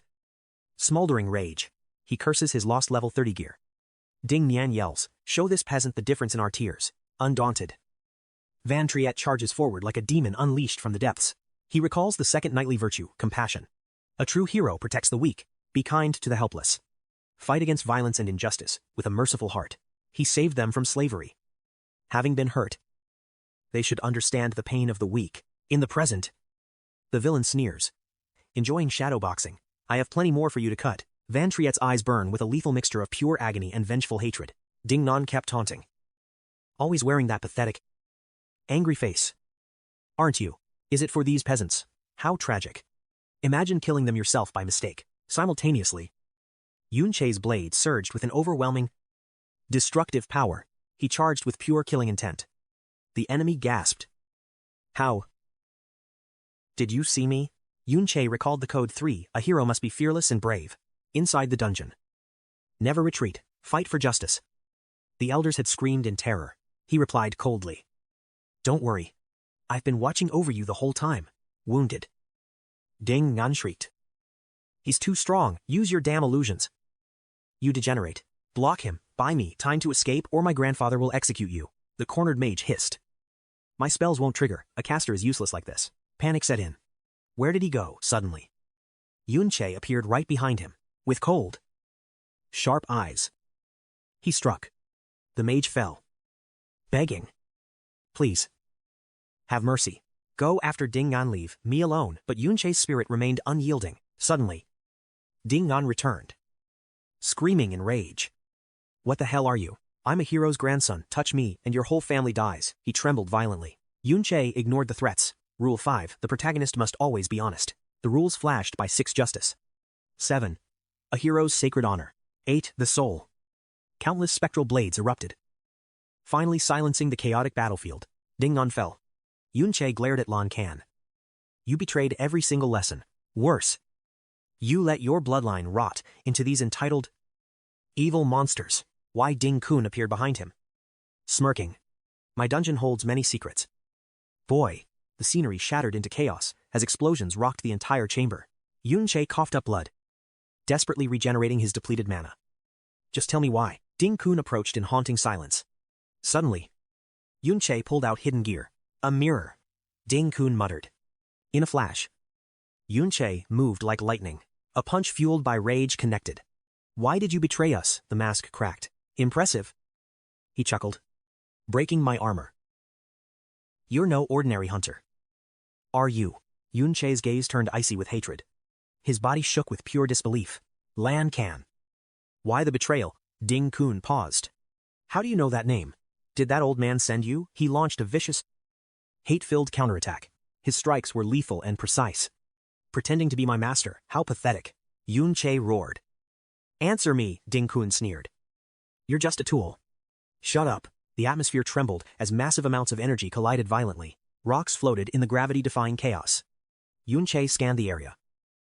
smoldering rage, he curses his lost level 30 gear. Ding Nian yells, show this peasant the difference in our tears. Undaunted, Van Triet charges forward like a demon unleashed from the depths. He recalls the second knightly virtue, compassion. A true hero protects the weak. Be kind to the helpless. Fight against violence and injustice with a merciful heart. He saved them from slavery. Having been hurt, they should understand the pain of the weak. In the present, the villain sneers, enjoying shadowboxing. I have plenty more for you to cut. Van Triet's eyes burn with a lethal mixture of pure agony and vengeful hatred. Ding Nan kept taunting, always wearing that pathetic, angry face. Aren't you? Is it for these peasants? How tragic. Imagine killing them yourself by mistake. Simultaneously, Yunche's blade surged with an overwhelming, destructive power. He charged with pure killing intent. The enemy gasped. How? Did you see me? Yunche recalled the code 3, a hero must be fearless and brave. Inside the dungeon. Never retreat, fight for justice. The elders had screamed in terror. He replied coldly. Don't worry. I've been watching over you the whole time. Wounded. Ding Nan shrieked. He's too strong, use your damn illusions. You degenerate. Block him, buy me time to escape or my grandfather will execute you. The cornered mage hissed. My spells won't trigger, a caster is useless like this. Panic set in. Where did he go, suddenly? Yunche appeared right behind him, with cold, sharp eyes. He struck. The mage fell, begging. Please. Have mercy. Go after Ding Nan, leave me alone. But Yunche's spirit remained unyielding. Suddenly, Ding Nan returned, screaming in rage. What the hell are you? I'm a hero's grandson, touch me, and your whole family dies. He trembled violently. Yunche ignored the threats. Rule 5, the protagonist must always be honest. The rules flashed by 6 justice. 7. A hero's sacred honor. 8. The soul. Countless spectral blades erupted, finally silencing the chaotic battlefield. Ding Nan fell. Yunche glared at Lan Can. You betrayed every single lesson. Worse, you let your bloodline rot into these entitled, evil monsters. Why? Ding Kun appeared behind him, smirking. My dungeon holds many secrets. Boy. The scenery shattered into chaos as explosions rocked the entire chamber. Yunche coughed up blood, desperately regenerating his depleted mana. Just tell me why. Ding Kun approached in haunting silence. Suddenly, Yunche pulled out hidden gear. A mirror. Ding Kun muttered. In a flash, Yunche moved like lightning. A punch fueled by rage connected. Why did you betray us? The mask cracked. Impressive. He chuckled. Breaking my armor. You're no ordinary hunter. Are you? Yunche's gaze turned icy with hatred. His body shook with pure disbelief. Lan Can. Why the betrayal? Ding Kun paused. How do you know that name? Did that old man send you? He launched a vicious, hate-filled counterattack. His strikes were lethal and precise. Pretending to be my master, how pathetic. Yunche roared. Answer me, Ding Kun sneered. You're just a tool. Shut up. The atmosphere trembled as massive amounts of energy collided violently. Rocks floated in the gravity-defying chaos. Yun-Che scanned the area.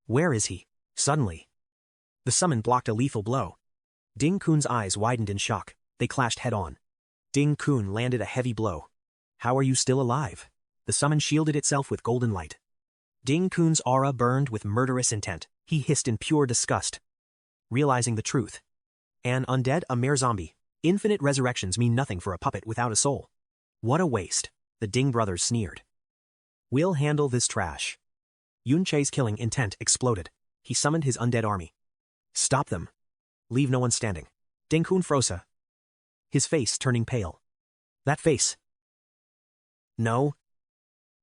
Where is he? Suddenly, the summon blocked a lethal blow. Ding-kun's eyes widened in shock. They clashed head-on. Ding-kun landed a heavy blow. How are you still alive? The summon shielded itself with golden light. Ding-kun's aura burned with murderous intent. He hissed in pure disgust. Realizing the truth. An undead, a mere zombie. Infinite resurrections mean nothing for a puppet without a soul. What a waste, the Ding brothers sneered. We'll handle this trash. Yun-Che's killing intent exploded. He summoned his undead army. Stop them. Leave no one standing. Ding-kun froze. His face turning pale. That face. No.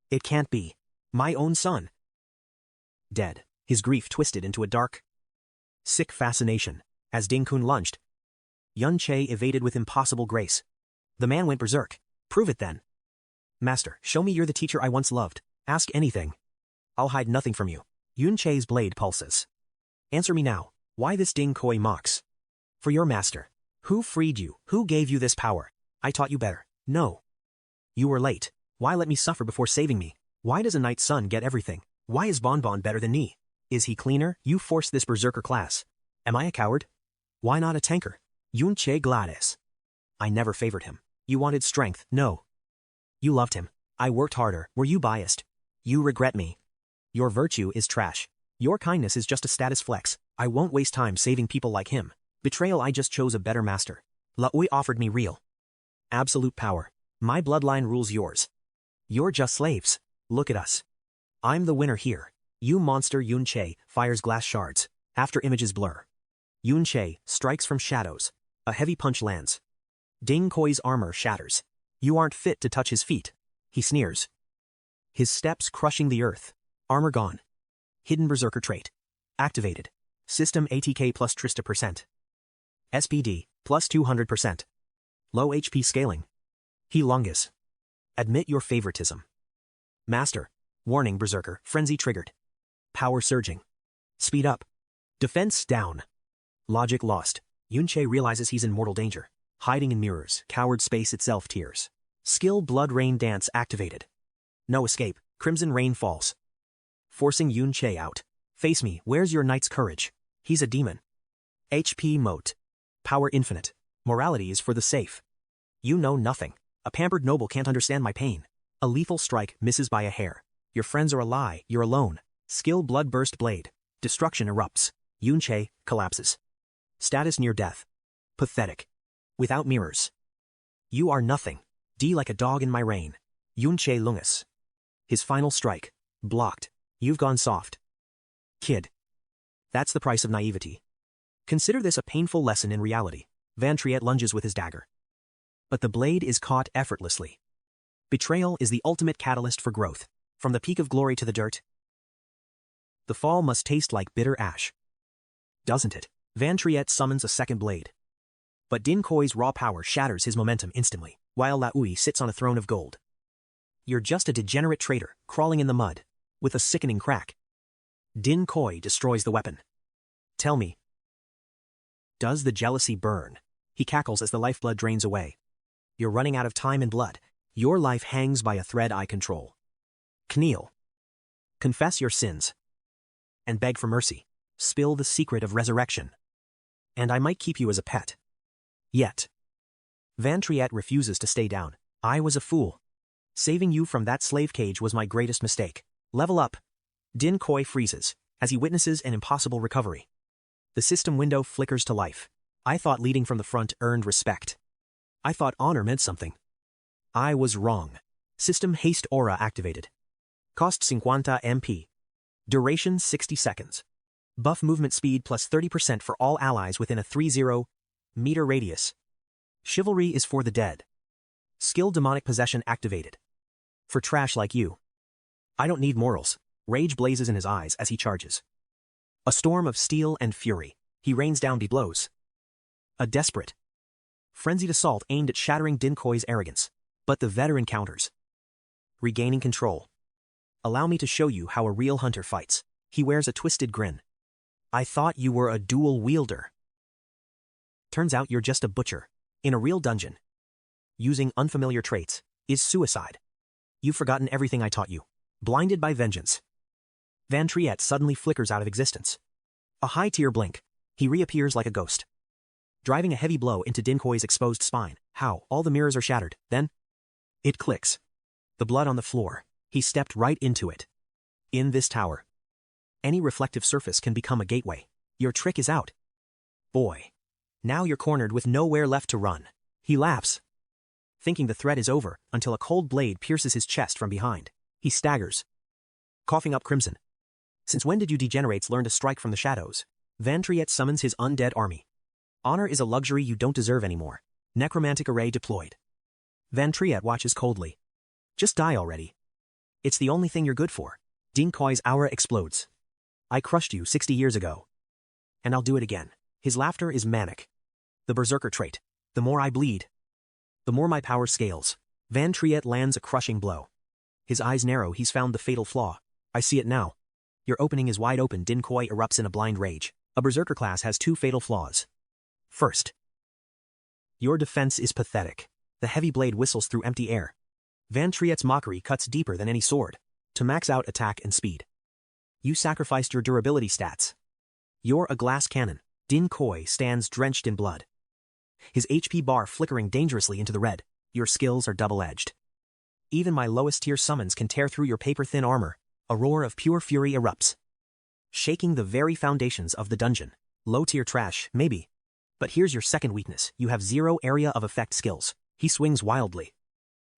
It can't be. My own son. Dead. His grief twisted into a dark, sick fascination. As Ding-kun lunged, Yun-Che evaded with impossible grace. The man went berserk. Prove it then. Master, show me you're the teacher I once loved. Ask anything. I'll hide nothing from you. Yun-Che's blade pulses. Answer me now. Why this Ding Koi mocks? For your master. Who freed you? Who gave you this power? I taught you better. No. You were late. Why let me suffer before saving me? Why does a knight's son get everything? Why is Bonbon better than me? Is he cleaner? You forced this berserker class. Am I a coward? Why not a tanker? Yun-Che Gladys. I never favored him. You wanted strength. No. You loved him. I worked harder. Were you biased? You regret me. Your virtue is trash. Your kindness is just a status flex. I won't waste time saving people like him. Betrayal. I just chose a better master. 𝐒𝐿 offered me real, absolute power. My bloodline rules yours. You're just slaves. Look at us. I'm the winner here. You monster. Yun-Che fires glass shards. After images blur. Yun-Che strikes from shadows. A heavy punch lands. Ding Koi's armor shatters. You aren't fit to touch his feet. He sneers. His steps crushing the earth. Armor gone. Hidden berserker trait. Activated. System ATK plus 300%. SPD plus 200%. Low HP scaling. 𝐒𝐿𝐿𝐿. Admit your favoritism. Master. Warning berserker. Frenzy triggered. Power surging. Speed up. Defense down. Logic lost. Yun-Che realizes he's in mortal danger. Hiding in mirrors. Coward space itself tears. Skill blood rain dance activated. No escape. Crimson rain falls. Forcing Yun-Che out. Face me. Where's your knight's courage? He's a demon. HP moat. Power infinite. Morality is for the safe. You know nothing. A pampered noble can't understand my pain. A lethal strike misses by a hair. Your friends are a lie. You're alone. Skill blood burst blade. Destruction erupts. Yun-Che collapses. Status near death. Pathetic. Without mirrors. You are nothing. D like a dog in my reign. Yun-Che lungus. His final strike. Blocked. You've gone soft. Kid. That's the price of naivety. Consider this a painful lesson in reality. Van Triet lunges with his dagger. But the blade is caught effortlessly. Betrayal is the ultimate catalyst for growth. From the peak of glory to the dirt. The fall must taste like bitter ash. Doesn't it? Van Triet summons a second blade. But Ding Koi's raw power shatters his momentum instantly, while 𝐿𝐿𝐿 sits on a throne of gold. You're just a degenerate traitor, crawling in the mud, with a sickening crack. Ding Koi destroys the weapon. Tell me. Does the jealousy burn? He cackles as the lifeblood drains away. You're running out of time and blood. Your life hangs by a thread I control. Kneel. Confess your sins. And beg for mercy. Spill the secret of resurrection. And I might keep you as a pet. Yet. Van Triet refuses to stay down. I was a fool. Saving you from that slave cage was my greatest mistake. Level up. Ding Koi freezes, as he witnesses an impossible recovery. The system window flickers to life. I thought leading from the front earned respect. I thought honor meant something. I was wrong. System haste aura activated. Cost 50 MP. Duration 60 seconds. Buff movement speed plus 30% for all allies within a 30-meter radius. Chivalry is for the dead. Skill demonic possession activated. For trash like you. I don't need morals. Rage blazes in his eyes as he charges. A storm of steel and fury. He rains down blows. A desperate, frenzied assault aimed at shattering Ding Koi's arrogance. But the veteran counters. Regaining control. Allow me to show you how a real hunter fights. He wears a twisted grin. I thought you were a dual wielder. Turns out you're just a butcher. In a real dungeon. Using unfamiliar traits is suicide. You've forgotten everything I taught you. Blinded by vengeance. Van Triet suddenly flickers out of existence. A high-tier blink. He reappears like a ghost, driving a heavy blow into 𝐂𝐚𝐻𝐭𝐚𝐢𝐲's exposed spine. How? All the mirrors are shattered. Then it clicks. The blood on the floor. He stepped right into it. In this tower, any reflective surface can become a gateway. Your trick is out. Boy. Now you're cornered with nowhere left to run. He laughs, thinking the threat is over, until a cold blade pierces his chest from behind. He staggers, coughing up crimson. Since when did you degenerates learn to strike from the shadows? Van Triet summons his undead army. Honor is a luxury you don't deserve anymore. Necromantic array deployed. Van Triet watches coldly. Just die already. It's the only thing you're good for. 𝐂𝐚𝐻𝐿's aura explodes. I crushed you 60 years ago. And I'll do it again. His laughter is manic. The berserker trait. The more I bleed, the more my power scales. Van Triet lands a crushing blow. His eyes narrow. He's found the fatal flaw. I see it now. Your opening is wide open. 𝐂𝐚𝐻𝐿 erupts in a blind rage. A berserker class has two fatal flaws. First, your defense is pathetic. The heavy blade whistles through empty air. Van Triet's mockery cuts deeper than any sword, to max out attack and speed. You sacrificed your durability stats. You're a glass cannon. 𝐂𝐚𝐻𝐿 stands drenched in blood, his HP bar flickering dangerously into the red. Your skills are double-edged. Even my lowest-tier summons can tear through your paper-thin armor. A roar of pure fury erupts, shaking the very foundations of the dungeon. Low-tier trash, maybe. But here's your second weakness. You have zero area of effect skills. He swings wildly,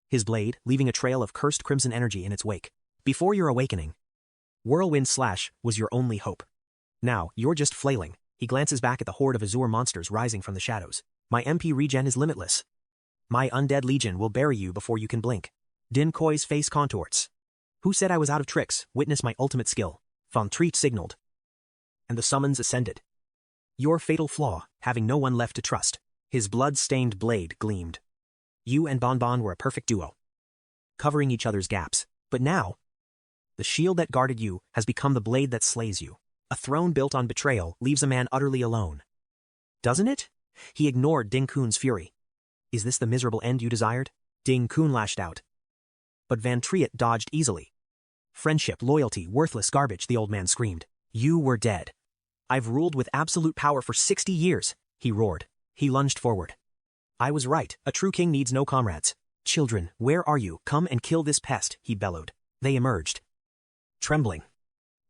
his blade leaving a trail of cursed crimson energy in its wake. Before your awakening, Whirlwind Slash was your only hope. Now, you're just flailing. He glances back at the horde of azure monsters rising from the shadows. My MP regen is limitless. My undead legion will bury you before you can blink. 𝐂𝐚𝐻𝐿's face contorts. Who said I was out of tricks? Witness my ultimate skill. Van Triet signaled. And the summons ascended. Your fatal flaw, having no one left to trust. His blood-stained blade gleamed. You and Bonbon were a perfect duo, covering each other's gaps. But now, the shield that guarded you has become the blade that slays you. A throne built on betrayal leaves a man utterly alone. Doesn't it? He ignored 𝐂𝐚𝐻𝐿's fury. Is this the miserable end you desired? 𝐂𝐚𝐻𝐿 lashed out. But Van Triet dodged easily. Friendship, loyalty, worthless garbage, the old man screamed. You were dead. I've ruled with absolute power for 60 years, he roared. He lunged forward. I was right. A true king needs no comrades. Children, where are you? Come and kill this pest, he bellowed. They emerged, trembling.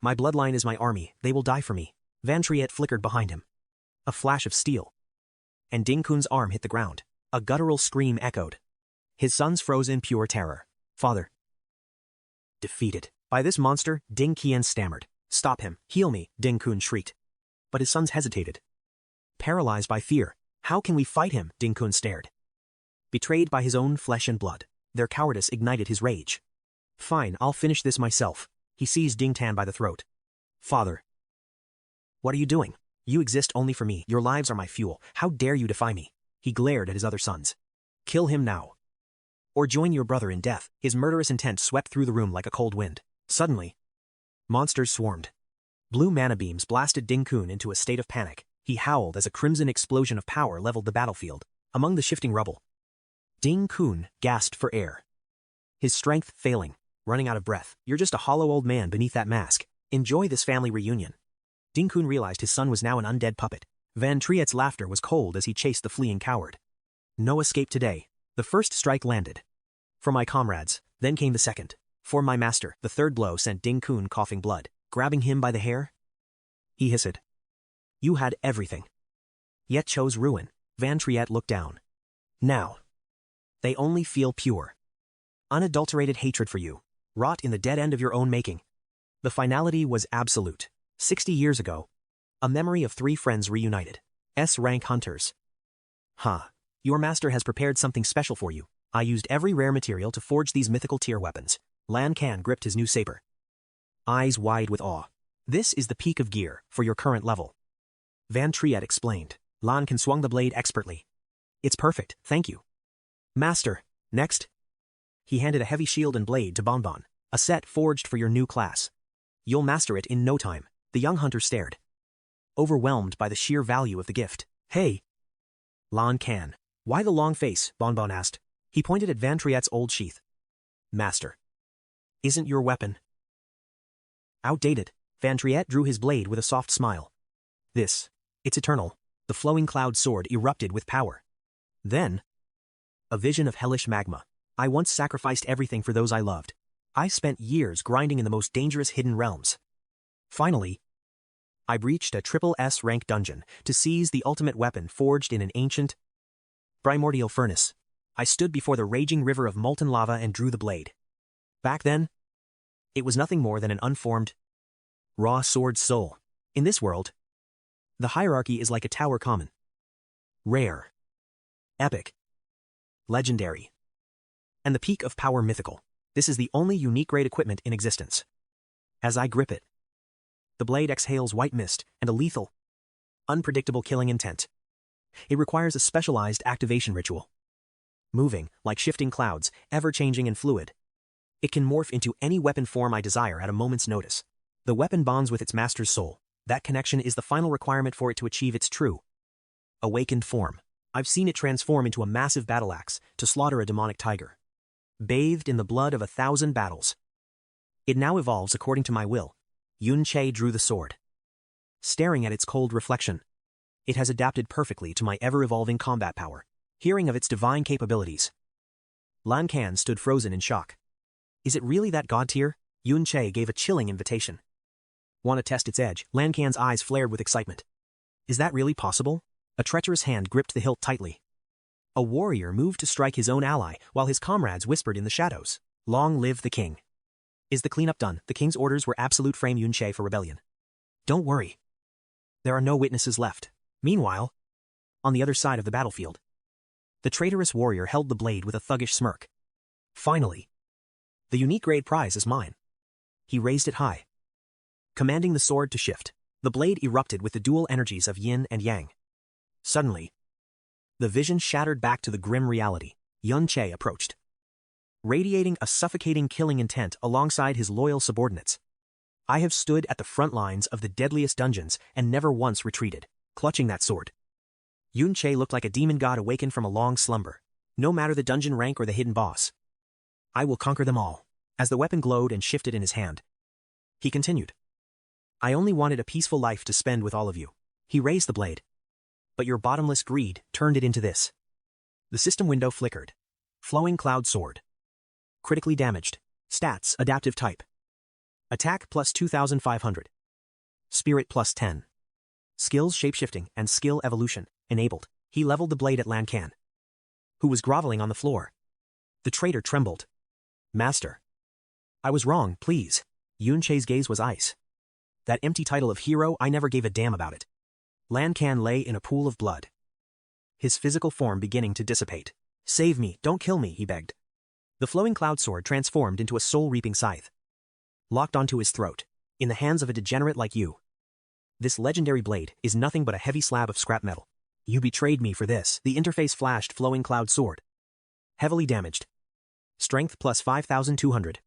My bloodline is my army. They will die for me. Van Triet flickered behind him. A flash of steel, and 𝐂𝐚𝐻𝐿's arm hit the ground. A guttural scream echoed. His sons froze in pure terror. Father. Defeated by this monster, 𝐂𝐚𝐻𝐿 stammered. Stop him. Heal me, 𝐂𝐚𝐻𝐿 shrieked. But his sons hesitated, paralyzed by fear. How can we fight him? 𝐂𝐚𝐻𝐿 stared. Betrayed by his own flesh and blood, their cowardice ignited his rage. Fine, I'll finish this myself. He seized 𝐂𝐚𝐻𝐿 by the throat. Father. What are you doing? You exist only for me. Your lives are my fuel. How dare you defy me? He glared at his other sons. Kill him now, or join your brother in death. His murderous intent swept through the room like a cold wind. Suddenly, monsters swarmed. Blue mana beams blasted 𝐂𝐚𝐻𝐿 into a state of panic. He howled as a crimson explosion of power leveled the battlefield. Among the shifting rubble, 𝐂𝐚𝐻𝐿 gasped for air, his strength failing, running out of breath. You're just a hollow old man beneath that mask. Enjoy this family reunion. 𝐂𝐚𝐻𝐿 realized his son was now an undead puppet. Van Triet's laughter was cold as he chased the fleeing coward. No escape today. The first strike landed. For my comrades, then came the second. For my master, the third blow sent 𝐂𝐚𝐻𝐿 coughing blood. Grabbing him by the hair, he hissed. You had everything, yet chose ruin. Van Triet looked down. Now, they only feel pure, unadulterated hatred for you, wrought in the dead end of your own making. The finality was absolute. 60 years ago, a memory of 3 friends reunited. S-rank hunters. Your master has prepared something special for you. I used every rare material to forge these mythical tier weapons. Lan Kan gripped his new saber, eyes wide with awe. This is the peak of gear for your current level. Van Triet explained. Lan Kan swung the blade expertly. It's perfect, thank you. Master, next. He handed a heavy shield and blade to Bonbon, a set forged for your new class. You'll master it in no time. The young hunter stared, overwhelmed by the sheer value of the gift. Hey! Lan Kan. Why the long face? Bonbon asked. He pointed at Van Triet's old sheath. Master. Isn't your weapon Outdated, Van Triet drew his blade with a soft smile. It's eternal. The flowing cloud sword erupted with power. Then, a vision of hellish magma. I once sacrificed everything for those I loved. I spent years grinding in the most dangerous hidden realms. Finally, I breached a SSS-Rank dungeon to seize the ultimate weapon forged in an ancient, primordial furnace. I stood before the raging river of molten lava and drew the blade. Back then, it was nothing more than an unformed, raw sword soul. In this world, the hierarchy is like a tower common. Rare, epic, legendary, and the peak of power mythical. This is the only unique grade equipment in existence. As I grip it, the blade exhales white mist and a lethal, unpredictable killing intent. It requires a specialized activation ritual. Moving, like shifting clouds, ever-changing and fluid. It can morph into any weapon form I desire at a moment's notice. The weapon bonds with its master's soul. That connection is the final requirement for it to achieve its true, awakened form. I've seen it transform into a massive battle axe to slaughter a demonic tiger. Bathed in the blood of 1,000 battles. It now evolves according to my will. 𝐂𝐚𝐩𝐿 drew the sword. Staring at its cold reflection, it has adapted perfectly to my ever-evolving combat power. Hearing of its divine capabilities, Lan Kan stood frozen in shock. Is it really that god tier? 𝐂𝐚𝐩𝐿 gave a chilling invitation. Want to test its edge? Lan Kan's eyes flared with excitement. Is that really possible? A treacherous hand gripped the hilt tightly. A warrior moved to strike his own ally, while his comrades whispered in the shadows. Long live the king. Is the cleanup done? The king's orders were absolute. Frame 𝐂𝐚𝐩𝐿 for rebellion. Don't worry. There are no witnesses left. Meanwhile, on the other side of the battlefield, the traitorous warrior held the blade with a thuggish smirk. Finally, the unique grade prize is mine. He raised it high, commanding the sword to shift. The blade erupted with the dual energies of yin and yang. Suddenly, the vision shattered back to the grim reality. 𝐂𝐚𝐩𝐿 approached, radiating a suffocating killing intent alongside his loyal subordinates. I have stood at the front lines of the deadliest dungeons and never once retreated. Clutching that sword, 𝐂𝐚𝐩𝐿 looked like a demon god awakened from a long slumber. No matter the dungeon rank or the hidden boss, I will conquer them all. As the weapon glowed and shifted in his hand, he continued. I only wanted a peaceful life to spend with all of you. He raised the blade, but your bottomless greed turned it into this. The system window flickered. Flowing cloud sword. Critically damaged. Stats, adaptive type. Attack plus 2,500. Spirit plus 10. Skills shapeshifting and skill evolution enabled. He leveled the blade at Lan Kan, who was groveling on the floor. The traitor trembled. Master. I was wrong, please. 𝐂𝐚𝐩𝐿's gaze was ice. That empty title of hero, I never gave a damn about it. Lan Kan lay in a pool of blood, his physical form beginning to dissipate. Save me, don't kill me, he begged. The flowing cloud sword transformed into a soul-reaping scythe, locked onto his throat, in the hands of a degenerate like you. This legendary blade is nothing but a heavy slab of scrap metal. You betrayed me for this. The interface flashed flowing cloud sword. Heavily damaged. Strength plus 5,200.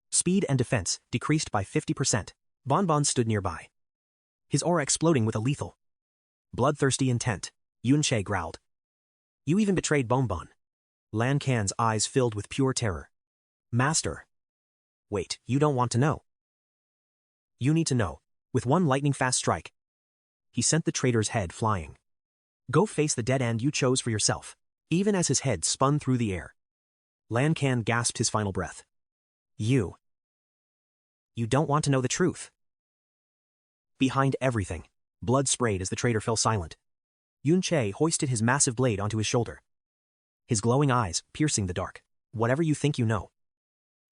Speed and defense decreased by 50%. Bonbon stood nearby, his aura exploding with a lethal, bloodthirsty intent. 𝐂𝐚𝐩𝐿 growled. You even betrayed Bonbon. Lan Kan's eyes filled with pure terror. Master. Wait, you don't want to know. You need to know. With one lightning-fast strike, he sent the traitor's head flying. Go face the dead end you chose for yourself. Even as his head spun through the air, Lan Kan gasped his final breath. You don't want to know the truth. Behind everything, blood sprayed as the traitor fell silent. 𝐂𝐚𝐩𝐿 hoisted his massive blade onto his shoulder, his glowing eyes piercing the dark. Whatever you think you know.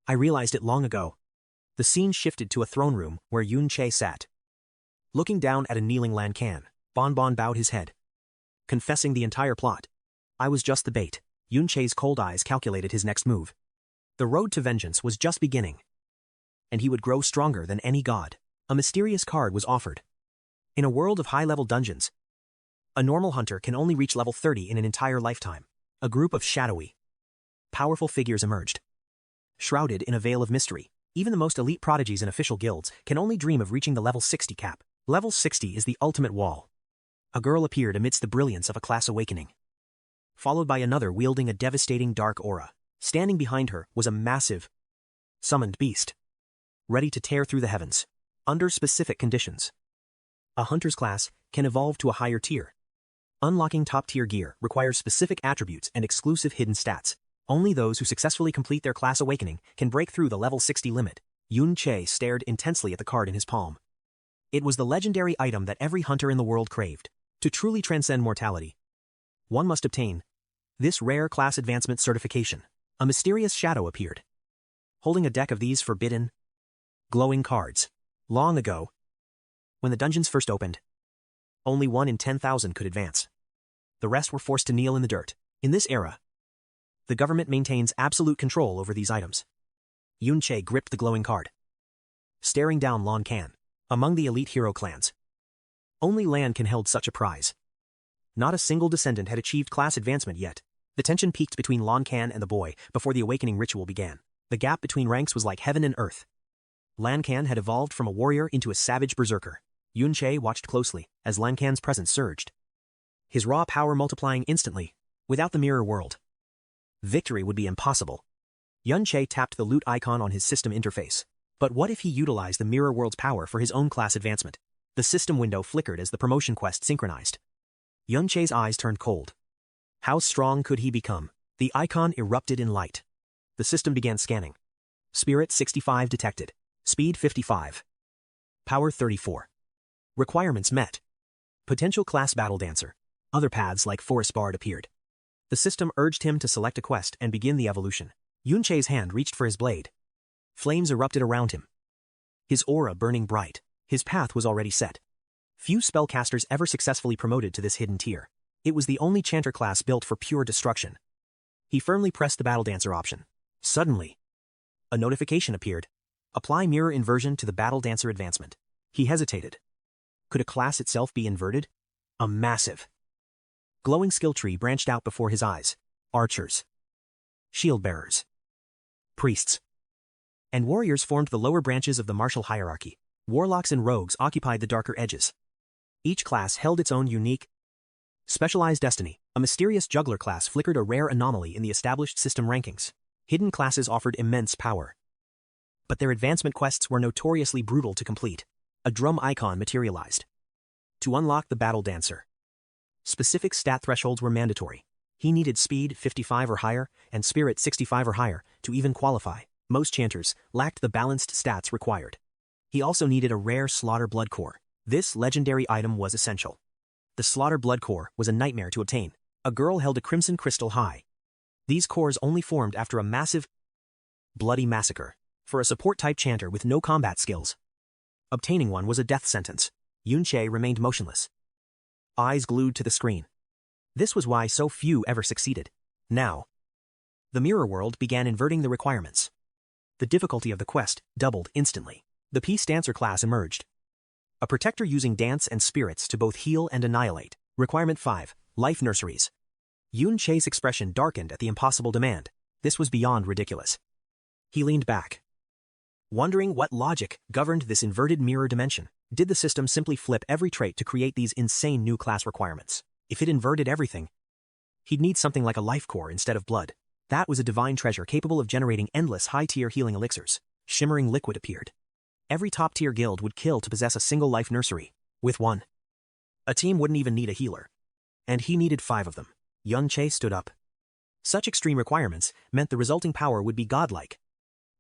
I realized it long ago. The scene shifted to a throne room where 𝐂𝐚𝐩𝐿 sat. Looking down at a kneeling Lan Kan, Bonbon bowed his head, confessing the entire plot. I was just the bait. 𝐂𝐚𝐩𝐿's cold eyes calculated his next move. The road to vengeance was just beginning, and he would grow stronger than any god. A mysterious card was offered. In a world of high-level dungeons, a normal hunter can only reach level 30 in an entire lifetime. A group of shadowy, powerful figures emerged, shrouded in a veil of mystery. Even the most elite prodigies in official guilds can only dream of reaching the level 60 cap. Level 60 is the ultimate wall. A girl appeared amidst the brilliance of a class awakening, followed by another wielding a devastating dark aura. Standing behind her was a massive, summoned beast. ready to tear through the heavens. Under specific conditions. A hunter's class can evolve to a higher tier. Unlocking top-tier gear requires specific attributes and exclusive hidden stats. Only those who successfully complete their class awakening can break through the level 60 limit. Yun-Che stared intensely at the card in his palm. It was the legendary item that every hunter in the world craved. To truly transcend mortality, one must obtain this rare class advancement certification. A mysterious shadow appeared, holding a deck of these forbidden, glowing cards. Long ago, when the dungeons first opened, only 1 in 10,000 could advance. The rest were forced to kneel in the dirt. In this era, the government maintains absolute control over these items. Yun-Che gripped the glowing card, staring down Lan Kan. Among the elite hero clans, only Lan Kan held such a prize. Not a single descendant had achieved class advancement yet. The tension peaked between Lan Kan and the boy before the awakening ritual began. The gap between ranks was like heaven and earth. Lan Kan had evolved from a warrior into a savage berserker. Yun-Che watched closely as Lan Kan's presence surged, his raw power multiplying instantly. Without the mirror world, victory would be impossible. Yun-Che tapped the loot icon on his system interface. But what if he utilized the mirror world's power for his own class advancement? The system window flickered as the promotion quest synchronized. Yun-Che's eyes turned cold. How strong could he become? The icon erupted in light. The system began scanning. Spirit 65 detected. Speed 55. Power 34. Requirements met. Potential class battle dancer. Other paths like forest bard appeared. The system urged him to select a quest and begin the evolution. Yun-Che's hand reached for his blade. Flames erupted around him, his aura burning bright. His path was already set. Few spellcasters ever successfully promoted to this hidden tier. It was the only chanter class built for pure destruction. He firmly pressed the Battle Dancer option. Suddenly, a notification appeared. Apply mirror inversion to the Battle Dancer advancement. He hesitated. Could a class itself be inverted? A massive, glowing skill tree branched out before his eyes. Archers, shield bearers, priests, and warriors formed the lower branches of the martial hierarchy. Warlocks and rogues occupied the darker edges. Each class held its own unique, specialized destiny. A mysterious juggler class flickered, a rare anomaly in the established system rankings. Hidden classes offered immense power, but their advancement quests were notoriously brutal to complete. A drum icon materialized. To unlock the Battle Dancer, specific stat thresholds were mandatory. He needed speed 55 or higher and spirit 65 or higher to even qualify. Most chanters lacked the balanced stats required. He also needed a rare Slaughter Blood Core. This legendary item was essential. The Slaughter Blood Core was a nightmare to obtain. A girl held a crimson crystal high. These cores only formed after a massive, bloody massacre. For a support-type chanter with no combat skills, obtaining one was a death sentence. Yun-Che remained motionless, eyes glued to the screen. This was why so few ever succeeded. Now, the mirror world began inverting the requirements. The difficulty of the quest doubled instantly. The Peace Dancer class emerged. A protector using dance and spirits to both heal and annihilate. Requirement 5. Life Nurseries. Yun-Che's expression darkened at the impossible demand. This was beyond ridiculous. He leaned back, wondering what logic governed this inverted mirror dimension. Did the system simply flip every trait to create these insane new class requirements? If it inverted everything, he'd need something like a life core instead of blood. That was a divine treasure capable of generating endless high-tier healing elixirs. Shimmering liquid appeared. Every top-tier guild would kill to possess a single life nursery. With one, a team wouldn't even need a healer. And he needed 5 of them. Yun-Che stood up. Such extreme requirements meant the resulting power would be godlike.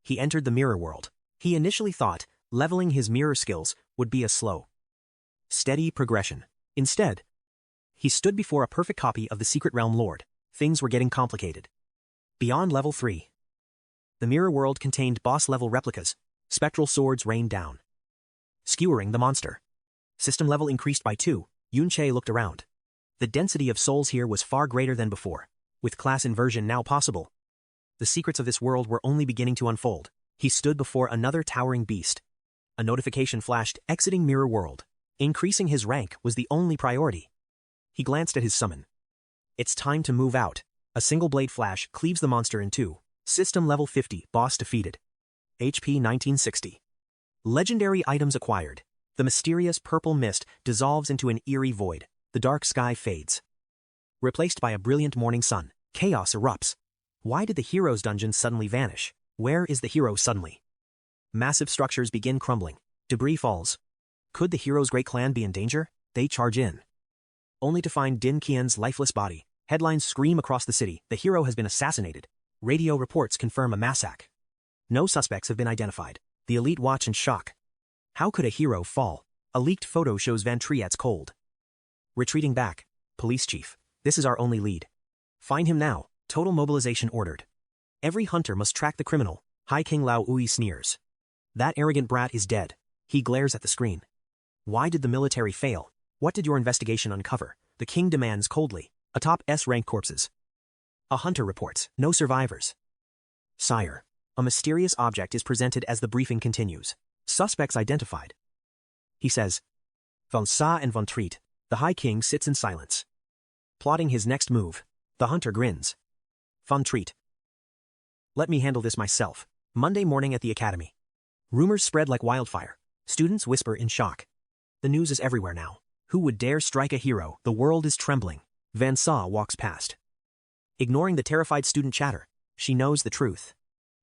He entered the mirror world. He initially thought leveling his mirror skills would be a slow, steady progression. Instead, he stood before a perfect copy of the Secret Realm Lord. Things were getting complicated. Beyond level 3, the mirror world contained boss-level replicas. Spectral swords rained down, skewering the monster. System level increased by 2. Yun-Che looked around. The density of souls here was far greater than before. With class inversion now possible, the secrets of this world were only beginning to unfold. He stood before another towering beast. A notification flashed, exiting mirror world. Increasing his rank was the only priority. He glanced at his summon. It's time to move out. A single blade flash cleaves the monster in 2. System level 50, boss defeated. HP 1960. Legendary items acquired. The mysterious purple mist dissolves into an eerie void. The dark sky fades, replaced by a brilliant morning sun. Chaos erupts. Why did the hero's dungeon suddenly vanish? Where is the hero suddenly? Massive structures begin crumbling. Debris falls. Could the hero's great clan be in danger? They charge in. Only to find Din Qian's lifeless body. Headlines scream across the city, the hero has been assassinated. Radio reports confirm a massacre. No suspects have been identified. The elite watch in shock. How could a hero fall? A leaked photo shows Van Triet's cold. Retreating back. Police chief. This is our only lead. Find him now. Total mobilization ordered. Every hunter must track the criminal. 𝐒𝐿𝐷 sneers. That arrogant brat is dead. He glares at the screen. Why did the military fail? What did your investigation uncover? The king demands coldly. Atop S-rank corpses. A hunter reports, no survivors. Sire. A mysterious object is presented as the briefing continues. Suspects identified. He says, Van Sa and Van Triet. The High King sits in silence. Plotting his next move. The hunter grins. Van Triet. Let me handle this myself. Monday morning at the academy. Rumors spread like wildfire. Students whisper in shock. The news is everywhere now. Who would dare strike a hero? The world is trembling. Van Sa walks past. Ignoring the terrified student chatter, she knows the truth.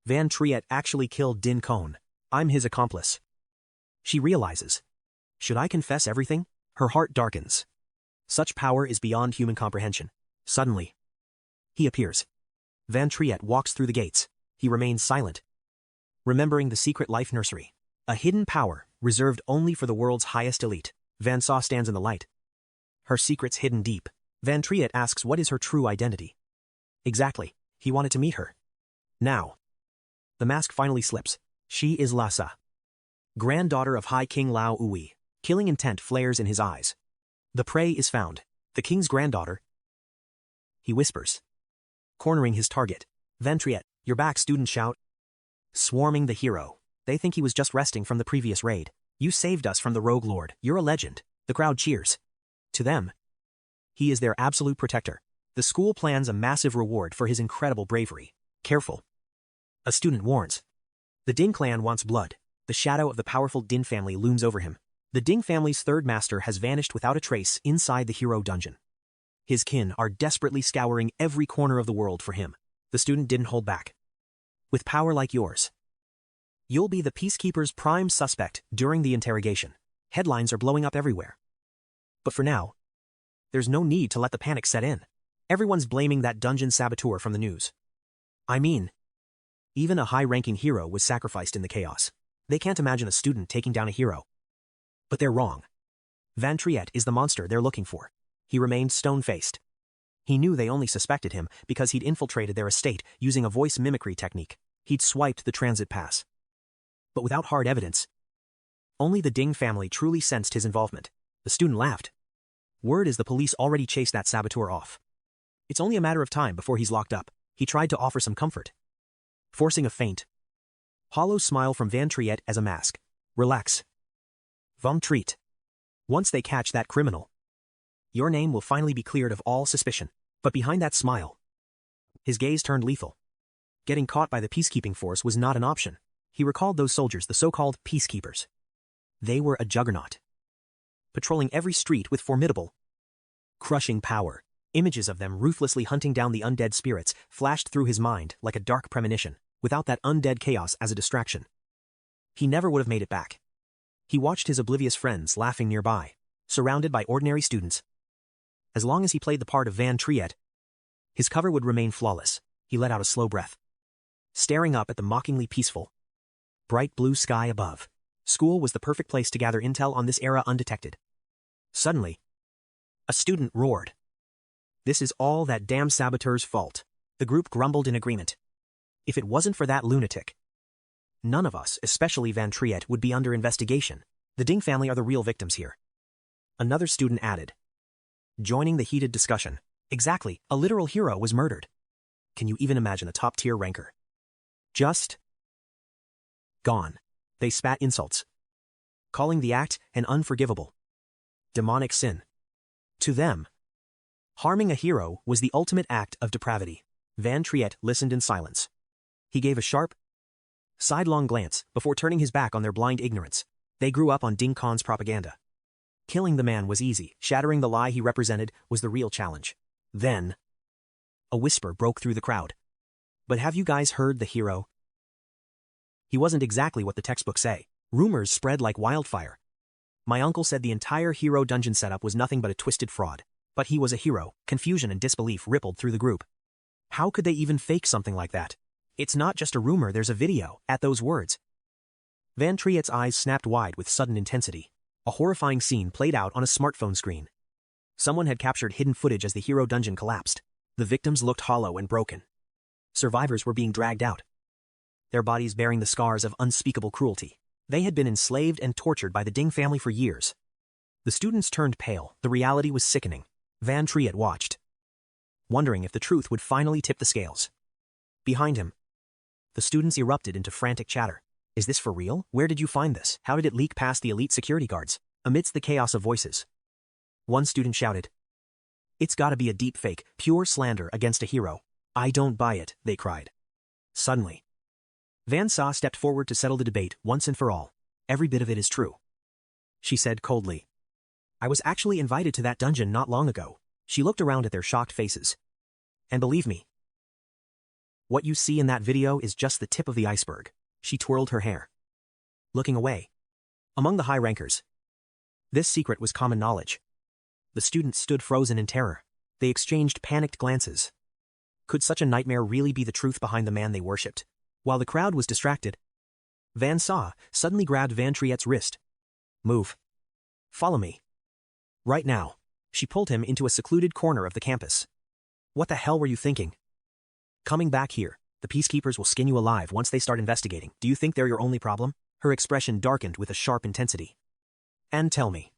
Van Triet actually killed Din Qian. I'm his accomplice. She realizes. Should I confess everything? Her heart darkens. Such power is beyond human comprehension. Suddenly, he appears. Van Triet walks through the gates. He remains silent. Remembering the secret life nursery. A hidden power, reserved only for the world's highest elite. Van Sa stands in the light. Her secret's hidden deep. Van Triet asks what is her true identity. Exactly. He wanted to meet her. Now. The mask finally slips. She is Lhasa. Granddaughter of High King 𝐒𝐿𝐷. Killing intent flares in his eyes. The prey is found. The king's granddaughter. He whispers. Cornering his target. Van Triet, you're back, students shout. Swarming the hero. They think he was just resting from the previous raid. You saved us from the rogue lord. You're a legend. The crowd cheers. To them, he is their absolute protector. The school plans a massive reward for his incredible bravery. Careful. A student warns. The Ding clan wants blood. The shadow of the powerful Din family looms over him. The Ding family's third master has vanished without a trace inside the hero dungeon. His kin are desperately scouring every corner of the world for him. The student didn't hold back. With power like yours, you'll be the peacekeeper's prime suspect during the interrogation. Headlines are blowing up everywhere. But for now, there's no need to let the panic set in. Everyone's blaming that dungeon saboteur from the news. I mean, even a high-ranking hero was sacrificed in the chaos. They can't imagine a student taking down a hero. But they're wrong. Van Triet is the monster they're looking for. He remained stone-faced. He knew they only suspected him because he'd infiltrated their estate using a voice mimicry technique. He'd swiped the transit pass. But without hard evidence, only the Ding family truly sensed his involvement. The student laughed. Word is the police already chased that saboteur off. It's only a matter of time before he's locked up. He tried to offer some comfort. Forcing a faint. Hollow smile from Van Triet as a mask. Relax. Van Triet. Once they catch that criminal, your name will finally be cleared of all suspicion. But behind that smile, his gaze turned lethal. Getting caught by the peacekeeping force was not an option. He recalled those soldiers, the so-called peacekeepers. They were a juggernaut. Patrolling every street with formidable, crushing power. Images of them ruthlessly hunting down the undead spirits flashed through his mind like a dark premonition, without that undead chaos as a distraction. He never would have made it back. He watched his oblivious friends laughing nearby, surrounded by ordinary students. As long as he played the part of Van Triet, his cover would remain flawless. He let out a slow breath. Staring up at the mockingly peaceful, bright blue sky above. School was the perfect place to gather intel on this era undetected. Suddenly, a student roared. This is all that damn saboteur's fault. The group grumbled in agreement. If it wasn't for that lunatic, none of us, especially Van Triet, would be under investigation. The Ding family are the real victims here. Another student added, joining the heated discussion. Exactly, a literal hero was murdered. Can you even imagine a top-tier ranker? Just gone. They spat insults, calling the act an unforgivable, demonic sin. To them, harming a hero was the ultimate act of depravity. Van Triet listened in silence. He gave a sharp, sidelong glance before turning his back on their blind ignorance. They grew up on Ding Qian's propaganda. Killing the man was easy. Shattering the lie he represented was the real challenge. Then, a whisper broke through the crowd. But have you guys heard the hero? He wasn't exactly what the textbooks say. Rumors spread like wildfire. My uncle said the entire hero dungeon setup was nothing but a twisted fraud. But he was a hero. Confusion and disbelief rippled through the group. How could they even fake something like that? It's not just a rumor, there's a video. At those words, Van Triet's eyes snapped wide with sudden intensity. A horrifying scene played out on a smartphone screen. Someone had captured hidden footage as the hero dungeon collapsed. The victims looked hollow and broken. Survivors were being dragged out, their bodies bearing the scars of unspeakable cruelty. They had been enslaved and tortured by the Ding family for years. The students turned pale. The reality was sickening. Van Triet watched, wondering if the truth would finally tip the scales. Behind him, the students erupted into frantic chatter. Is this for real? Where did you find this? How did it leak past the elite security guards? Amidst the chaos of voices, one student shouted, "It's gotta be a deep fake, pure slander against a hero." "I don't buy it," they cried. Suddenly, Van Sa stepped forward to settle the debate once and for all. "Every bit of it is true," she said coldly. "I was actually invited to that dungeon not long ago." She looked around at their shocked faces. "And believe me, what you see in that video is just the tip of the iceberg." She twirled her hair, looking away. Among the high rankers, this secret was common knowledge. The students stood frozen in terror. They exchanged panicked glances. Could such a nightmare really be the truth behind the man they worshipped? While the crowd was distracted, Van Sa suddenly grabbed Van Triet's wrist. "Move. Follow me. Right now." She pulled him into a secluded corner of the campus. "What the hell were you thinking? Coming back here? The peacekeepers will skin you alive once they start investigating. Do you think they're your only problem?" Her expression darkened with a sharp intensity. "And tell me,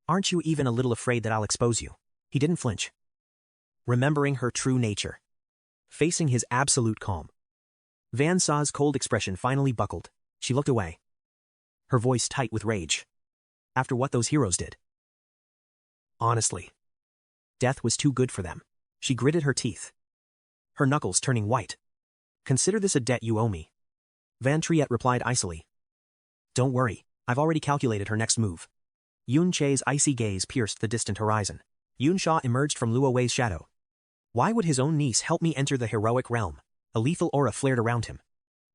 aren't you even a little afraid that I'll expose you?" He didn't flinch, remembering her true nature. Facing his absolute calm, Van Sa's cold expression finally buckled. She looked away, her voice tight with rage. After what those heroes did, honestly, death was too good for them. She gritted her teeth, her knuckles turning white. "Consider this a debt you owe me," Van Triet replied icily. "Don't worry, I've already calculated her next move." Yun Che's icy gaze pierced the distant horizon. Yun Sha emerged from Luo Wei's shadow. Why would his own niece help me enter the heroic realm? A lethal aura flared around him.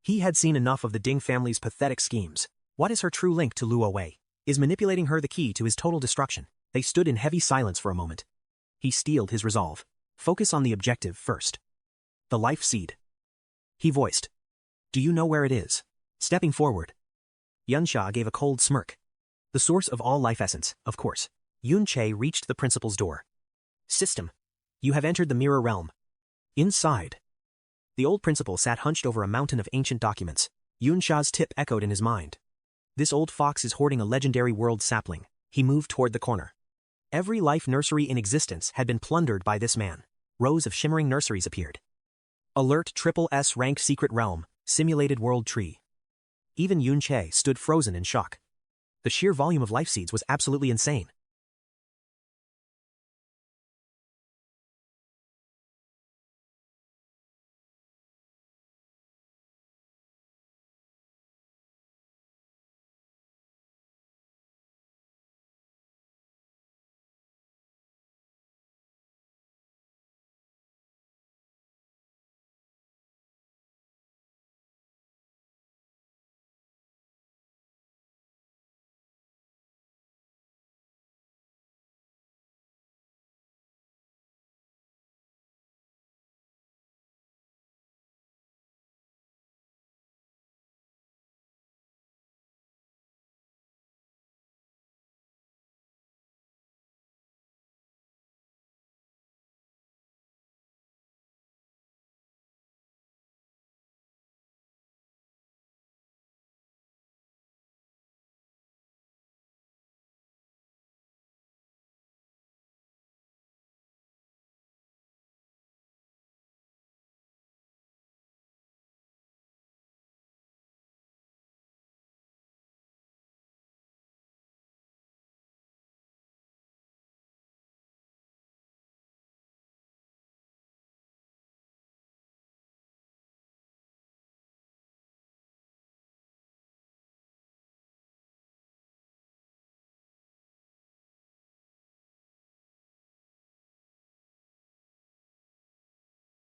He had seen enough of the Ding family's pathetic schemes. What is her true link to Luo Wei? Is manipulating her the key to his total destruction? They stood in heavy silence for a moment. He steeled his resolve. Focus on the objective first. The life seed, he voiced. "Do you know where it is?" Stepping forward, Yun Sha gave a cold smirk. "The source of all life essence, of course." Yun Che reached the principal's door. "System, you have entered the mirror realm." Inside, the old principal sat hunched over a mountain of ancient documents. Yun Sha's tip echoed in his mind. This old fox is hoarding a legendary world sapling. He moved toward the corner. Every life nursery in existence had been plundered by this man. Rows of shimmering nurseries appeared. Alert SSS-Rank secret realm, simulated world tree. Even Yun Che stood frozen in shock. The sheer volume of life seeds was absolutely insane.